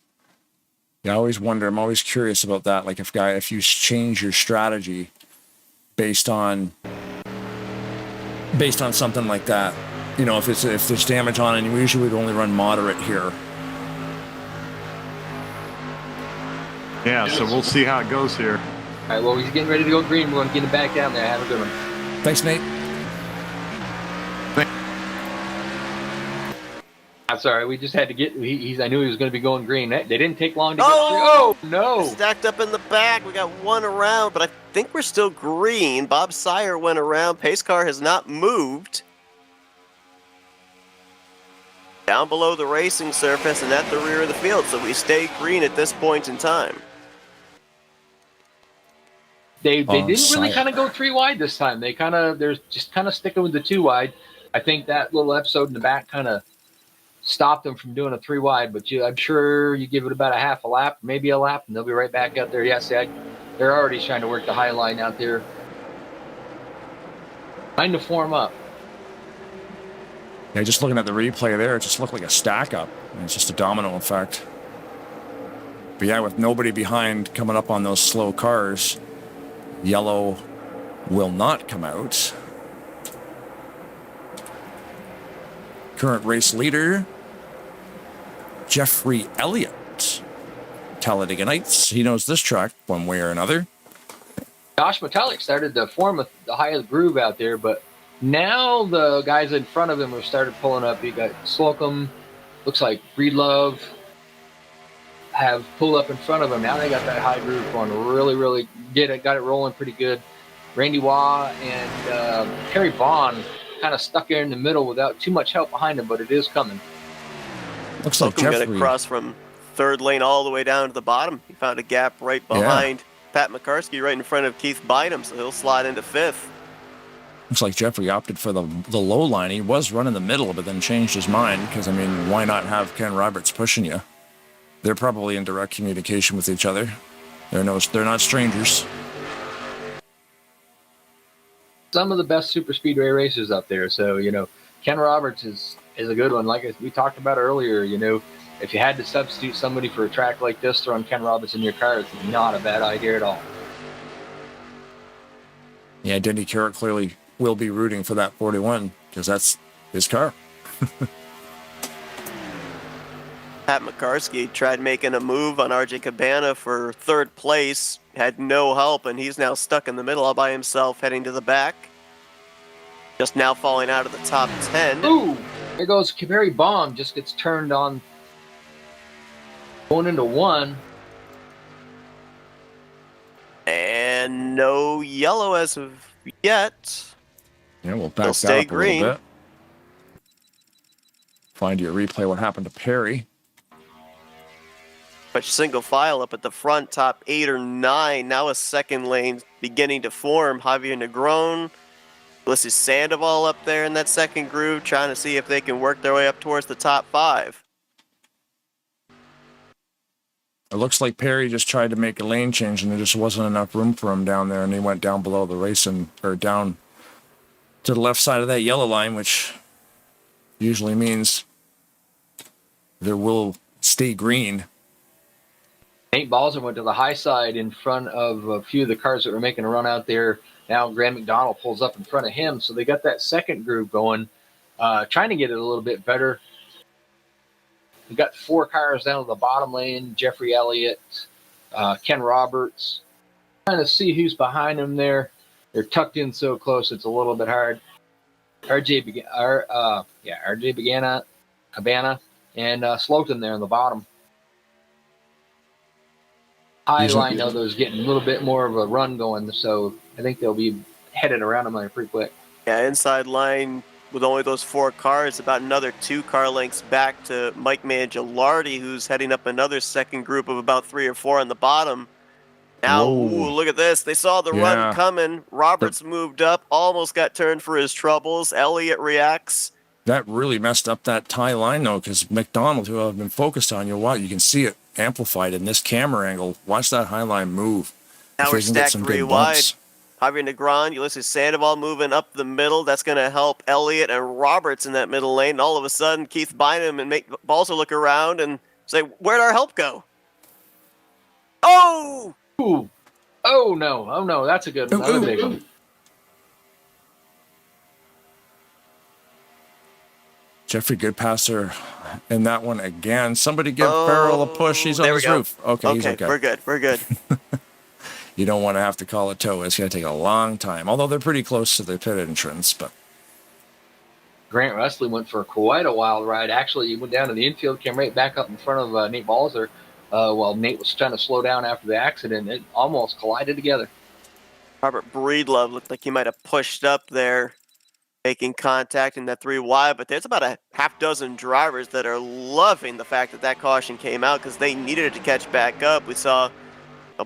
Yeah, I always wonder. I'm always curious about that. Like if you change your strategy based on something like that. If there's damage on it, and you usually would only run moderate here. Yeah, so we'll see how it goes here. All right, well, he's getting ready to go green. We're going to get him back down there. Have a good one. Thanks, Nate. That's all right. We just had to get. I knew he was going to be going green. They didn't take long to get. Oh! Oh no! Stacked up in the back. We got one around, but I think we're still green. Bob Sire went around. Pace car has not moved. Down below the racing surface and at the rear of the field, so we stay green at this point in time. They didn't really Sire. kind of go 3 wide this time. They're just kind of sticking with the 2 wide. I think that little episode in the back kind of stopped them from doing a 3 wide, but I'm sure you give it about a half a lap, maybe a lap, and they'll be right back out there. Yes, they're already trying to work the high line out there. Trying to form up. Yeah, just looking at the replay there, it just looked like a stack up. And it's just a domino effect. But yeah, with nobody behind coming up on those slow cars, yellow will not come out. Current race leader, Jeffrey Elliott, Talladega Nights. He knows this track one way or another. Josh Metallic started to form the high of the groove out there, but now the guys in front of him have started pulling up. You got Slocum, looks like Breedlove have pulled up in front of him. Now they got that high groove going. Really got it rolling pretty good. Randy Waugh and Kerry Vaughn kind of stuck there in the middle without too much help behind him, but it is coming. Looks like Slocum Jeffrey got across from third lane all the way down to the bottom. He found a gap right behind Pat McCarsky, right in front of Keith Bynum, so he'll slide into 5th. Looks like Jeffrey opted for the low line. He was running the middle, but then changed his mind because, I mean, why not have Ken Roberts pushing you? They're probably in direct communication with each other. They're not strangers. Some of the best super speedway racers up there. So, Ken Roberts is a good one. Like we talked about earlier, if you had to substitute somebody for a track like this, throwing Ken Roberts in your car is not a bad idea at all. Yeah, Denny Carrot clearly will be rooting for that 41 because that's his car. Pat McCarsky tried making a move on RJ Cabana for 3rd place, had no help, and he's now stuck in the middle all by himself, heading to the back. Just now falling out of the top 10. Ooh, there goes Barry Baum, just gets turned on, going into 1. And no yellow as of yet. Yeah, we'll They'll back that stay up green. a little bit. Find your replay what happened to Perry. But single file up at the front, top 8 or 9. Now a second lane beginning to form. Javier Negron, Ulysses Sandoval up there in that second groove, trying to see if they can work their way up towards the top 5. It looks like Perry just tried to make a lane change and there just wasn't enough room for him down there, and he went down below the race or down to the left side of that yellow line, which usually means there will stay green. Nate Balzer went to the high side in front of a few of the cars that were making a run out there. Now Graham McDonald pulls up in front of him, so they got that second groove going, trying to get it a little bit better. We got 4 cars down to the bottom lane, Jeffrey Elliott, Ken Roberts. Trying to see who's behind them there. They're tucked in so close, it's a little bit hard. RJ Cabana, and Slocum there on the bottom. High line, though, is getting a little bit more of a run going, so I think they'll be headed around them there pretty quick. Yeah, inside line with only those 4 cars, about another 2 car lengths back to Mike Mangialardi, who's heading up another second group of about 3 or 4 on the bottom. Now, ooh, look at this. They saw the run coming. Roberts moved up, almost got turned for his troubles. Elliott reacts. That really messed up that tie line, though, because McDonald, who I've been focused on, you can see it amplified in this camera angle. Watch that high line move. Now we're stacked 3 wide. Javier Negron, Ulysses Sandoval moving up the middle. That's going to help Elliott and Roberts in that middle lane. And all of a sudden, Keith Bynum and Nate Balzer look around and say, where'd our help go? Oh! Ooh. Oh, no. That's a good one. Another big one. Jeffrey Goodpasser in that one again. Somebody give Farrell a push. He's on his roof. Okay, he's okay. We're good. You don't want to have to call a tow. It's going to take a long time. Although they're pretty close to the pit entrance, but Grant Rusley went for quite a wild ride. Actually, he went down to the infield, came right back up in front of Nate Balzer while Nate was trying to slow down after the accident. It almost collided together. Robert Breedlove looked like he might have pushed up there, making contact in that 3 wide, but there's about a half dozen drivers that are loving the fact that that caution came out because they needed it to catch back up. We saw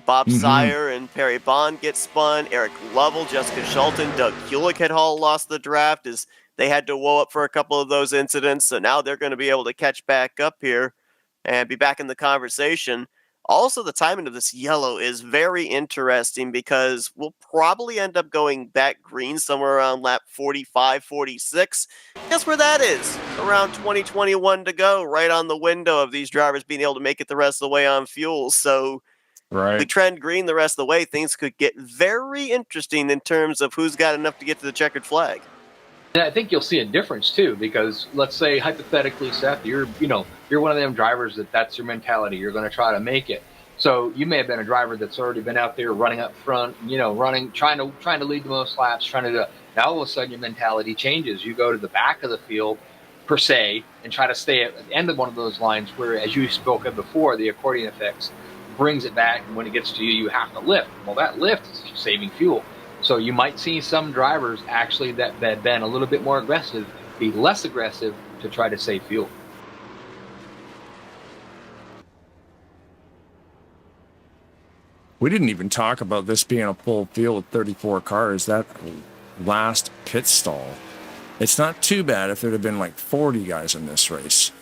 Bob Sire and Perry Bond get spun, Eric Lovell, Jessica Schulten, Doug Hewlick had all lost the draft as they had to woe up for a couple of those incidents, so now they're going to be able to catch back up here and be back in the conversation. Also, the timing of this yellow is very interesting because we'll probably end up going back green somewhere around lap 45, 46. Guess where that is? Around 2021 to go, right on the window of these drivers being able to make it the rest of the way on fuel. So if we trend green the rest of the way, things could get very interesting in terms of who's got enough to get to the checkered flag. And I think you'll see a difference too, because let's say hypothetically, Seth, you're one of them drivers that's your mentality. You're going to try to make it. So you may have been a driver that's already been out there running up front, running, trying to lead the most laps, trying to do. Now all of a sudden your mentality changes. You go to the back of the field, per se, and try to stay at the end of one of those lines where, as you spoke of before, the accordion effects brings it back, and when it gets to you, you have to lift. Well, that lift is saving fuel. So you might see some drivers actually that have been a little bit more aggressive be less aggressive to try to save fuel. We didn't even talk about this being a full field of 34 cars. That last pit stall, it's not too bad if there'd have been like 40 guys in this race.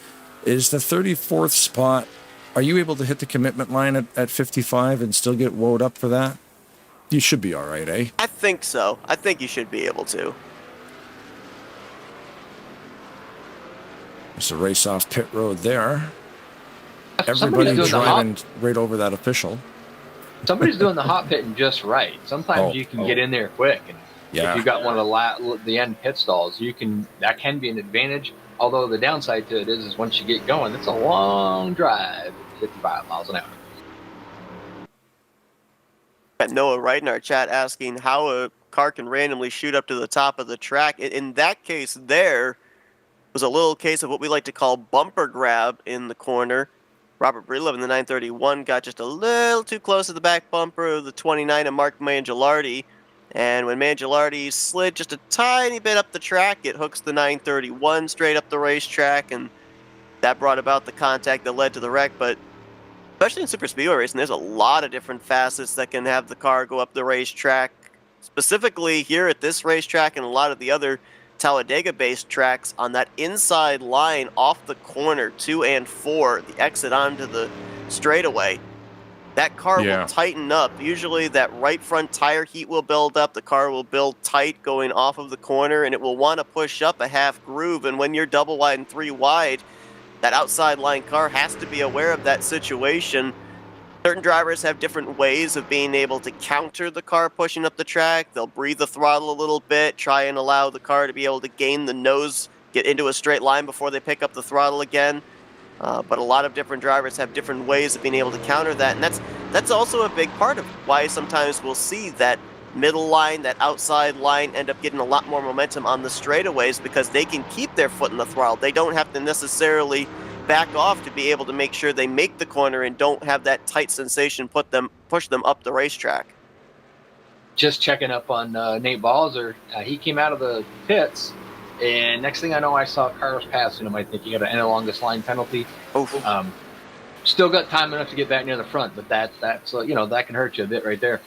Is the 34th spot, are you able to hit the commitment line at 55 and still get woed up for that? You should be all right, eh? I think so. I think you should be able to. There's a race off pit road there. Everybody driving right over that official. Somebody's doing the hot pitting just right. Sometimes you can get in there quick, and if you got one of the end pit stalls, that can be an advantage. Although the downside to it is once you get going, it's a long drive, 55 miles an hour. Got Noah right in our chat asking how a car can randomly shoot up to the top of the track. In that case, there was a little case of what we like to call bumper grab in the corner. Robert Breedlove in the 931 got just a little too close to the back bumper of the 29 of Mark Mangialardi. And when Mangialardi slid just a tiny bit up the track, it hooks the 931 straight up the racetrack, and that brought about the contact that led to the wreck. But especially in super speedway racing, there's a lot of different facets that can have the car go up the racetrack. Specifically here at this racetrack and a lot of the other Talladega-based tracks, on that inside line off the corner 2 and 4, the exit onto the straightaway, that car will tighten up. Usually that right front tire heat will build up. The car will build tight going off of the corner, and it will want to push up a half groove. And when you're double wide and 3 wide, that outside line car has to be aware of that situation. Certain drivers have different ways of being able to counter the car pushing up the track. They'll breathe the throttle a little bit, try and allow the car to be able to gain the nose, get into a straight line before they pick up the throttle again. But a lot of different drivers have different ways of being able to counter that. And that's also a big part of why sometimes we'll see that middle line, that outside line end up getting a lot more momentum on the straightaways because they can keep their foot in the throttle. They don't have to necessarily back off to be able to make sure they make the corner and don't have that tight sensation push them up the racetrack. Just checking up on Nate Balzer. He came out of the pits, and next thing I know, I saw cars passing him. I think he got an end along this line penalty. Still got time enough to get back near the front, but that's that can hurt you a bit right there.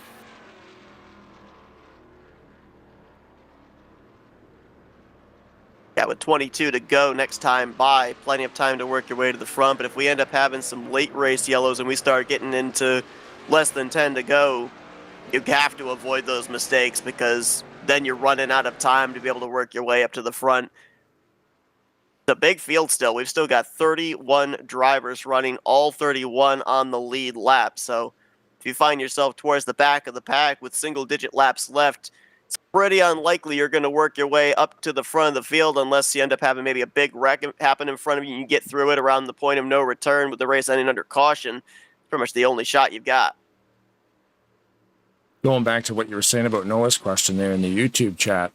Yeah, with 22 to go next time by, plenty of time to work your way to the front. But if we end up having some late race yellows and we start getting into less than 10 to go, you have to avoid those mistakes because then you're running out of time to be able to work your way up to the front. It's a big field still. We've still got 31 drivers running all 31 on the lead lap. So if you find yourself towards the back of the pack with single-digit laps left, it's pretty unlikely you're going to work your way up to the front of the field unless you end up having maybe a big wreck happen in front of you and you get through it around the point of no return with the race ending under caution. It's pretty much the only shot you've got. Going back to what you were saying about Noah's question there in the YouTube chat,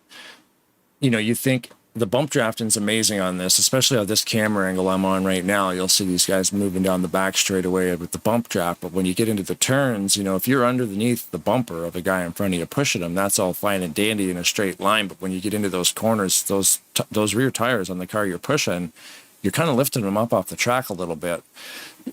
you think the bump drafting's amazing on this, especially on this camera angle I'm on right now. You'll see these guys moving down the back straightaway with the bump draft. But when you get into the turns, if you're underneath the bumper of a guy in front of you pushing him, that's all fine and dandy in a straight line. But when you get into those corners, those rear tires on the car you're pushing, you're kind of lifting them up off the track a little bit.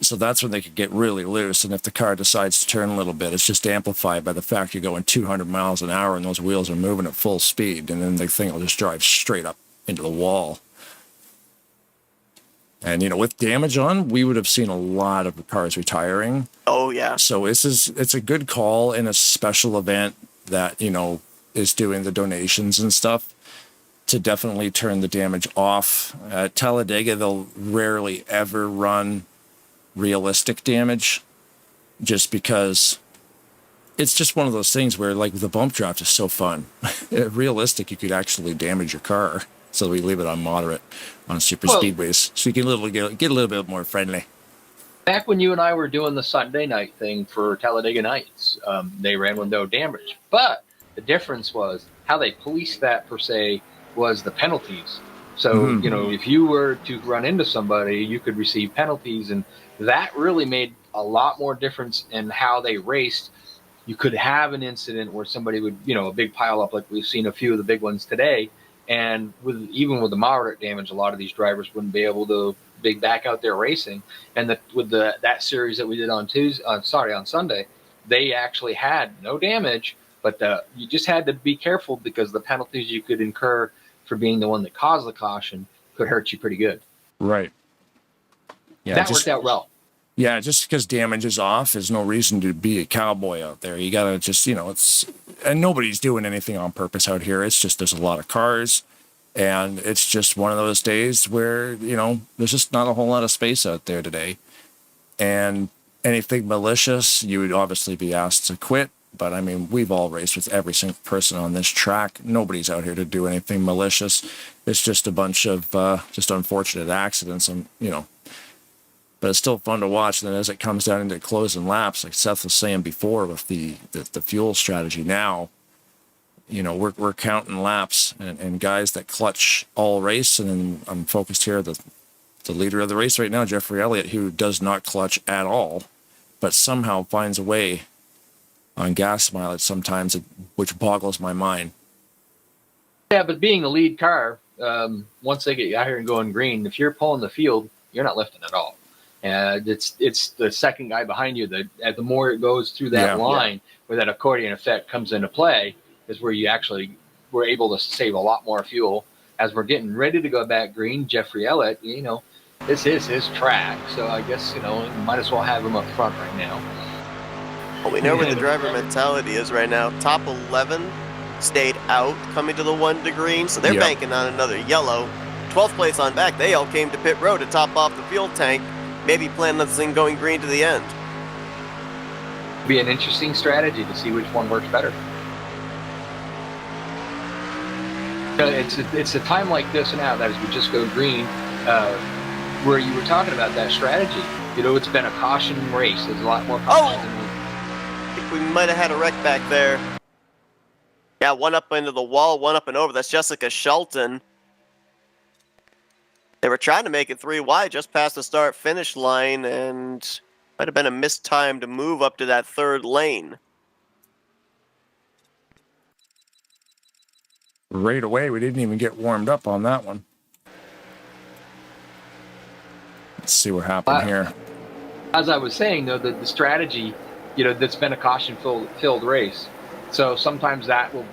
So that's when they could get really loose. And if the car decides to turn a little bit, it's just amplified by the fact you're going 200 miles an hour and those wheels are moving at full speed. And then the thing will just drive straight up into the wall. And, with damage on, we would have seen a lot of cars retiring. Oh, yeah. So it's a good call in a special event that, is doing the donations and stuff to definitely turn the damage off. At Talladega, they'll rarely ever run realistic damage just because it's just one of those things where the bump draft is so fun. Realistic, you could actually damage your car. So we leave it on moderate on super speedways. So you can get a little bit more friendly. Back when you and I were doing the Sunday night thing for Talladega Nights, they ran with no damage. But the difference was how they policed that per se was the penalties. So, if you were to run into somebody, you could receive penalties, and that really made a lot more difference in how they raced. You could have an incident where somebody would, a big pile up, like we've seen a few of the big ones today, and even with the moderate damage, a lot of these drivers wouldn't be able to be back out there racing. And that series that we did on Sunday, they actually had no damage, but you just had to be careful because the penalties you could incur for being the one that caused the caution could hurt you pretty good. Right. Yeah, that worked out well. Yeah, just because damage is off is no reason to be a cowboy out there. You got to just, and nobody's doing anything on purpose out here. It's just there's a lot of cars, and it's just one of those days where, there's just not a whole lot of space out there today. And anything malicious, you would obviously be asked to quit. But, we've all raced with every single person on this track. Nobody's out here to do anything malicious. It's just a bunch of just unfortunate accidents, and, but it's still fun to watch. And then as it comes down into closing laps, like Seth was saying before with the fuel strategy now, we're counting laps and guys that clutch all race. And then I'm focused here, the leader of the race right now, Jeffrey Elliott, who does not clutch at all, but somehow finds a way on gas mileage sometimes, which boggles my mind. Yeah, but being the lead car, once they get you out here and going green, if you're pulling the field, you're not lifting at all. And it's the second guy behind you that the more it goes through that line, where that accordion effect comes into play, is where you actually were able to save a lot more fuel. As we're getting ready to go back green, Jeffrey Elliott, this is his track, so I guess you might as well have him up front right now. Well, we know where the driver mentality is right now. Top 11 stayed out coming to the 1 to green, so they're banking on another yellow. 12th place on back, they all came to pit road to top off the fuel tank, maybe plan this thing going green to the end. Be an interesting strategy to see which one works better. It's a time like this now that as we just go green, where you were talking about that strategy. It's been a caution race. There's a lot more cautions than I think we might have had a wreck back there. Yeah, one up into the wall, one up and over. That's Jessica Shelton. They were trying to make it 3 wide just past the start-finish line, and might have been a missed time to move up to that 3rd lane. Right away, we didn't even get warmed up on that one. Let's see what happened here. As I was saying, though, the strategy, that's been a caution-filled race. So sometimes that will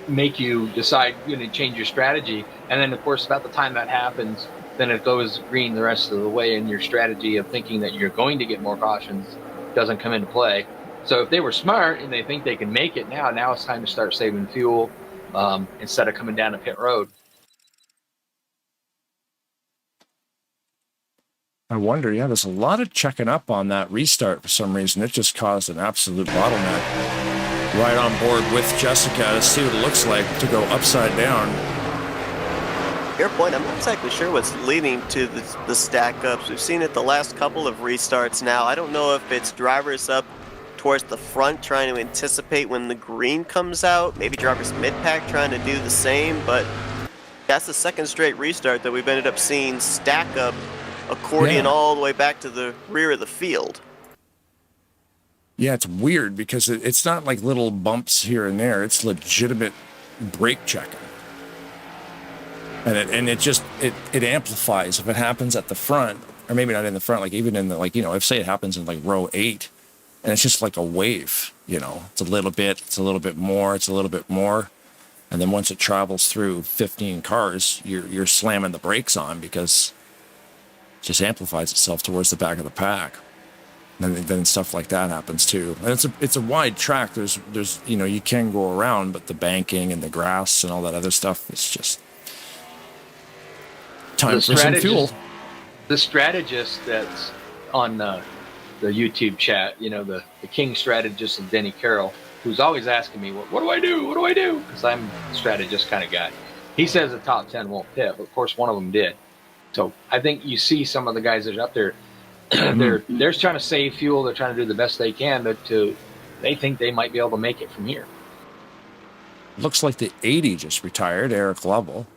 make you decide to change your strategy. And then, of course, about the time that happens, then it goes green the rest of the way, and your strategy of thinking that you're going to get more cautions doesn't come into play. So if they were smart and they think they can make it now it's time to start saving fuel instead of coming down to pit road. I wonder, there's a lot of checking up on that restart for some reason. It just caused an absolute bottleneck. Right on board with Jessica to see what it looks like to go upside down. Fair point. I'm not exactly sure what's leading to the stack ups. We've seen it the last couple of restarts now. I don't know if it's drivers up towards the front trying to anticipate when the green comes out. Maybe drivers mid-pack trying to do the same, but That's the second straight restart that we've ended up seeing stack up accordion all the way back to the rear of the field. Yeah, it's weird because it's not like little bumps here and there. It's legitimate brake checking. And it amplifies if it happens at the front, or maybe not in the front, like even in the, like, you know, if say it happens in like row 8, and it's just like a wave, you know, it's a little bit more, and then once it travels through 15 cars, you're slamming the brakes on because it just amplifies itself towards the back of the pack. And then stuff like that happens too. And it's a wide track. There's you know, you can go around, but the banking and the grass and all that other stuff, it's just time for some fuel. The strategist that's on the YouTube chat, you know, the king strategist and Denny Carroll, who's always asking me, what do I do? What do I do? Because I'm a strategist kind of guy. He says the top 10 won't pit. Of course, one of them did. So I think you see some of the guys that are up there, they're trying to save fuel. They're trying to do the best they can, but they think they might be able to make it from here. Looks like the 80 just retired, Eric Lovell.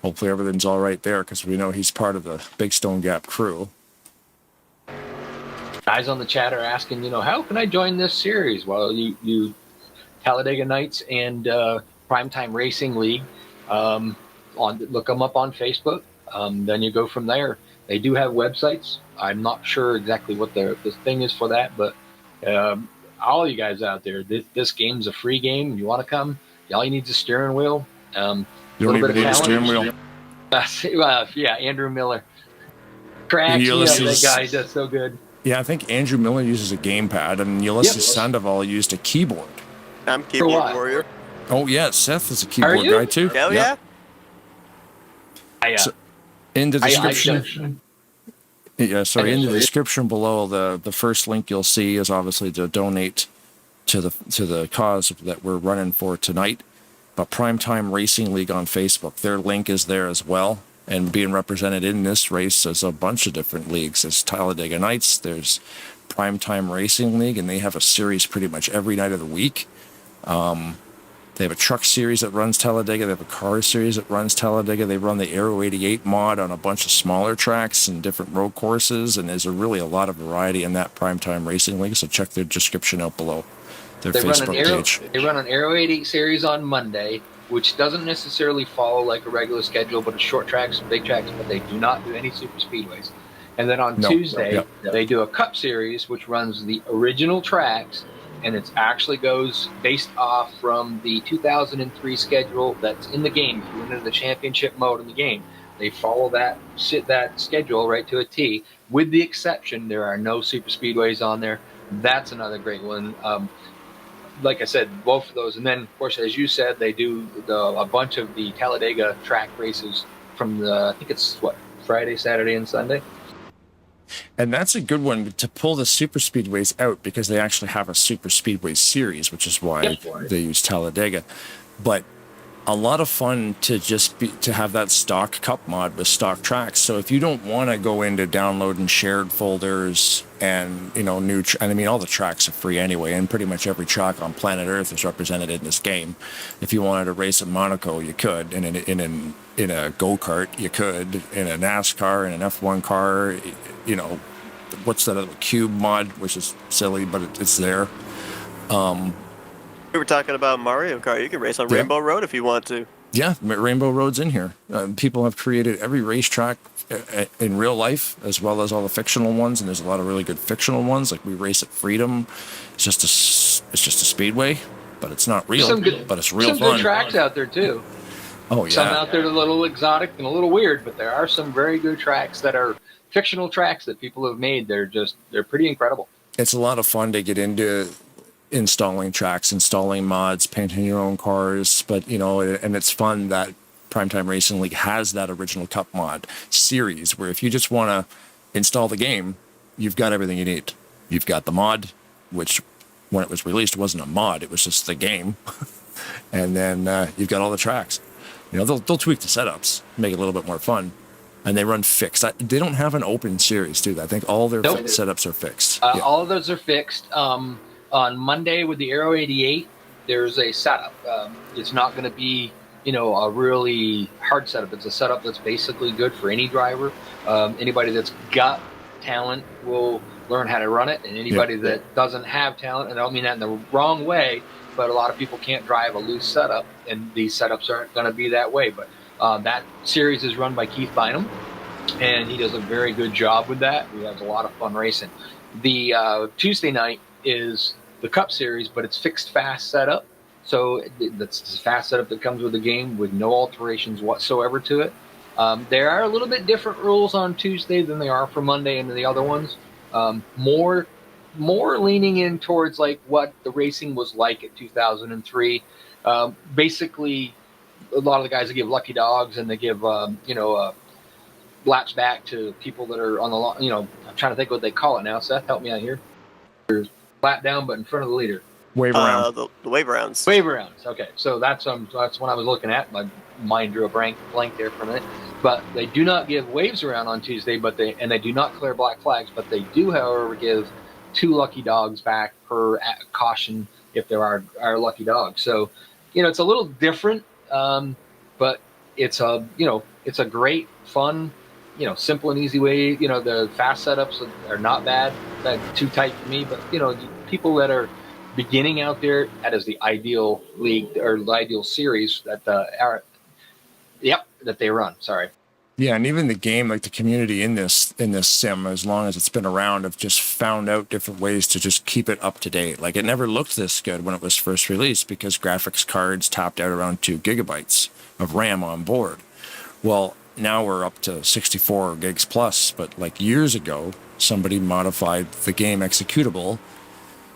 Hopefully everything's all right there because we know he's part of the Big Stone Gap crew. Guys on the chat are asking, you know, how can I join this series? Well, you Talladega Nights and Primetime Racing League, look them up on Facebook. Then you go from there. They do have websites. I'm not sure exactly what the thing is for that, but all you guys out there, this game's a free game. You want to come? All you need is a steering wheel. You don't even need a steering wheel. Yeah, Andrew Miller. Cracks me up, that guy. That's so good. Yeah, I think Andrew Miller uses a gamepad, and Ulysses Sandoval used a keyboard. I'm keyboard warrior. Oh yeah, Seth is a keyboard guy too. Hell yeah. So, in the description. In the description below, the first link you'll see is obviously to donate to the cause that we're running for tonight. But Primetime Racing League on Facebook, their link is there as well. And being represented in this race is a bunch of different leagues. There's Talladega Nights, there's Primetime Racing League, and they have a series pretty much every night of the week. They have a truck series that runs Talladega. They have a car series that runs Talladega. They run the Aero 88 mod on a bunch of smaller tracks and different road courses. And there's really a lot of variety in that Primetime Racing League. So check their description out below, their Facebook page. They run an Aero 88 series on Monday, which doesn't necessarily follow like a regular schedule, but it's short tracks and big tracks, but they do not do any super speedways. And then on Tuesday, they do a Cup series, which runs the original tracks, and it actually goes based off from the 2003 schedule that's in the game. If you went into the championship mode in the game, they follow that schedule right to a T. With the exception, there are no super speedways on there. That's another great one. Like I said, both of those. And then, of course, as you said, they do a bunch of the Talladega track races from I think it's Friday, Saturday, and Sunday. And that's a good one to pull the super speedways out because they actually have a super speedway series, which is why they use Talladega. But a lot of fun to have that stock cup mod with stock tracks. So if you don't want to go into downloading shared folders and, you know, and I mean, all the tracks are free anyway, and pretty much every track on planet Earth is represented in this game. If you wanted to race at Monaco, you could. In a go-kart, you could. In a NASCAR, in an F1 car, you know, what's that other cube mod, which is silly, but it's there. We were talking about Mario Kart. You can race on Rainbow Road if you want to. Yeah, Rainbow Road's in here. People have created every racetrack in real life as well as all the fictional ones, and there's a lot of really good fictional ones. Like we race at Freedom. It's just a speedway, but it's not real. But it's real fun. Some good tracks out there too. Oh yeah. Some out there are a little exotic and a little weird, but there are some very good tracks that are fictional tracks that people have made. They're pretty incredible. It's a lot of fun to get into installing tracks, installing mods, painting your own cars, but you know, and it's fun that Primetime Racing League has that original Cup mod series where if you just want to install the game, you've got everything you need. You've got the mod, which when it was released wasn't a mod, it was just the game. And then you've got all the tracks. You know, they'll tweak the setups, make it a little bit more fun. And they run fixed. They don't have an open series, do they? I think all their setups are fixed. All of those are fixed. On Monday with the Aero 88, there's a setup. It's not going to be a really hard setup. It's a setup that's basically good for any driver. Anybody that's got talent will learn how to run it, and anybody that doesn't have talent, and I don't mean that in the wrong way, but a lot of people can't drive a loose setup, and these setups aren't going to be that way. But that series is run by Keith Bynum, and he does a very good job with that. We have a lot of fun racing. The Tuesday night is the Cup Series, but it's fixed fast setup. So that's the fast setup that comes with the game with no alterations whatsoever to it. There are a little bit different rules on Tuesday than they are for Monday and the other ones. More leaning in towards like what the racing was like at 2003. Basically, a lot of the guys that give lucky dogs and they give laps back to people that are on the I'm trying to think what they call it now. Seth, help me out here. There's lap down, but in front of the leader. Wave around. The wave rounds. Wave rounds. Okay, so that's what I was looking at. My mind drew a blank there for a minute. But they do not give waves around on Tuesday, they do not clear black flags. But they do, however, give 2 lucky dogs back per caution if there are lucky dogs. So, it's a little different, but it's a great, fun, simple and easy way. The fast setups are not bad. That's too tight for me, but people that are beginning out there, that is the ideal league or the ideal series that they run. Sorry. Yeah, and even the game, like the community in this sim, as long as it's been around, have just found out different ways to just keep it up to date. Like, it never looked this good when it was first released because graphics cards topped out around 2 gigabytes of RAM on board. Well, now we're up to 64 gigs plus, but like years ago, somebody modified the game executable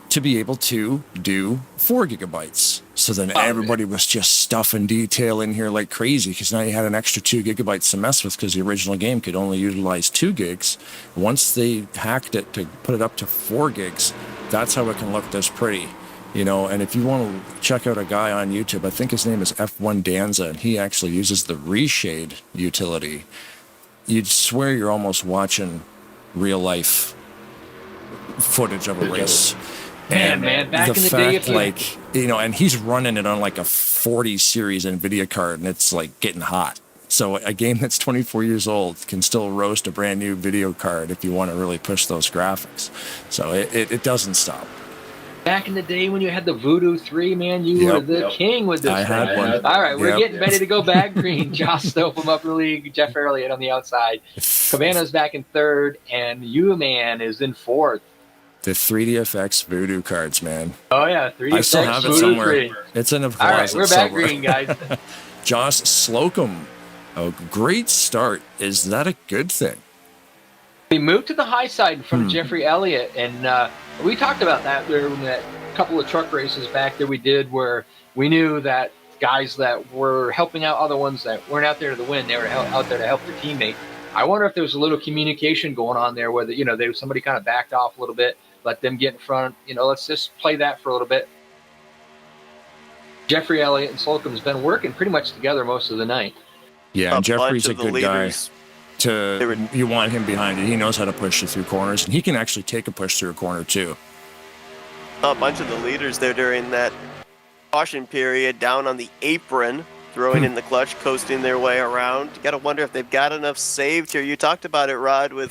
to be able to do 4 gigabytes. So then everybody was just stuffing detail in here like crazy because now you had an extra 2 gigabytes to mess with because the original game could only utilize 2 gigs. Once they hacked it to put it up to 4 gigs, that's how it can look this pretty. And if you want to check out a guy on YouTube, I think his name is F1 Danza, and he actually uses the reshade utility. You'd swear you're almost watching real life footage of a race. Man, back in the day, and he's running it on like a 40 series NVIDIA card, and it's like getting hot. So a game that's 24 years old can still roast a brand new video card if you want to really push those graphics. So it doesn't stop. Back in the day when you had the Voodoo 3, man, you were the king with this. I had one. All right, we're getting ready to go bag green. Josh Stopem up in the league, Jeff Elliott on the outside. Cabana's back in 3rd, and U-Man is in 4th. The 3DFX Voodoo cards, man. Oh, yeah, 3DFX I still have it Voodoo somewhere. 3. It's in a closet. All right, we're back somewhere. green, guys. Josh Slocum, a great start. Is that a good thing? We moved to the high side in front of Jeffrey Elliott, and we talked about that there in that couple of truck races back there we did where we knew that guys that were helping out other ones that weren't out there to win, they were out there to help their teammate. I wonder if there was a little communication going on there where somebody kind of backed off a little bit, let them get in front. Let's just play that for a little bit. Jeffrey Elliott and Slocum's been working pretty much together most of the night. Yeah, and Jeffrey's a good guy. You want him behind you. He knows how to push you through corners, and he can actually take a push through a corner too. A bunch of the leaders there during that caution period down on the apron, throwing in the clutch, coasting their way around. You got to wonder if they've got enough saved here. You talked about it, Rod, with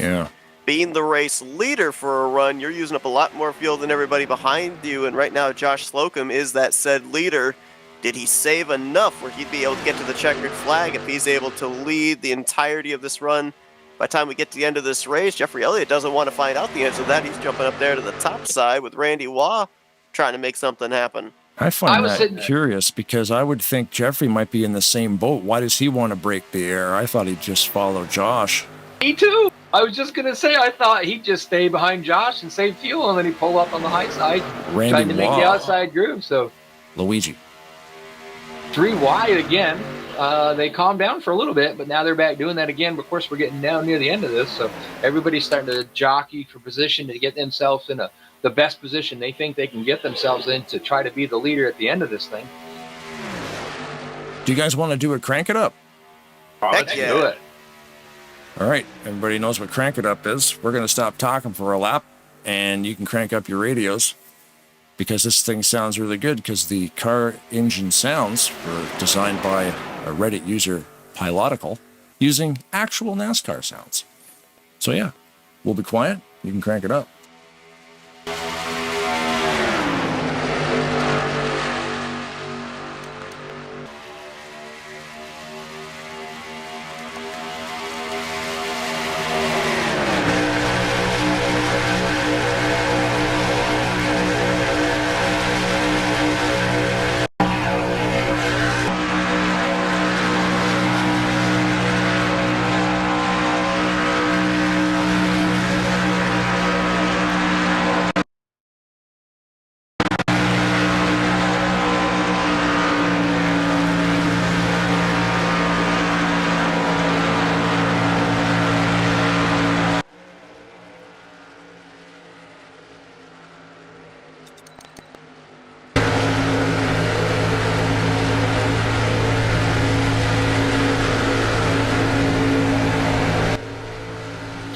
being the race leader for a run. You're using up a lot more fuel than everybody behind you, and right now Josh Slocum is that said leader. Did he save enough where he'd be able to get to the checkered flag if he's able to lead the entirety of this run? By the time we get to the end of this race, Jeffrey Elliott doesn't want to find out the answer to that. He's jumping up there to the top side with Randy Waugh trying to make something happen. I find that curious because I would think Jeffrey might be in the same boat. Why does he want to break the air? I thought he'd just follow Josh. Me too. I was just going to say, I thought he'd just stay behind Josh and save fuel, and then he'd pull up on the high side, trying to make the outside groove. So Luigi. 3 wide again. They calmed down for a little bit, but now they're back doing that again. But of course, we're getting down near the end of this, so everybody's starting to jockey for position to get themselves in the best position they think they can get themselves in to try to be the leader at the end of this thing. Do you guys want to do a Crank It Up? Let's do it. All right, everybody knows what Crank It Up is. We're going to stop talking for a lap, and you can crank up your radios. Because this thing sounds really good because the car engine sounds were designed by a Reddit user, Pilotical, using actual NASCAR sounds. So yeah, we'll be quiet. You can crank it up.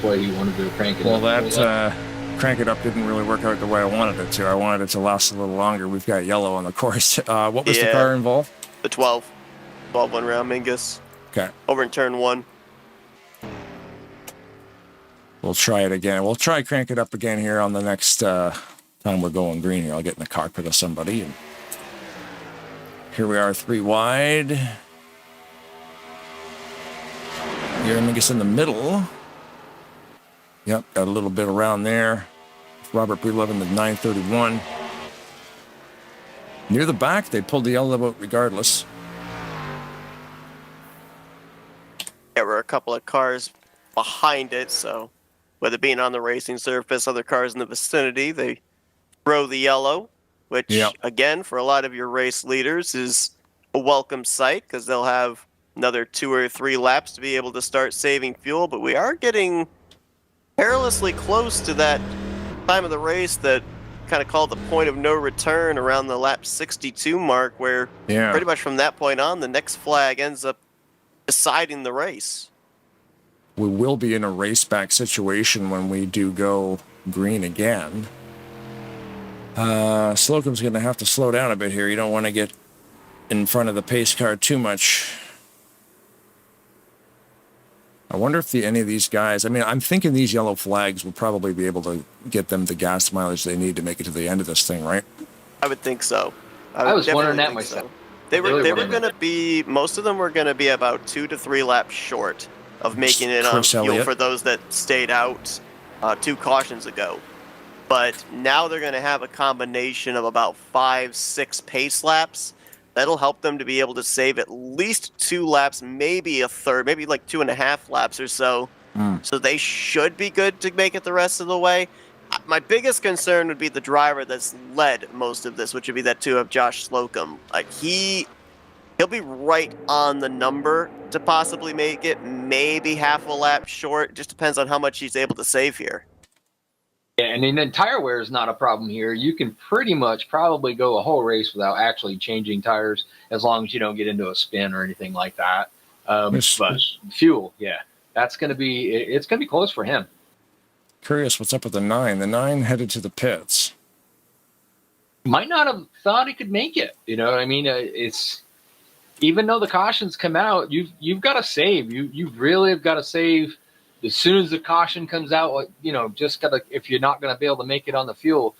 Why you wanted to crank it Well, up. that crank it up didn't really work out the way I wanted it to. I wanted it to last a little longer. We've got yellow on the course. What was the car involved? The 12 one-round Mingus. Okay. Over in turn 1. We'll try it again. We'll try crank it up again here on the next time we're going green here. I'll get in the cockpit of somebody. And here we are, 3 wide. Here, Mingus in the middle. Yep, got a little bit around there. Robert Brelovin to 931. Near the back, they pulled the yellow out regardless. There were a couple of cars behind it, so whether being on the racing surface, other cars in the vicinity, they throw the yellow, which, again, for a lot of your race leaders is a welcome sight because they'll have another 2 or 3 laps to be able to start saving fuel, but we are getting perilously close to that time of the race that kind of called the point of no return around the lap 62 mark, where pretty much from that point on, the next flag ends up deciding the race. We will be in a race back situation when we do go green again. Slocum's going to have to slow down a bit here. You don't want to get in front of the pace car too much. I wonder if any of these guys, I mean, I'm thinking these yellow flags will probably be able to get them the gas mileage they need to make it to the end of this thing, right? I would think so. I was wondering that think myself. so. They were going to be, most of them were going to be about 2 to 3 laps short of making it on fuel Elliott. for those that stayed out 2 cautions ago. But now they're going to have a combination of about 5, 6 pace laps. That'll help them to be able to save at least 2 laps, maybe a third, maybe like 2.5 laps or so. So they should be good to make it the rest of the way. My biggest concern would be the driver that's led most of this, which would be that 2 of Josh Slocum. Like he'll be right on the number to possibly make it, maybe half a lap short. It just depends on how much he's able to save here. Yeah, and then tire wear is not a problem here. You can pretty much probably go a whole race without actually changing tires as long as you don't get into a spin or anything like that. But fuel, it's going to be close for him. Curious what's up with the 9. The 9 headed to the pits. Might not have thought he could make it. You know what I mean? It's even though the cautions come out, you've got to save. You really have got to save. As soon as the caution comes out, just gotta, if you're not going to be able to make it on the fuel.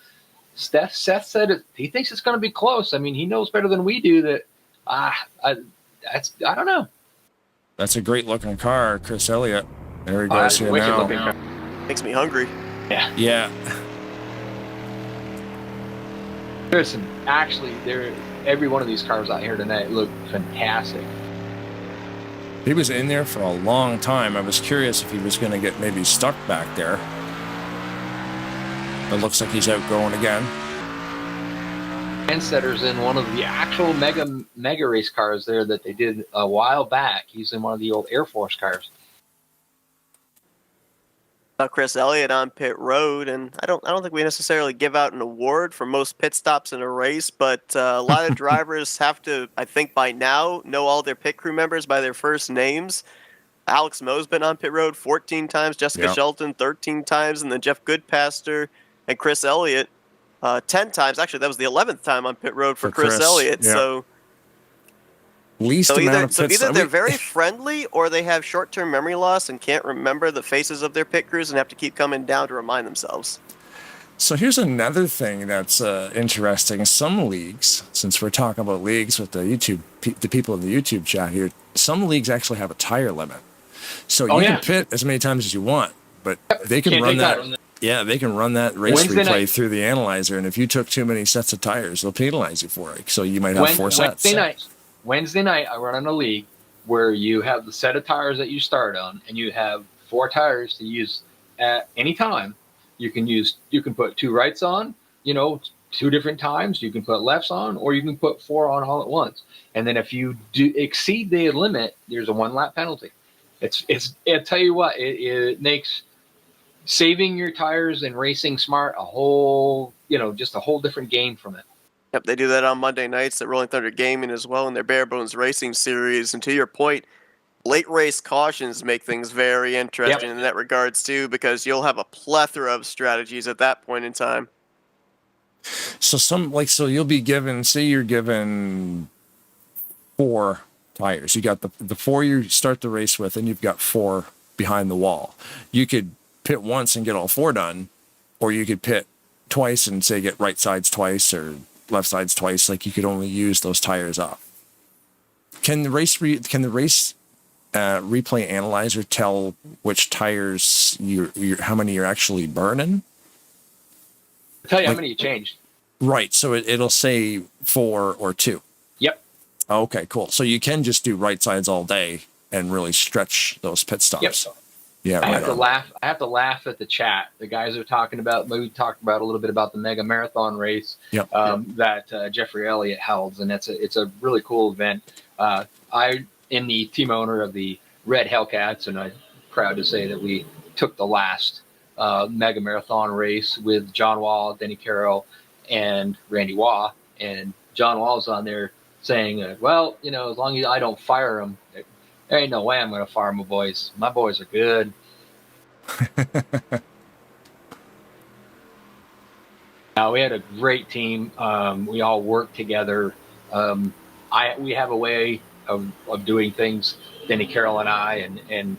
Seth said he thinks it's going to be close. I mean, he knows better than we do that. I don't know. That's a great looking car, Chris Elliott. There he goes here now. Makes me hungry. Yeah. Listen, actually, every one of these cars out here tonight look fantastic. He was in there for a long time. I was curious if he was going to get maybe stuck back there. It looks like he's outgoing again. Trendsetter's in one of the actual mega race cars there that they did a while back. He's in one of the old Air Force cars. Chris Elliott on pit road, and I don't think we necessarily give out an award for most pit stops in a race, but a lot of drivers have to, I think by now, know all their pit crew members by their first names. Alex Moe's been on pit road 14 times, Jessica Shelton 13 times, and then Jeff Goodpaster and Chris Elliott 10 times. Actually, that was the 11th time on pit road for Chris Elliott. So least So amount either, of so pits. either they're very friendly or they have short-term memory loss and can't remember the faces of their pit crews and have to keep coming down to remind themselves. So here's another thing that's interesting. Some leagues, since we're talking about leagues with the people in the YouTube chat here, some leagues actually have a tire limit. So you can pit as many times as you want, but they can run that. Yeah, they can run that race replay through the analyzer, and if you took too many sets of tires, they'll penalize you for it. So you might have 4 sets. Wednesday night, I run on a league where you have the set of tires that you start on, and you have 4 tires to use at any time. You can put 2 rights on, 2 different times. You can put lefts on, or you can put 4 on all at once. And then if you do exceed the limit, there's a 1 lap penalty. I'll tell you what, it makes saving your tires and racing smart a whole, just a whole different game from it. Yep, they do that on Monday nights at Rolling Thunder Gaming as well in their Bare Bones Racing series. And to your point, late race cautions make things very interesting in that regards too, because you'll have a plethora of strategies at that point in time. So so you'll be given, say you're given 4 tires. You got the 4 you start the race with, and you've got 4 behind the wall. You could pit once and get all 4 done, or you could pit twice and say get right sides twice or left sides twice. Like you could only use those tires up. Can the race replay analyzer tell which tires how many you're actually burning? I'll tell you how many you changed. Right. So it'll say 4 or 2. Yep. Okay, cool. So you can just do right sides all day and really stretch those pit stops. Yep. Yeah. I have to laugh at the chat. The guys are talking about, we talked about a little bit about the mega marathon race that Jeffrey Elliott held, and it's a really cool event. I am the team owner of the Red Hellcats, and I'm proud to say that we took the last mega marathon race with John Wall, Denny Carroll, and Randy Waugh. And John Wall's on there saying, as long as I don't fire him, there ain't no way I'm going to fire my boys. My boys are good. We had a great team. We all worked together. We have a way of doing things, Denny Carroll and I, and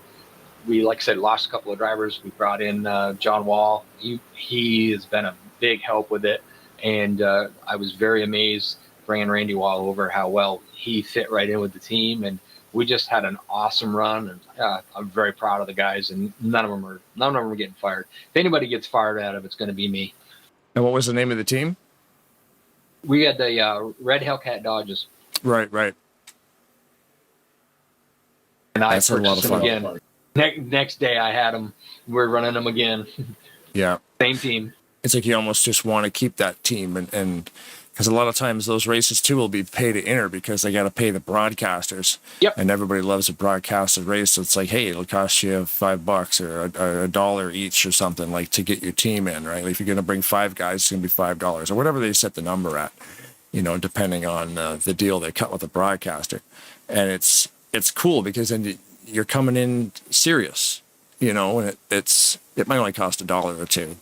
we, like I said, lost a couple of drivers. We brought in John Wall. He has been a big help with it, and I was very amazed bringing Randy Wall over, how well he fit right in with the team, and we just had an awesome run, and I'm very proud of the guys. And none of them are getting fired. If anybody gets fired out of it's going to be me. And what was the name of the team? We had the Red Hellcat Dodges. Right. And I That's a lot of purchased them fun. again. Next day, I had them. We're running them again. Yeah. Same team. It's like you almost just want to keep that team, and because a lot of times those races too will be pay to enter because they got to pay the broadcasters. Yep. And everybody loves a broadcasted race. So it's like, hey, it'll cost you $5 or $1 each or something, like, to get your team in, right? Like if you're going to bring 5 guys, it's going to be $5 or whatever they set the number at, depending on the deal they cut with the broadcaster. And it's cool because then you're coming in serious, and it might only cost $1 or $2.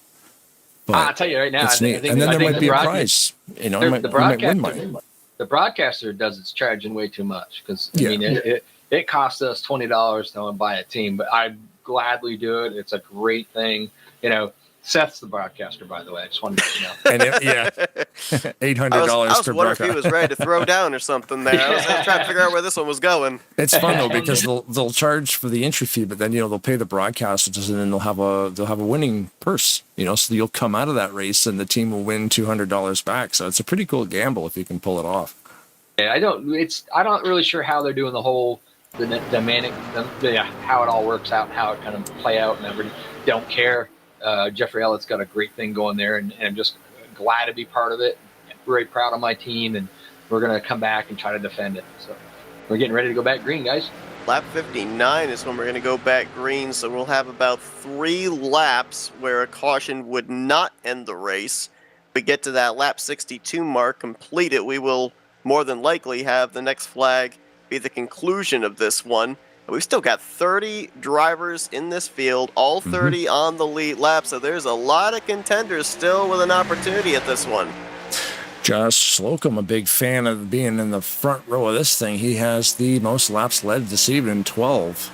But I'll tell you right now, it's neat. And then there might be a prize. You might win money. The broadcaster does its charging way too much because it costs us $20 to buy a team, but I'd gladly do it. It's a great thing. Seth's the broadcaster, by the way. I just wanted to let you know. And $800 I was per wondering broadcast. if he was ready to throw down or something there. I was trying to figure out where this one was going. It's fun though because they'll charge for the entry fee, but then they'll pay the broadcasters, and then they'll have a winning purse. So you'll come out of that race and the team will win $200 back. So it's a pretty cool gamble if you can pull it off. Yeah, I'm not really sure how they're doing the whole how it all works out and how it kind of play out, and everything. Don't care. Jeffrey Elliott's got a great thing going there, and I'm just glad to be part of it. I'm very proud of my team, and we're going to come back and try to defend it. So we're getting ready to go back green, guys. Lap 59 is when we're going to go back green, so we'll have about 3 laps where a caution would not end the race. If we get to that lap 62 mark, complete it, we will more than likely have the next flag be the conclusion of this one. We've still got 30 drivers in this field, all 30 on the lead lap, so there's a lot of contenders still with an opportunity at this one. Josh Slocum, a big fan of being in the front row of this thing. He has the most laps led this evening, 12.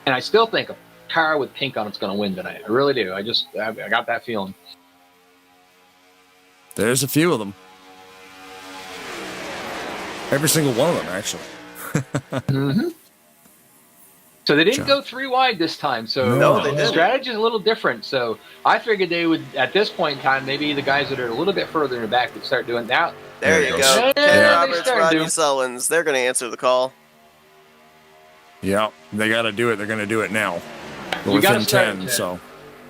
And I still think a car with pink on it's going to win tonight. I really do. I got that feeling. There's a few of them. Every single one of them, actually. Mm-hmm. So they didn't go 3 wide this time. So No, they the didn't. strategy is a little different. So I figured they would, at this point in time, maybe the guys that are a little bit further in the back would start doing that. There you go. Yeah, Ken they Roberts, started Rodney doing- Sellens. They're going to answer the call. Yeah, they got to do it. They're going to do it now. We're You gotta within start 10, to- so.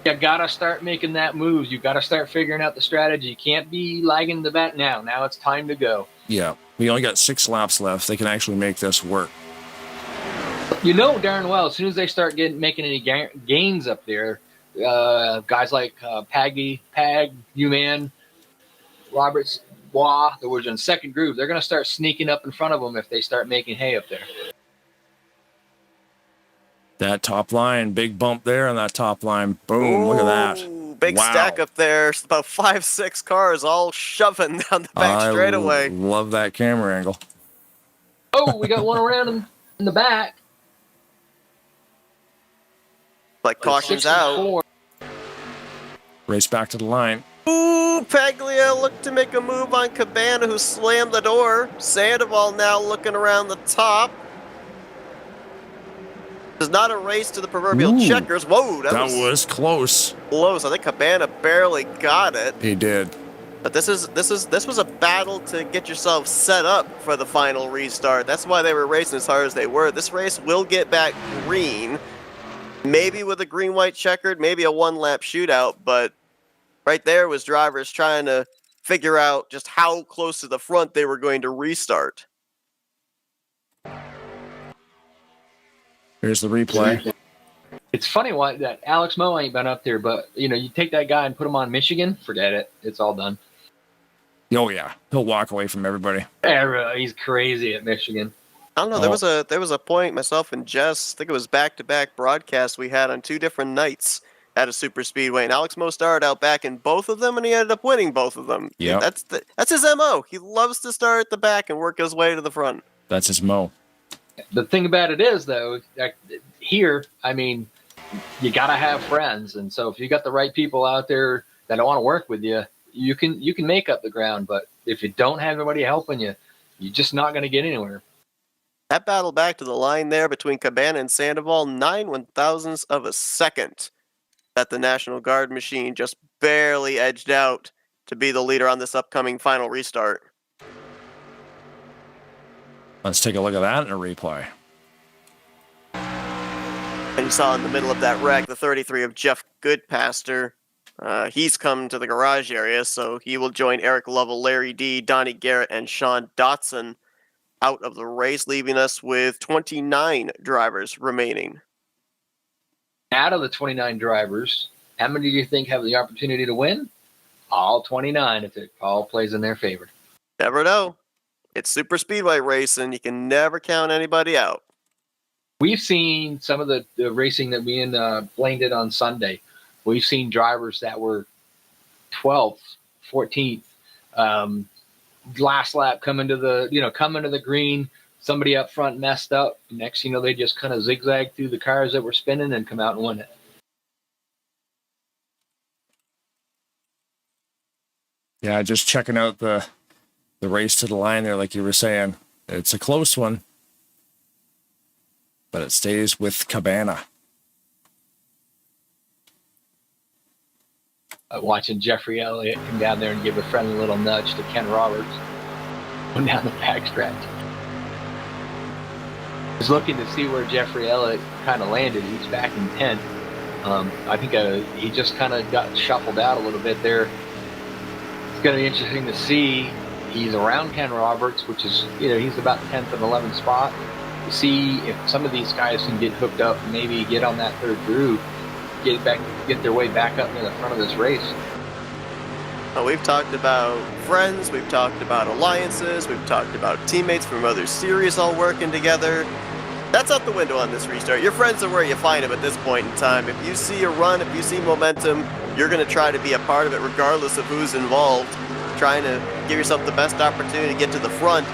You got to start making that move. You got to start figuring out the strategy. You can't be lagging the back now. Now it's time to go. Yeah, we only got 6 laps left. They can actually make this work. You know darn well, as soon as they start making any gains up there, guys like Pag, U-Man, Roberts, Wah, that was in second group, they're going to start sneaking up in front of them if they start making hay up there. That top line, big bump there on that top line. Boom, look at that. Ooh, big Wow. stack up there. It's about 5-6 cars all shoving down the back straightaway. Love that camera angle. Oh, we got one around in the back. Like cautions out. Race back to the line. Ooh, Paglia looked to make a move on Cabana, who slammed the door. Sandoval now looking around the top. It's not a race to the proverbial Ooh, checkers. Whoa, that was close. Close. I think Cabana barely got it. He did. But this was a battle to get yourself set up for the final restart. That's why they were racing as hard as they were. This race will get back green. Maybe with a green-white checkered, maybe a one-lap shootout, but right there was drivers trying to figure out just how close to the front they were going to restart. Here's the replay. It's funny why that Alex Moe ain't been up there, but you know, you take that guy and put him on Michigan, forget it. It's all done. Oh yeah, he'll walk away from everybody. He's crazy at Michigan. I don't know. There was a point, myself and Jess, I think it was back-to-back broadcasts we had on 2 different nights at a super speedway, and Alex Moe started out back in both of them, and he ended up winning both of them. Yep. That's his MO. He loves to start at the back and work his way to the front. That's his mo. The thing about it is, though, here, I mean, you got to have friends, and so if you got the right people out there that want to work with you, you can make up the ground. But if you don't have anybody helping you, you're just not going to get anywhere. That battle back to the line there between Cabana and Sandoval, 9 1,000ths of a second. That the National Guard machine just barely edged out to be the leader on this upcoming final restart. Let's take a look at that in a replay. And you saw in the middle of that wreck, the 33 of Jeff Goodpaster. He's come to the garage area, so he will join Eric Lovell, Larry D, Donnie Garrett, and Sean Dotson out of the race, leaving us with 29 drivers remaining. Out of the 29 drivers, how many do you think have the opportunity to win? All 29, if it all plays in their favor. Never know. It's super speedway racing. You can never count anybody out. We've seen some of the racing that me and Blaine did on Sunday. We've seen drivers that were 12th, 14th, last lap coming to the green. Somebody up front messed up. Next, they just kind of zigzag through the cars that were spinning and come out and win it. Yeah, just checking out the race to the line there, like you were saying. It's a close one, but it stays with Cabana. Watching Jeffrey Elliott come down there and give a friendly little nudge to Ken Roberts going down the backstretch. Just looking to see where Jeffrey Elliott kind of landed. He's back in 10th. I think he just kind of got shuffled out a little bit there. It's going to be interesting to see. He's around Ken Roberts, which is, he's about 10th and 11th spot. To see if some of these guys can get hooked up and maybe get on that third groove, get their way back up near the front of this race. We've talked about friends, we've talked about alliances, we've talked about teammates from other series all working together. That's out the window on this restart. Your friends are where you find them at this point in time. If you see a run, if you see momentum, you're going to try to be a part of it regardless of who's involved. trying to give yourself the best opportunity to get to the front.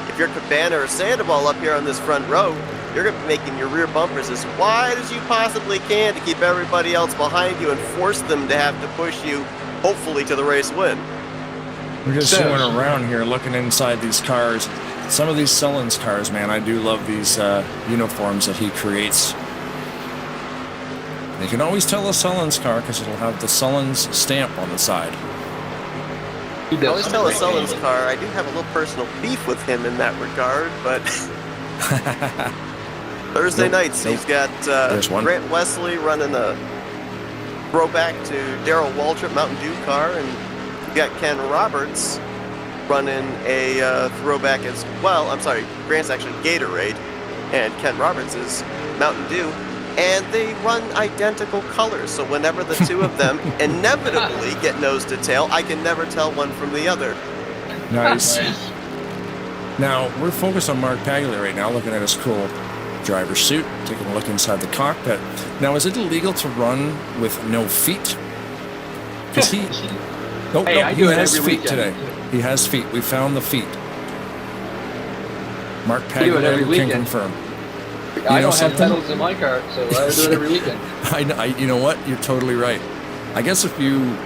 If you're Cabana or Sandoval up here on this front row, you're going to be making your rear bumpers as wide as you possibly can to keep everybody else behind you and force them to have to push you, hopefully, to the race win. We're just swimming around here looking inside these cars. Some of these Sullins cars, man, I do love these uniforms that he creates. You can always tell a Sullins car because it'll have the Sullins stamp on the side. You can always tell a Sullins car. I do have a little personal beef with him in that regard, but Thursday nights he's got Grant Wesley running a throwback to Darrell Waltrip Mountain Dew car, and you got Ken Roberts running a throwback as well. I'm sorry, Grant's actually Gatorade, and Ken Roberts is Mountain Dew. And they run identical colors, so whenever the two of them inevitably get nose to tail, I can never tell one from the other. Nice. Now, we're focused on Mark Pagley right now, looking at his cool driver's suit, taking a look inside the cockpit. Now, is it illegal to run with no feet? Because he... Nope, Hey, he has feet today. He has feet. We found the feet. Mark Pagley can confirm. I don't have pedals in my car, so I do it every weekend. I you know what? You're totally right. I guess if you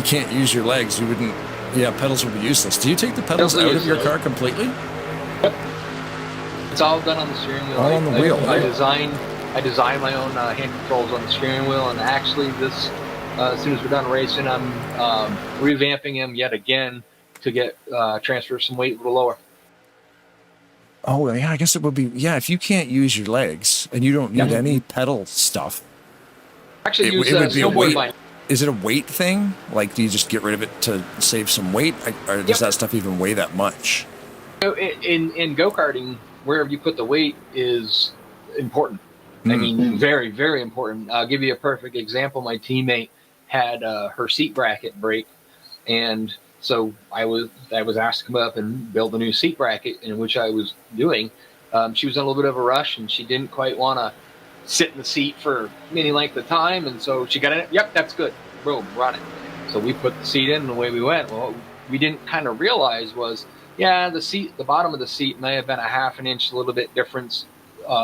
can't use your legs, you wouldn't. Yeah, pedals would be useless. Do you take the pedals out of your car completely? Yep. It's all done on the steering wheel. All on the wheel. I designed my own hand controls on the steering wheel, and actually, this as soon as we're done racing, I'm revamping them yet again to get transfer some weight a little lower. Oh, yeah, I guess it would be, yeah, if you can't use your legs and you don't need any pedal stuff. Actually, it would be a weight. Is it a weight thing? Like, do you just get rid of it to save some weight? Or does that stuff even weigh that much? So in go-karting, wherever you put the weight is important. I mean, very, very important. I'll give you a perfect example. My teammate had her seat bracket break, and so I was asked to come up and build a new seat bracket, in which I was doing. She was in a little bit of a rush, and she didn't quite want to sit in the seat for any length of time, and so she got in it. Yep, that's good. Boom, run it. So we put the seat in, and away we went. Well, we didn't kind of realize was, the bottom of the seat may have been a half an inch, a little bit difference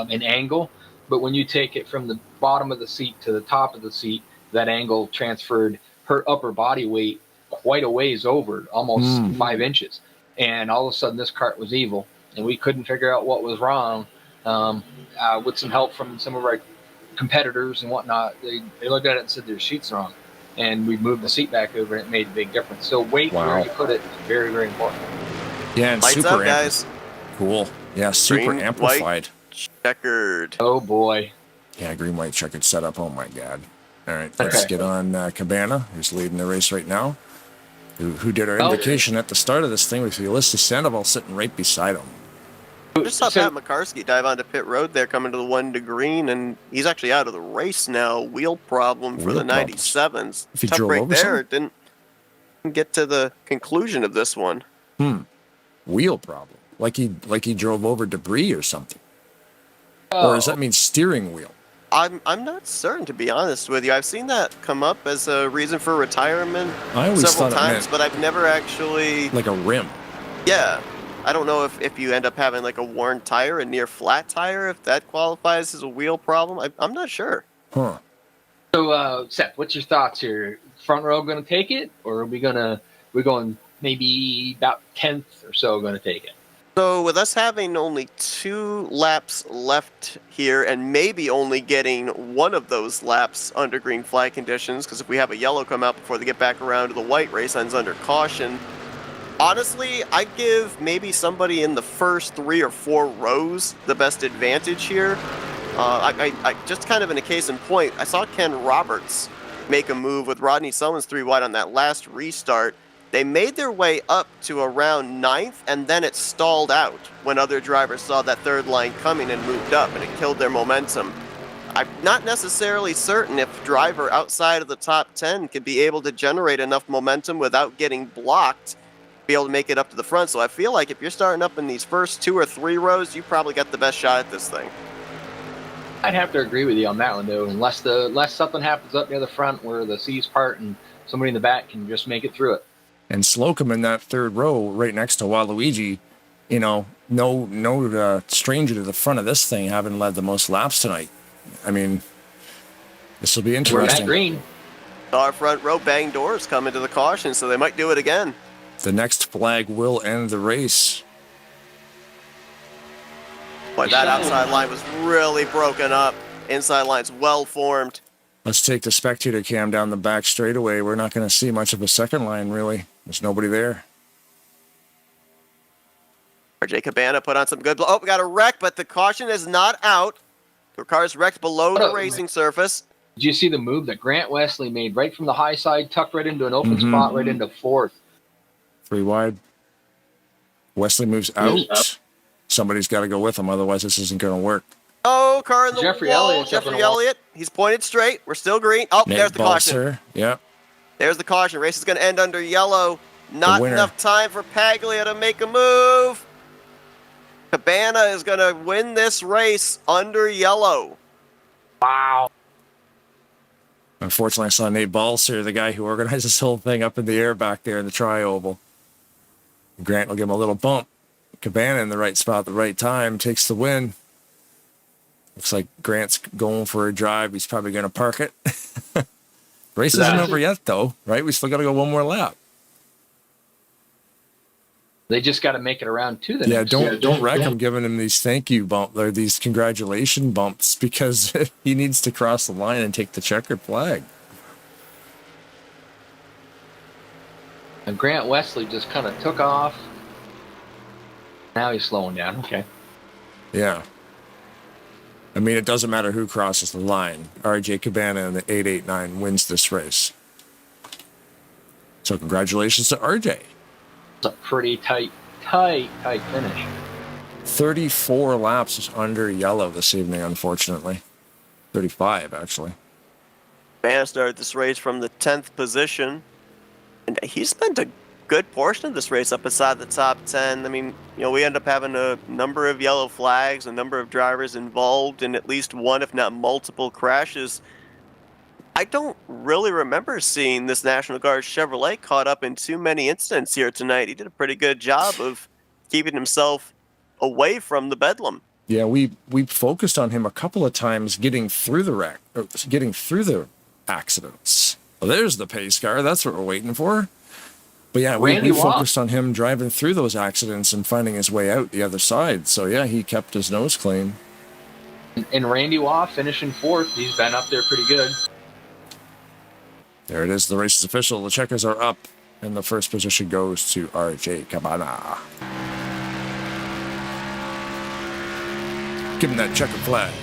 in angle, but when you take it from the bottom of the seat to the top of the seat, that angle transferred her upper body weight quite a ways over, almost 5 inches. And all of a sudden this cart was evil, and we couldn't figure out what was wrong. With some help from some of our competitors and whatnot, they looked at it and said their seat's wrong. And we moved the seat back over, and it made a big difference. So weight where you put it is very, very important. Yeah, and Lights super out, guys. Cool. Yeah, super Green, amplified. White, checkered. Oh boy. Yeah, green, white, checkered setup. Oh my God. All right, let's get on Cabana, who's leading the race right now. Who did our invocation at the start of this thing with Ulysses Sandoval sitting right beside him. I just saw Pat McCarsky dive onto pit road there, coming to the 1 to green, and he's actually out of the race now. Wheel problem for the 97s. If he Tough drove break over there. something? Didn't get to the conclusion of this one. Wheel problem, like he drove over debris or something. Or does that mean steering wheel? I'm not certain, to be honest with you. I've seen that come up as a reason for retirement I always several thought it times, meant but I've never actually... like a rim. Yeah. I don't know if you end up having like a worn tire, a near flat tire, if that qualifies as a wheel problem. I'm not sure. Huh. So, Seth, what's your thoughts here? Front row going to take it, or are we're going maybe about 10th or so going to take it? So with us having only 2 laps left here, and maybe only getting one of those laps under green flag conditions, because if we have a yellow come out before they get back around to the white, race ends under caution. Honestly, I'd give maybe somebody in the first 3 or 4 rows the best advantage here. I just kind of in a case in point, I saw Ken Roberts make a move with Rodney Sullins 3 wide on that last restart. They made their way up to around 9th, and then it stalled out when other drivers saw that third line coming and moved up, and it killed their momentum. I'm not necessarily certain if a driver outside of the top 10 could be able to generate enough momentum without getting blocked, be able to make it up to the front. So I feel like if you're starting up in these first 2 or 3 rows, you probably got the best shot at this thing. I'd have to agree with you on that one, though, unless something happens up near the front where the seas part and somebody in the back can just make it through it. And Slocum in that third row, right next to Waluigi, you know, no stranger to the front of this thing, having led the most laps tonight. I mean, this will be interesting. Green. Our front row bang doors coming to the caution, so they might do it again. The next flag will end the race. Boy, that outside line was really broken up. Inside line's well formed. Let's take the spectator cam down the back straightaway. We're not going to see much of a second line, really. There's nobody there. RJ Cabana put on some good... Oh, we got a wreck, but the caution is not out. The car's wrecked below the racing surface. Did you see the move that Grant Wesley made right from the high side, tucked right into an open spot, right into fourth? 3 wide. Wesley moves out. Somebody's got to go with him, otherwise this isn't going to work. Oh, car in the Jeffrey wall. Elliott. Jeffrey Elliott. He's pointed straight. We're still green. Oh, Nate there's the caution. Balser. Yep. There's the caution. Race is going to end under yellow. Not winner. enough time for Paglia to make a move. Cabana is going to win this race under yellow. Wow. Unfortunately, I saw Nate Balser, the guy who organized this whole thing, up in the air back there in the tri-oval. Grant will give him a little bump. Cabana in the right spot at the right time, takes the win. Looks like Grant's going for a drive. He's probably going to park it. Race isn't over yet, though, right? We still got to go one more lap. They just got to make it around to the next. Don't wreck him giving him these thank you bumps or these congratulation bumps, because he needs to cross the line and take the checkered flag. And Grant Wesley just kind of took off. Now he's slowing down. Okay. Yeah. I mean, it doesn't matter who crosses the line. RJ Cabana in the 889 wins this race. So congratulations to RJ. It's a pretty tight finish. 34 laps under yellow this evening, unfortunately. 35, actually. Cabana started this race from the 10th position. And he spent a good portion of this race up inside the top 10. I mean, you know, we end up having a number of yellow flags, a number of drivers involved in at least one, if not multiple crashes. I don't really remember seeing this National Guard Chevrolet caught up in too many incidents here tonight. He did a pretty good job of keeping himself away from the bedlam. Yeah, we focused on him a couple of times getting through the wreck, or getting through the accidents. Well, there's the pace car. That's what we're waiting for. But yeah, we focused on him driving through those accidents and finding his way out the other side. So yeah, he kept his nose clean. And Randy Waugh finishing fourth. He's been up there pretty good. There it is. The race is official. The checkers are up, and the first position goes to RJ Cabana. Give him that checkered flag.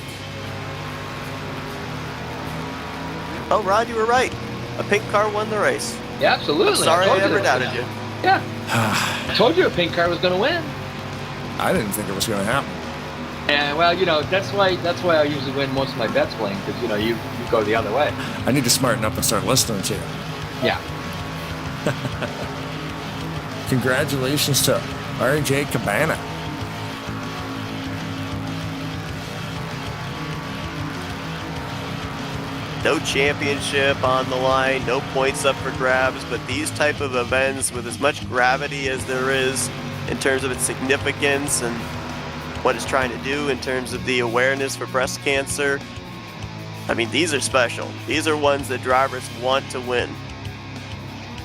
Oh, Rod, you were right. A pink car won the race. Yeah, absolutely. I'm sorry I ever doubted you. Yeah. I told you a pink car was going to win. I didn't think it was going to happen. And well, you know, that's why I usually win most of my bets playing, because you know you go the other way. I need to smarten up and start listening to you. Yeah. Congratulations to RJ Cabana. No championship on the line, no points up for grabs, but these type of events with as much gravity as there is in terms of its significance and what it's trying to do in terms of the awareness for breast cancer, I mean, these are special. These are ones that drivers want to win.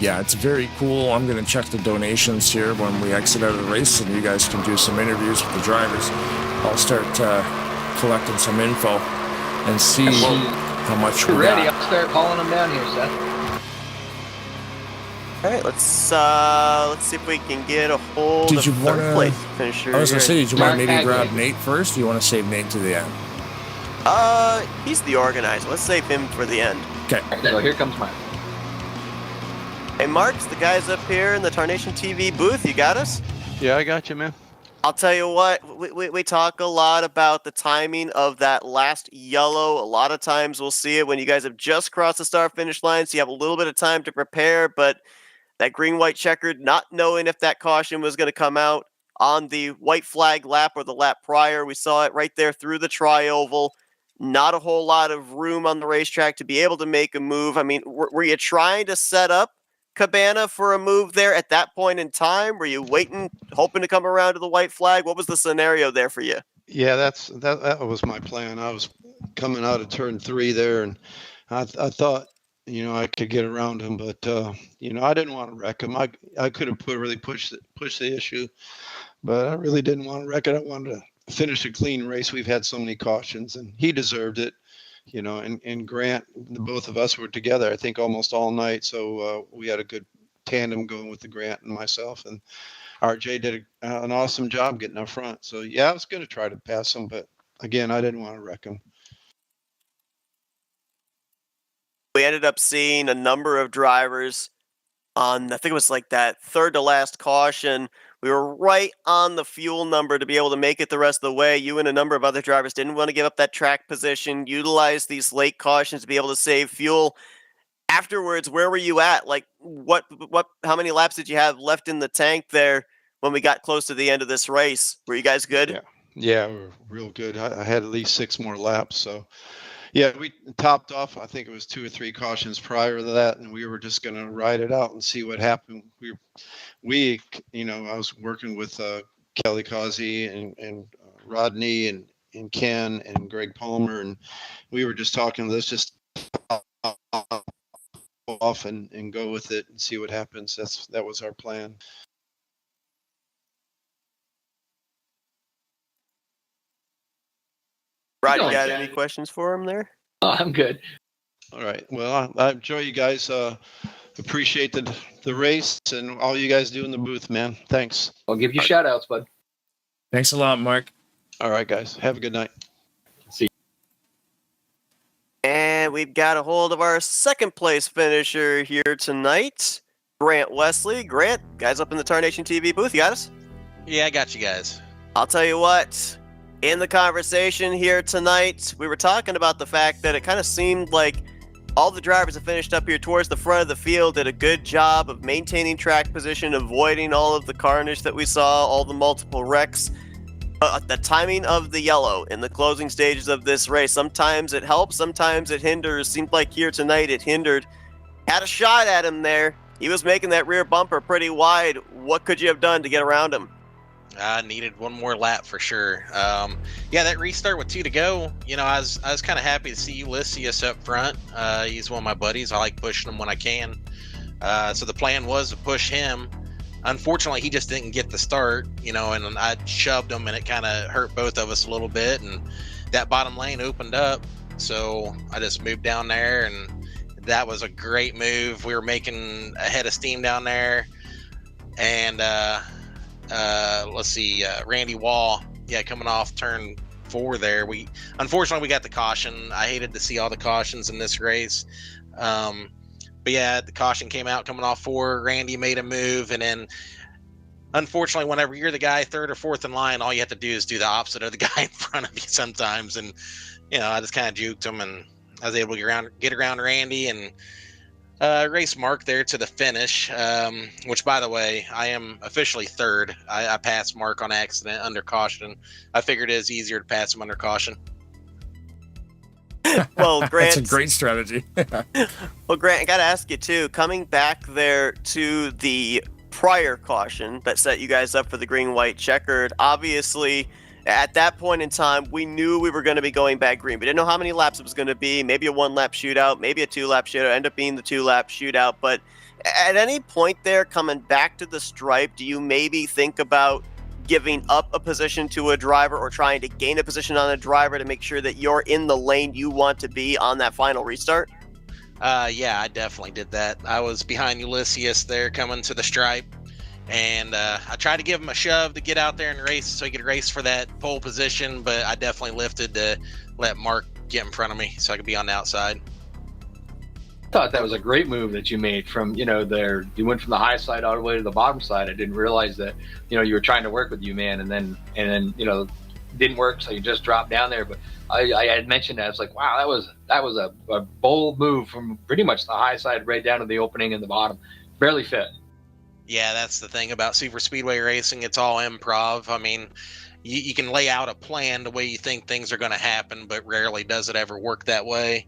Yeah, it's very cool. I'm going to check the donations here when we exit out of the race, and you guys can do some interviews with the drivers. I'll start collecting some info and see how much we're ready. I'll start calling them down here, Seth. All right, let's see if we can get a hold of third place finisher. I was going to say, did you want maybe Mark grab Nate first? Or do you want to save Nate to the end? He's the organizer. Let's save him for the end. Okay. So here comes mine. Hey, Mark's the guys up here in the Tarnation TV booth. You got us? Yeah, I got you, man. I'll tell you what, we talk a lot about the timing of that last yellow. A lot of times we'll see it when you guys have just crossed the start-finish line, so you have a little bit of time to prepare, but that green-white checkered, not knowing if that caution was going to come out on the white flag lap or the lap prior. We saw it right there through the tri-oval. Not a whole lot of room on the racetrack to be able to make a move. I mean, were you trying to set up Cabana for a move there at that point in time? Were you waiting, hoping to come around to the white flag? What was the scenario there for you? Yeah, that was my plan. I was coming out of turn 3 there, and I thought, I could get around him, but I didn't want to wreck him. I could have really pushed the issue, but I really didn't want to wreck it. I wanted to finish a clean race. We've had so many cautions, and he deserved it. And Grant, both of us were together, I think, almost all night. So we had a good tandem going with the Grant and myself, and RJ did an awesome job getting up front. So yeah, I was going to try to pass him, but again, I didn't want to wreck him. We ended up seeing a number of drivers on, I think it was like that third to last caution. We were right on the fuel number to be able to make it the rest of the way. You and a number of other drivers didn't want to give up that track position, utilize these late cautions to be able to save fuel. Afterwards, where were you at? Like, how many laps did you have left in the tank there when we got close to the end of this race? Were you guys good? Yeah, we were real good. I had at least 6 more laps. So yeah, we topped off, I think it was 2 or 3 cautions prior to that, and we were just going to ride it out and see what happened. I was working with Kelly Causey and Rodney and Ken and Greg Palmer, and we were just talking, let's just off and go with it and see what happens. That was our plan. Rod, you got any questions for him there? Oh, I'm good. All right. Well, I enjoy you guys. Appreciate the race and all you guys do in the booth, man. Thanks. I'll give you shout outs, bud. Thanks a lot, Mark. All right, guys. Have a good night. See you. And we've got a hold of our second place finisher here tonight, Grant Wesley. Grant, guys up in the Tarnation TV booth, you got us? Yeah, I got you guys. I'll tell you what. In the conversation here tonight, we were talking about the fact that it kind of seemed like all the drivers that finished up here towards the front of the field did a good job of maintaining track position, avoiding all of the carnage that we saw, all the multiple wrecks. The timing of the yellow in the closing stages of this race, sometimes it helps, sometimes it hinders. Seemed like here tonight it hindered. Had a shot at him there. He was making that rear bumper pretty wide. What could you have done to get around him? I needed one more lap for sure. Yeah, that restart with 2 to go, I was kind of happy to see Ulysses up front. He's one of my buddies. I like pushing him when I can. So the plan was to push him. Unfortunately, he just didn't get the start, and I shoved him, and it kind of hurt both of us a little bit. And that bottom lane opened up, so I just moved down there, and that was a great move. We were making a head of steam down there, and let's see, Randy Wall, coming off turn 4 there. Unfortunately we got the caution. I hated to see all the cautions in this race. But yeah, the caution came out coming off 4. Randy made a move, and then unfortunately, whenever you're the guy 3rd or 4th in line, all you have to do is do the opposite of the guy in front of you sometimes. And I just kind of juked him, and I was able to get around Randy and race Mark there to the finish, which, by the way, I am officially 3rd. I passed Mark on accident under caution. I figured it was easier to pass him under caution. Well, Grant, that's a great strategy. Well, Grant, I got to ask you too, coming back there to the prior caution that set you guys up for the green-white checkered, obviously at that point in time, we knew we were going to be going back green. We didn't know how many laps it was going to be, maybe a 1-lap shootout, maybe a 2-lap shootout, end up being the 2-lap shootout. But at any point there, coming back to the stripe, do you maybe think about giving up a position to a driver or trying to gain a position on a driver to make sure that you're in the lane you want to be on that final restart? Yeah, I definitely did that. I was behind Ulysses there coming to the stripe, and I tried to give him a shove to get out there and race so he could race for that pole position, but I definitely lifted to let Mark get in front of me so I could be on the outside. I thought that was a great move that you made from, there. You went from the high side all the way to the bottom side. I didn't realize that, you were trying to work with you, man, and then didn't work, so you just dropped down there. But I had mentioned that. I was like, wow, that was a bold move from pretty much the high side right down to the opening in the bottom. Barely fit. Yeah, that's the thing about super speedway racing. It's all improv. I mean, you can lay out a plan the way you think things are going to happen, but rarely does it ever work that way.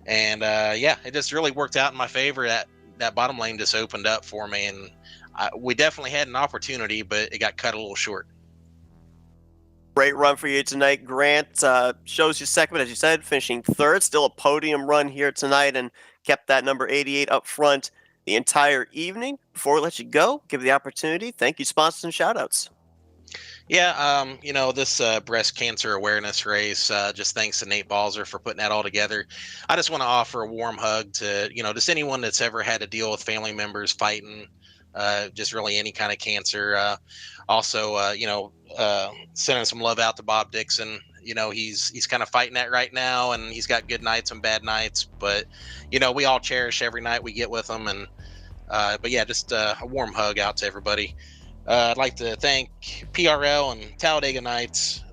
And it just really worked out in my favor. that bottom lane just opened up for me, and we definitely had an opportunity, but it got cut a little short. Great run for you tonight, Grant. Shows you second, but as you said, finishing third. Still a podium run here tonight, and kept that number 88 up front the entire evening. Before we let you go, give the opportunity. Thank you, sponsors and shout-outs. Yeah, this breast cancer awareness race, just thanks to Nate Balzer for putting that all together. I just want to offer a warm hug to, just anyone that's ever had to deal with family members fighting, just really any kind of cancer. Also, sending some love out to Bob Dixon. He's kind of fighting that right now, and he's got good nights and bad nights, but, we all cherish every night we get with him. And, but yeah, just a warm hug out to everybody. I'd like to thank PRL and Talladega Nights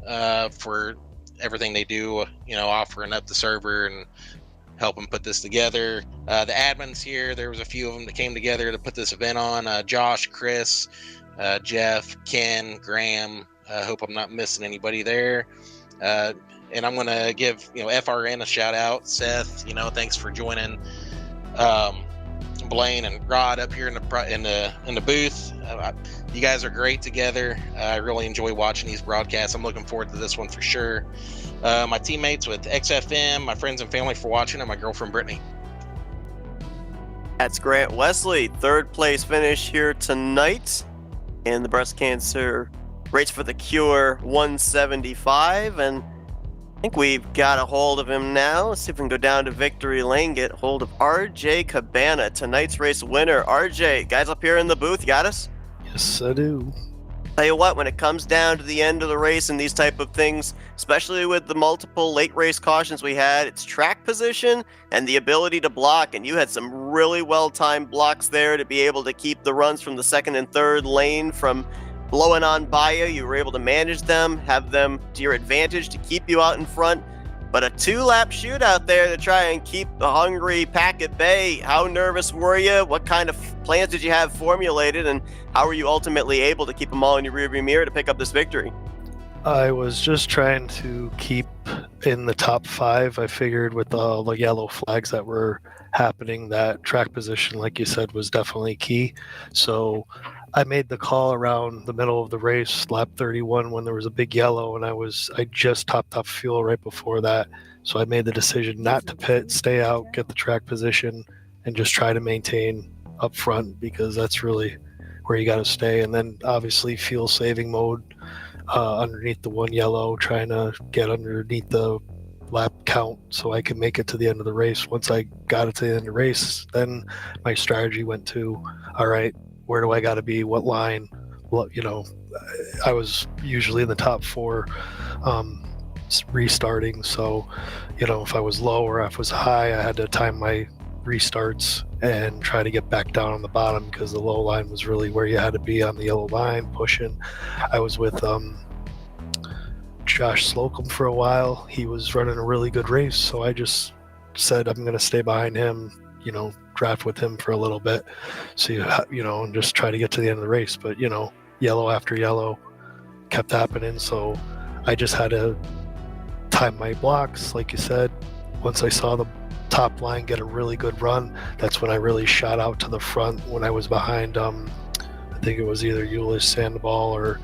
for everything they do, offering up the server and helping put this together. The admins here, there was a few of them that came together to put this event on. Josh, Chris, Jeff, Ken, Graham. I hope I'm not missing anybody there. And I'm going to give, FRN a shout out. Seth, thanks for joining. Blaine and Rod up here in the booth. You guys are great together. I really enjoy watching these broadcasts. I'm looking forward to this one for sure. My teammates with XFM, my friends and family for watching, and my girlfriend Brittany. That's Grant Wesley, third place finish here tonight in the breast cancer race for the cure 175, and I think we've got a hold of him now. Let's see if we can go down to victory lane, get hold of RJ Cabana, tonight's race winner. RJ, guys up here in the booth, you got us? Yes, I do. Tell you what, when it comes down to the end of the race and these type of things, especially with the multiple late race cautions we had, it's track position and the ability to block, and you had some really well-timed blocks there to be able to keep the runs from the second and third lane from blowing on by you. You were able to manage them, have them to your advantage to keep you out in front. But a 2-lap shootout there to try and keep the hungry pack at bay. How nervous were you? What kind of plans did you have formulated? And how were you ultimately able to keep them all in your rearview mirror to pick up this victory? I was just trying to keep in the top 5. I figured with all the yellow flags that were happening, that track position, like you said, was definitely key. So I made the call around the middle of the race, lap 31, when there was a big yellow, and I just topped off fuel right before that. So I made the decision not to pit, stay out, get the track position, and just try to maintain up front, because that's really where you got to stay. And then obviously fuel saving mode underneath the one yellow, trying to get underneath the lap count so I can make it to the end of the race. Once I got it to the end of the race, then my strategy went to, all right, where do I got to be? What line? What, I was usually in the top 4 restarting. So, if I was low or if I was high, I had to time my restarts and try to get back down on the bottom, because the low line was really where you had to be on the yellow line pushing. I was with Josh Slocum for a while. He was running a really good race, so I just said I'm going to stay behind him, draft with him for a little bit, see, and just try to get to the end of the race. But, yellow after yellow kept happening, so I just had to time my blocks, like you said. Once I saw the top line get a really good run, that's when I really shot out to the front. When I was behind, I think it was either Ulyss Sandoval or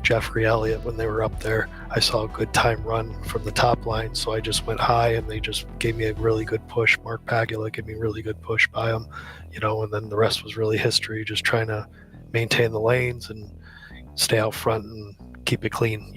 Jeffrey Elliott, when they were up there, I saw a good time run from the top line, so I just went high, and they just gave me a really good push. Mark Pagula gave me a really good push by them, and then the rest was really history, just trying to maintain the lanes and stay out front and keep it clean,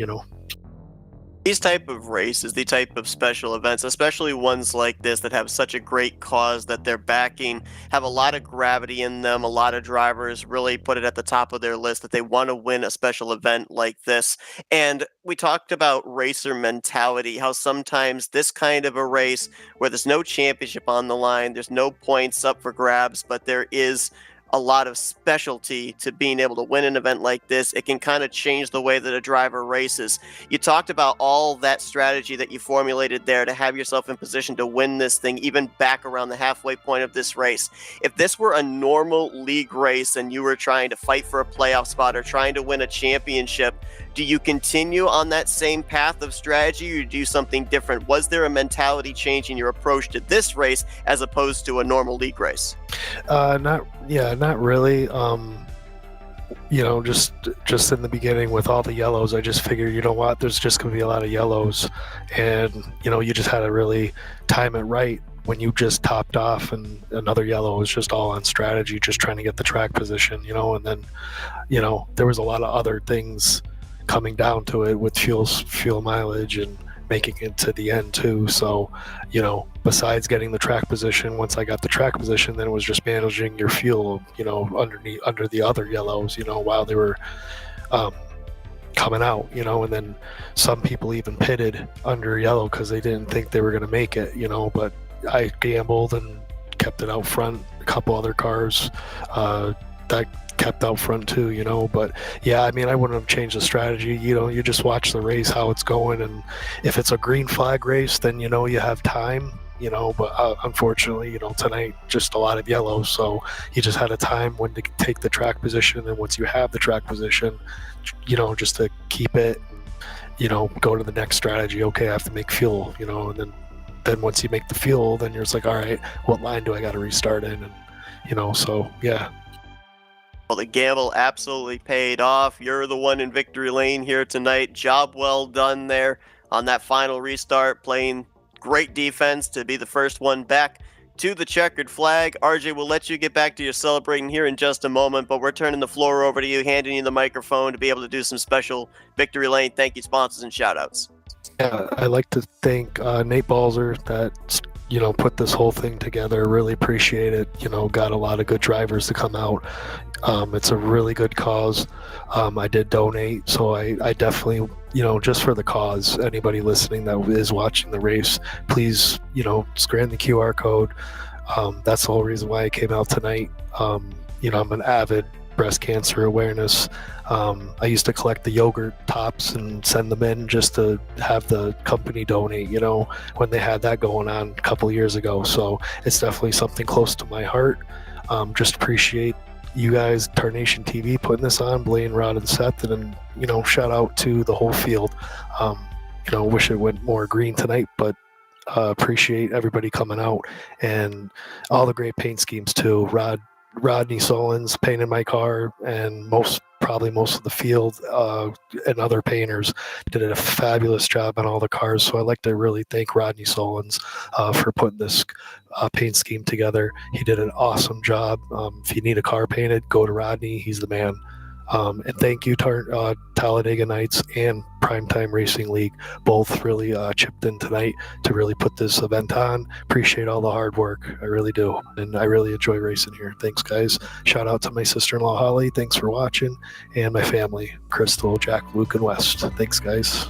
These type of races, the type of special events, especially ones like this that have such a great cause that they're backing, have a lot of gravity in them. A lot of drivers really put it at the top of their list that they want to win a special event like this. And we talked about racer mentality, how sometimes this kind of a race where there's no championship on the line, there's no points up for grabs, but there is a lot of specialty to being able to win an event like this. It can kind of change the way that a driver races. You talked about all that strategy that you formulated there to have yourself in position to win this thing, even back around the halfway point of this race. If this were a normal league race and you were trying to fight for a playoff spot or trying to win a championship, do you continue on that same path of strategy or do something different? Was there a mentality change in your approach to this race as opposed to a normal league race? Not really. Just in the beginning with all the yellows, I just figured, you know what, there's just going to be a lot of yellows, and you just had to really time it right when you just topped off, and another yellow was just all on strategy, just trying to get the track position, and then there was a lot of other things coming down to it with fuel mileage and making it to the end too. So besides getting the track position, once I got the track position, then it was just managing your fuel under the other yellows while they were coming out, and then some people even pitted under yellow because they didn't think they were going to make it, but I gambled and kept it out front. A couple other cars that kept out front too, but yeah, I wouldn't have changed the strategy. You just watch the race, how it's going, and if it's a green flag race, then you have time, but unfortunately, tonight just a lot of yellows, so you just had a time when to take the track position, and once you have the track position, just to keep it, go to the next strategy. Okay, I have to make fuel, and then once you make the fuel, then you're just like, all right, what line do I got to restart in? And so yeah. Well, the gamble absolutely paid off. You're the one in victory lane here tonight. Job well done there on that final restart, playing great defense to be the first one back to the checkered flag. RJ, we'll let you get back to your celebrating here in just a moment, but we're turning the floor over to you, handing you the microphone to be able to do some special victory lane thank you sponsors and shout outs. Yeah, I'd like to thank Nate Balzer that put this whole thing together. Really appreciate it. Got a lot of good drivers to come out. It's a really good cause. I did donate, so I definitely, just for the cause, anybody listening that is watching the race, please, scan the QR code. That's the whole reason why I came out tonight. I'm an avid breast cancer awareness. I used to collect the yogurt tops and send them in just to have the company donate, when they had that going on a couple of years ago. So it's definitely something close to my heart. Just appreciate you guys, Tarnation TV, putting this on, Blaine, Rod, and Seth, and then, shout out to the whole field. Wish it went more green tonight, but appreciate everybody coming out and all the great paint schemes too. Rodney Solons painted my car, and probably most of the field and other painters did a fabulous job on all the cars. So I'd like to really thank Rodney Solons for putting this paint scheme together. He did an awesome job. If you need a car painted, go to Rodney. He's the man. And thank you, Talladega Nights and Primetime Racing League. Both really chipped in tonight to really put this event on. Appreciate all the hard work. I really do. And I really enjoy racing here. Thanks, guys. Shout out to my sister-in-law, Holly. Thanks for watching. And my family, Crystal, Jack, Luke, and West. Thanks, guys.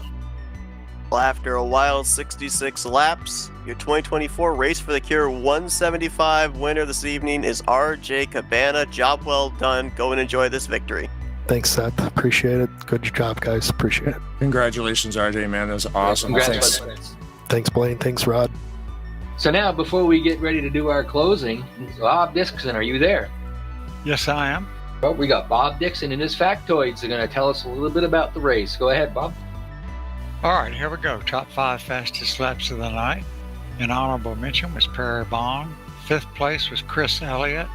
Well, after a wild 66 laps, your 2024 Race for the Cure 175 winner this evening is RJ Cabana. Job well done. Go and enjoy this victory. Thanks, Seth. Appreciate it. Good job, guys. Appreciate it. Congratulations, RJ, man. That was awesome. Congratulations. Thanks, Blaine. Thanks, Rod. So now, before we get ready to do our closing, Bob Dixon, are you there? Yes, I am. Well, we got Bob Dixon and his factoids are going to tell us a little bit about the race. Go ahead, Bob. All right, here we go. Top 5 fastest laps of the night. An honorable mention was Perry Bond. 5th place was Chris Elliott.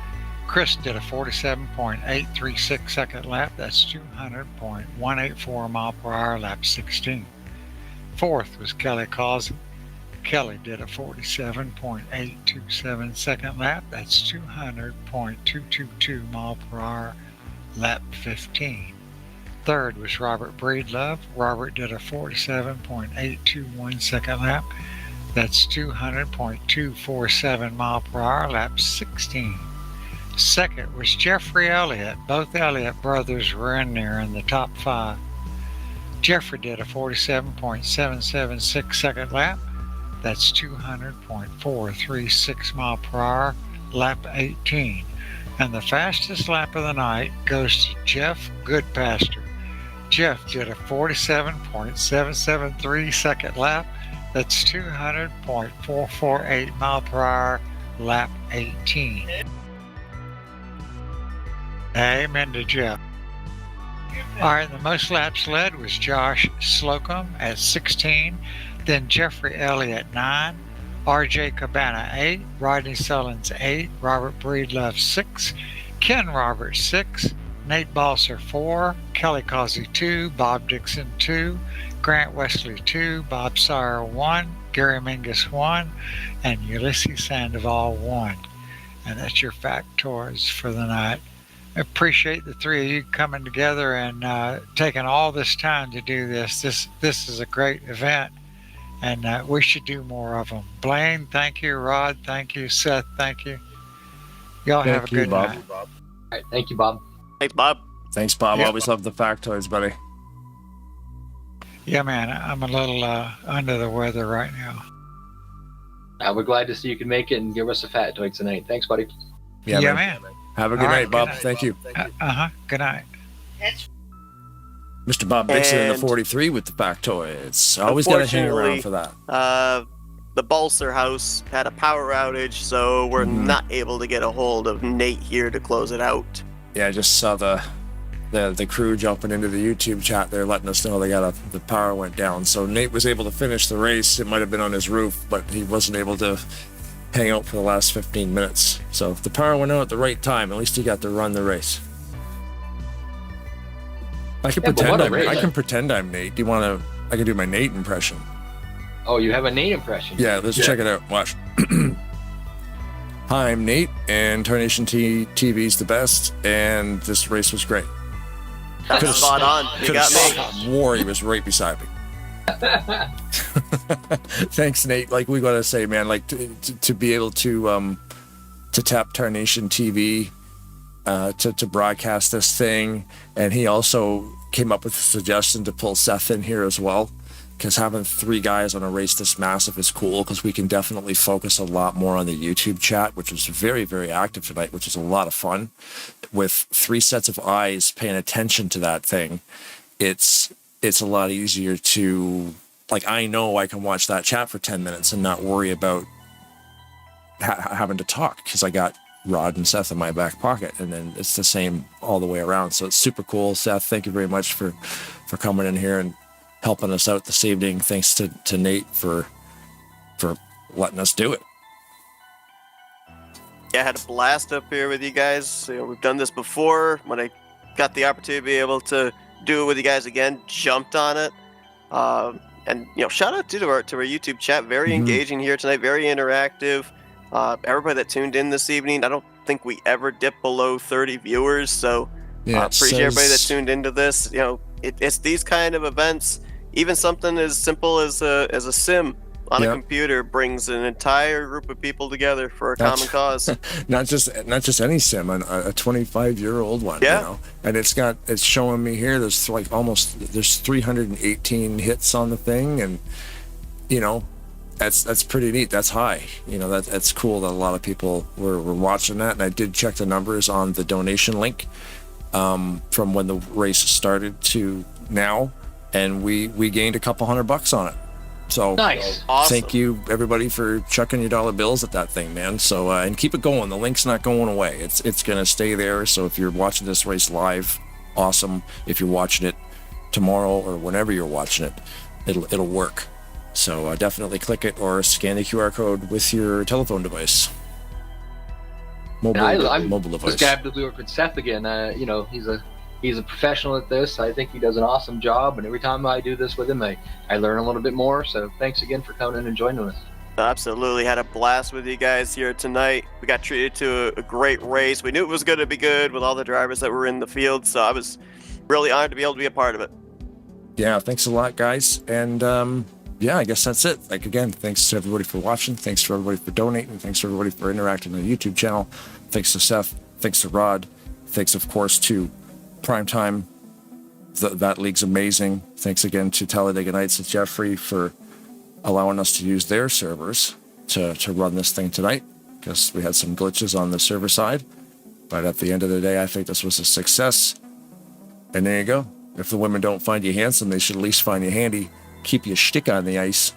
Chris did a 47.836 second lap. That's 200.184 mile per hour, lap 16. 4th was Kelly Causey. Kelly did a 47.827 second lap. That's 200.222 mile per hour, lap 15. 3rd was Robert Breedlove. Robert did a 47.821 second lap. That's 200.247 mile per hour, lap 16. 2nd was Jeffrey Elliott. Both Elliott brothers were in there in the top 5. Jeffrey did a 47.776 second lap. That's 200.436 mile per hour, lap 18. And the fastest lap of the night goes to Jeff Goodpaster. Jeff did a 47.773 second lap. That's 200.448 mile per hour, lap 18. Amen to Jeff. All right, the most laps led was Josh Slocum at 16, then Jeffrey Elliott 9, RJ Cabana 8, Rodney Sullins 8, Robert Breedlove 6, Ken Roberts 6, Nate Balzer 4, Kelly Causey 2, Bob Dixon 2, Grant Wesley 2, Bob Sire 1, Gary Mingus 1, and Ulysses Sandoval 1. And that's your factoids for the night. I appreciate the three of you coming together and taking all this time to do this. This is a great event, and we should do more of them. Blaine, thank you. Rod, thank you. Seth, thank you. Y'all have a good night. All right, thank you, Bob. Thanks, Bob. Thanks, Bob. Yep. Always love the factoids, buddy. Yeah, man, I'm a little under the weather right now. We're glad to see you can make it and give us a factoid tonight. Thanks, buddy. Yeah, man. Have a good night, Bob. Thank you. Good night. Mr. Bob Dixon in the 43 with the factoids. Always got to hang around for that. The Balser house had a power outage, so we're not able to get a hold of Nate here to close it out. Yeah, I just saw the crew jumping into the YouTube chat there, letting us know the power went down. So Nate was able to finish the race. It might have been on his roof, but he wasn't able to hang out for the last 15 minutes. So if the power went out at the right time, at least he got to run the race. I can pretend I'm Nate. Do you want to? I can do my Nate impression. Oh, you have a Nate impression? Yeah, let's check it out. Watch. Hi, I'm Nate, and Tarnation TV's the best, and this race was great. That's spot on. You got me. War, he was right beside me. Thanks, Nate. Like we gotta say, man, like to be able to tap Tarnation TV to broadcast this thing, and he also came up with a suggestion to pull Seth in here as well, because having three guys on a race this massive is cool, because we can definitely focus a lot more on the YouTube chat, which was very, very active tonight, which is a lot of fun. With three sets of eyes paying attention to that thing, it's a lot easier to, like, I know I can watch that chat for 10 minutes and not worry about having to talk, because I got Rod and Seth in my back pocket, and then it's the same all the way around. So it's super cool. Seth, thank you very much for coming in here and helping us out this evening. Thanks to Nate for letting us do it. Yeah, I had a blast up here with you guys. You know, we've done this before. When I got the opportunity to be able to do it with you guys again, jumped on it. And shout out to our YouTube chat. Very engaging here tonight. Very interactive. Everybody that tuned in this evening. I don't think we ever dipped below 30 viewers. So appreciate everybody that tuned into this. It's these kind of events. Even something as simple as a sim on a computer brings an entire group of people together for a common cause. not just any sim, a 25-year-old one. Yeah. And it's showing me here. There's 318 hits on the thing, and that's pretty neat. That's high. That's cool that a lot of people were watching that. And I did check the numbers on the donation link from when the race started to now, and we gained a couple $100 on it. So nice. Awesome. Thank you everybody for chucking your dollar bills at that thing, man. So and keep it going. The link's not going away. It's gonna stay there. So if you're watching this race live, awesome. If you're watching it tomorrow or whenever you're watching it, it'll work. So definitely click it or scan the QR code with your telephone device. Mobile device. Just glad to work with Seth again. He's a professional at this. I think he does an awesome job, and every time I do this with him, I learn a little bit more. So thanks again for coming in and joining us. Absolutely. Had a blast with you guys here tonight. We got treated to a great race. We knew it was going to be good with all the drivers that were in the field, so I was really honored to be able to be a part of it. Yeah, thanks a lot, guys. And I guess that's it. Like, again, thanks to everybody for watching. Thanks to everybody for donating. Thanks to everybody for interacting on the YouTube channel. Thanks to Seth. Thanks to Rod. Thanks, of course, to Primetime. That league's amazing. Thanks again to Talladega Nights and Jeffrey for allowing us to use their servers to run this thing tonight, because we had some glitches on the server side. But at the end of the day, I think this was a success. And there you go. If the women don't find you handsome, they should at least find you handy. Keep your shtick on the ice.